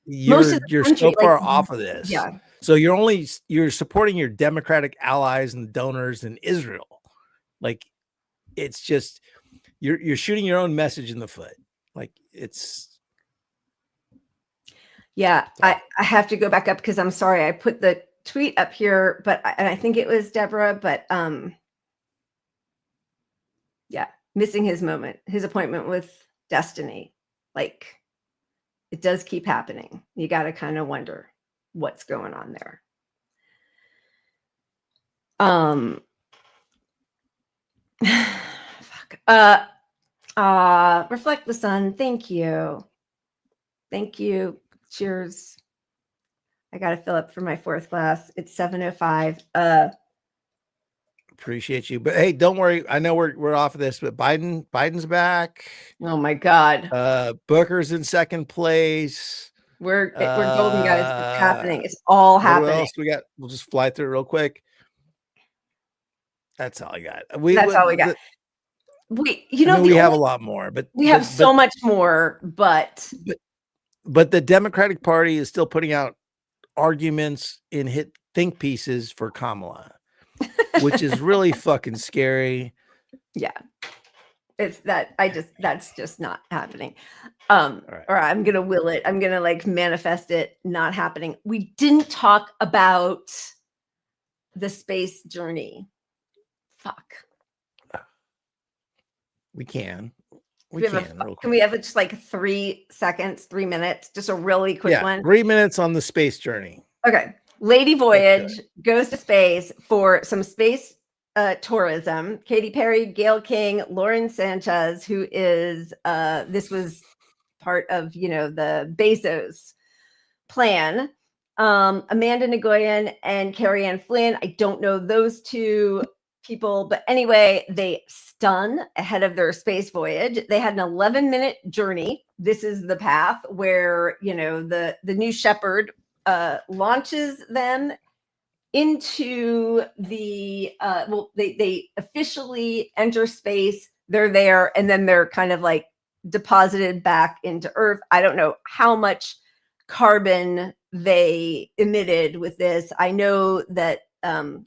S3: You're so far off of this.
S2: Yeah.
S3: So you're supporting your democratic allies and donors in Israel. It's just you're shooting your own message in the foot.
S2: Yeah, I have to go back up because I'm sorry I put the tweet up here, and I think it was Deborah, but missing his appointment with destiny. It does keep happening. You got to kind of wonder what's going on there. Reflect the Sun. Thank you. Cheers. I got to fill up for my 4th glass. It's 7:05.
S3: Appreciate you, but hey, don't worry. I know we're off of this, but Biden's back.
S2: Oh my God.
S3: Booker's in 2nd place.
S2: We're golden, guys. It's happening. It's all happening.
S3: What else we got? We'll just fly through it real quick. That's all I got.
S2: That's all we got. We
S3: have a lot more, but
S2: we have so much more, but
S3: the Democratic Party is still putting out arguments in think pieces for Kamala, which is really fucking scary.
S2: Yeah. It's that's just not happening. Right. Or I'm going to will it. I'm going to like manifest it not happening. We didn't talk about the space journey. Fuck.
S3: We can.
S2: Can we have just like 3 seconds, 3 minutes, just a really quick one?
S3: 3 minutes on the space journey.
S2: Okay. Lady Voyage goes to space for some space tourism. Katy Perry, Gayle King, Lauren Sanchez, who is this was part of the Bezos plan. Amanda Nguyen and Carrie Ann Flynn. I don't know those two people, but anyway, they stun ahead of their space voyage. They had an 11-minute journey. This is the path where the New Shepard launches them into the they officially enter space. They're there, and then they're kind of like deposited back into Earth. I don't know how much carbon they emitted with this. I know that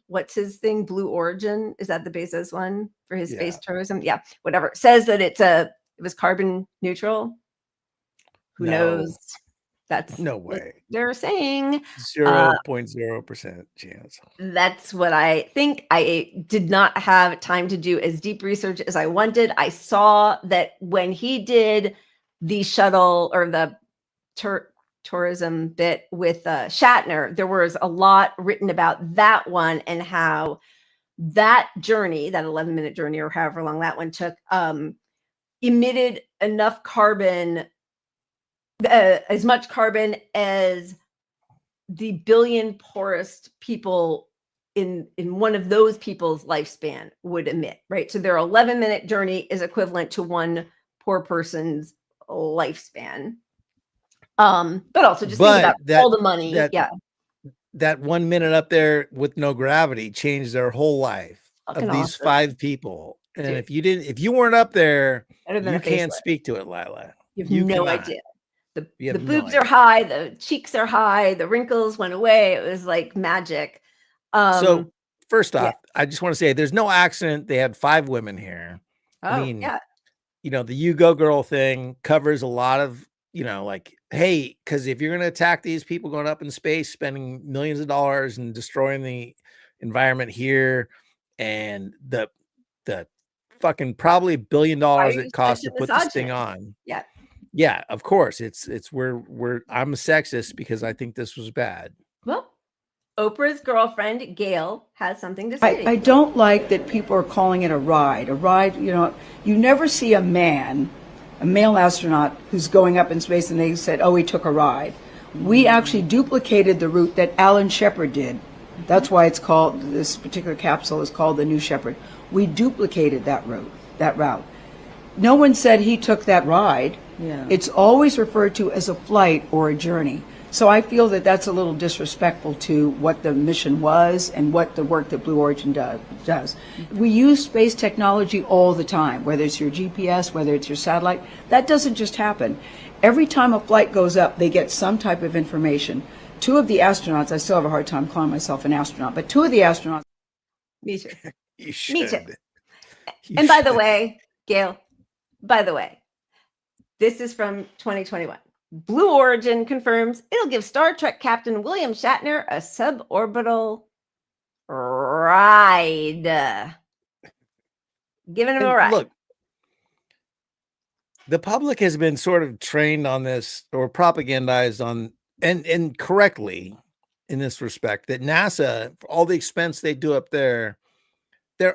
S2: what's his thing? Blue Origin, is that the Bezos one for his space tourism? Yeah, whatever. Says that it was carbon neutral. Who knows? That's
S3: no way.
S2: They're saying
S3: 0.0% chance.
S2: That's what I think. I did not have time to do as deep research as I wanted. I saw that when he did the shuttle or the tourism bit with Shatner, there was a lot written about that one and how that journey, that 11-minute journey or however long that one took, emitted enough carbon, as much carbon as the billion poorest people in one of those people's lifespan would emit, right? So their 11-minute journey is equivalent to one poor person's lifespan. But also just think about all the money.
S3: That 1 minute up there with no gravity changed their whole life of these 5 people. And dude, if you weren't up there, you can't speak to it, Lila.
S2: You have no idea. The boobs are high, the cheeks are high, the wrinkles went away. It was like magic.
S3: So first off, I just want to say there's no accident they had 5 women here. I mean, the You Go Girl thing covers a lot of, like, hey, because if you're going to attack these people going up in space, spending millions of dollars and destroying the environment here, and the fucking probably $1 billion it costs to put this thing on. Yeah, of course. It's I'm a sexist because I think this was bad.
S2: Well, Oprah's girlfriend, Gayle, has something to say.
S15: I don't like that people are calling it a ride. A ride, you never see a male astronaut who's going up in space and they said, oh, he took a ride. We actually duplicated the route that Alan Shepard did. That's why it's called, this particular capsule is called the New Shepard. We duplicated that route. No one said he took that ride. Yeah. It's always referred to as a flight or a journey. So I feel that that's a little disrespectful to what the mission was and what the work that Blue Origin does. We use space technology all the time, whether it's your GPS, whether it's your satellite. That doesn't just happen. Every time a flight goes up, they get some type of information. 2 of the astronauts, I still have a hard time calling myself an astronaut, but 2 of the astronauts.
S2: Me too.
S3: You should.
S2: Me too. And by the way, Gayle, this is from 2021. Blue Origin confirms it'll give Star Trek Captain William Shatner a suborbital ride. Giving him a ride.
S3: Look, the public has been sort of trained on this or propagandized on, and correctly in this respect, that NASA, for all the expense they do up there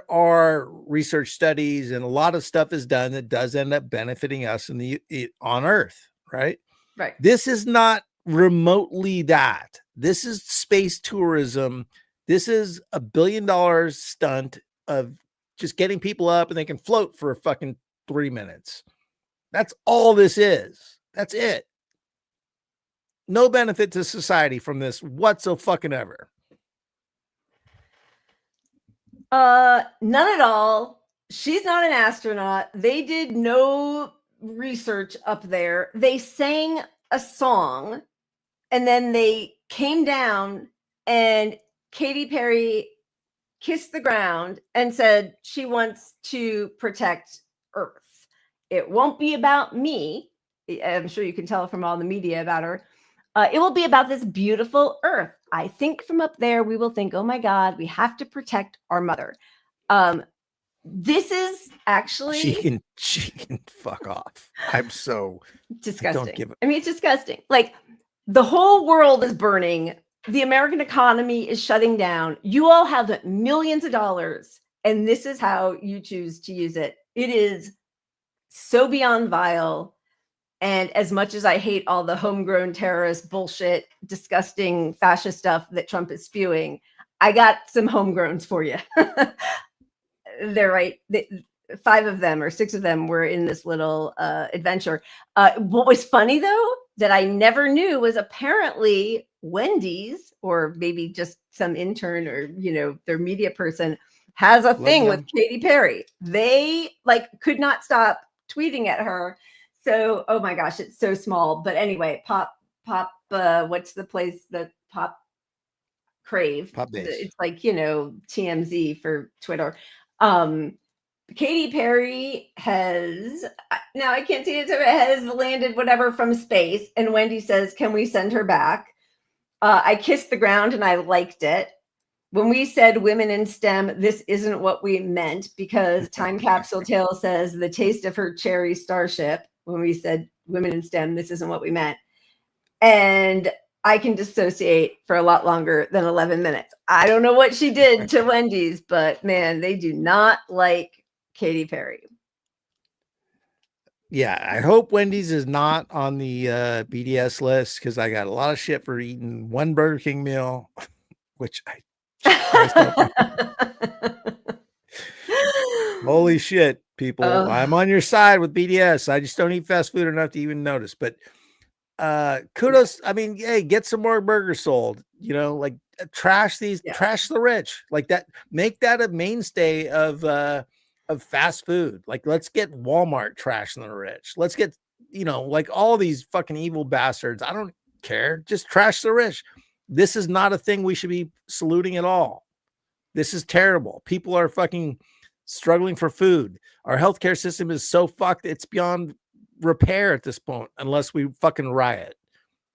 S3: are research studies and a lot of stuff is done that does end up benefiting us on Earth, right?
S2: Right.
S3: This is not remotely that. This is space tourism. This is $1 billion stunt of just getting people up and they can float for a fucking 3 minutes. That's all this is. That's it. No benefit to society from this whatsoever.
S2: None at all. She's not an astronaut. They did no research up there. They sang a song and then they came down and Katy Perry kissed the ground and said she wants to protect Earth. It won't be about me. I'm sure you can tell from all the media about her. It will be about this beautiful Earth. I think from up there, we will think, oh my God, we have to protect our mother. This is actually...
S3: She can fuck off. I'm so...
S2: Disgusting. I mean, it's disgusting. Like, the whole world is burning. The American economy is shutting down. You all have millions of dollars, and this is how you choose to use it. It is so beyond vile. And as much as I hate all the homegrown terrorist bullshit, disgusting fascist stuff that Trump is spewing, I got some homegrowns for you. They're right. 5 of them or 6 of them were in this little adventure. What was funny, though, that I never knew was apparently Wendy's, or maybe just some intern or, their media person, has a thing with Katy Perry. They could not stop tweeting at her. So, oh my gosh, it's so small. But anyway, Pop, what's the place that Pop Crave?
S3: Pop Base.
S2: It's TMZ for Twitter. Katy Perry has, now I can't see it, has landed whatever from space. And Wendy says, can we send her back? I kissed the ground and I liked it. When we said women in STEM, this isn't what we meant, because Time Capsule Tale says the taste of her cherry starship. When we said women in STEM, this isn't what we meant. And I can dissociate for a lot longer than 11 minutes. I don't know what she did to Wendy's, but man, they do not like Katy Perry.
S3: Yeah, I hope Wendy's is not on the BDS list, because I got a lot of shit for eating one Burger King meal, which holy shit, people. I'm on your side with BDS. I just don't eat fast food enough to even notice. But kudos. I mean, hey, get some more burgers sold. Trash trash the rich, like that. Make that a mainstay of fast food. Like, let's get Walmart trashing the rich. Let's get, all these fucking evil bastards. I don't care. Just trash the rich. This is not a thing we should be saluting at all. This is terrible. People are fucking struggling for food. Our healthcare system is so fucked. It's beyond repair at this point, unless we fucking riot.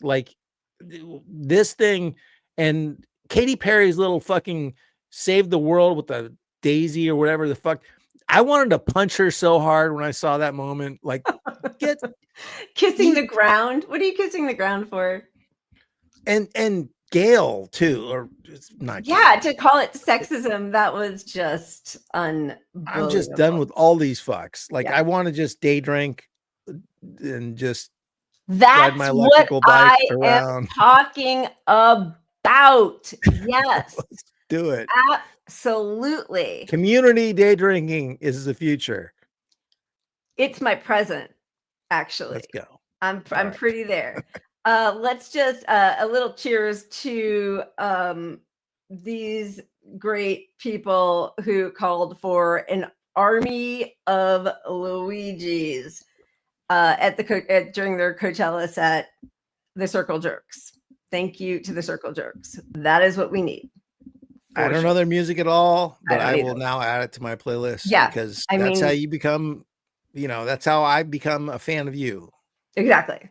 S3: Like, this thing, and Katy Perry's little fucking save the world with the daisy or whatever the fuck. I wanted to punch her so hard when I saw that moment. Like,
S2: kissing the ground. What are you kissing the ground for?
S3: And Gail too, or not?
S2: Yeah, Gail. To call it sexism, that was just unbelievable.
S3: I'm just done with all these fucks. Like, I want to just day drink and just ride my electrical bike around.
S2: Am talking about. Yes,
S3: let's do it.
S2: Absolutely.
S3: Community day drinking is the future.
S2: It's my present, actually.
S3: Let's go.
S2: I'm pretty there. Let's just a little cheers to these great people who called for an army of Luigis during their Coachella set, the Circle Jerks. Thank you to the Circle Jerks. That is what we need.
S3: I don't know their music at all, but I will now add it to my playlist.
S2: Yeah,
S3: because that's how you become, that's how I become a fan of you.
S2: Exactly.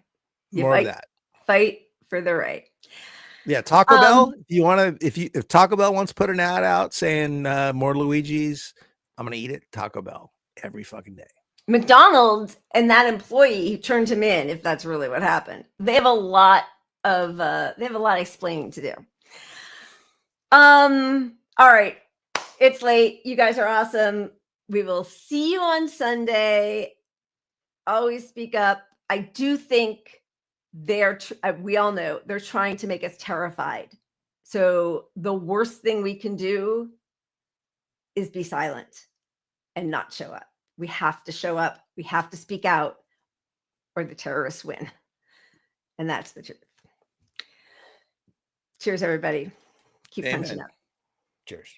S3: More of that.
S2: Fight for the right.
S3: Yeah, Taco Bell. If Taco Bell wants to put an ad out saying more Luigi's, I'm gonna eat it. Taco Bell every fucking day.
S2: McDonald's and that employee turned him in. If that's really what happened, they have a lot of explaining to do. All right, it's late. You guys are awesome. We will see you on Sunday. Always speak up. I do think we all know they're trying to make us terrified. So the worst thing we can do is be silent and not show up. We have to show up. We have to speak out, or the terrorists win. And that's the truth. Cheers, everybody. Keep punching up.
S3: Cheers.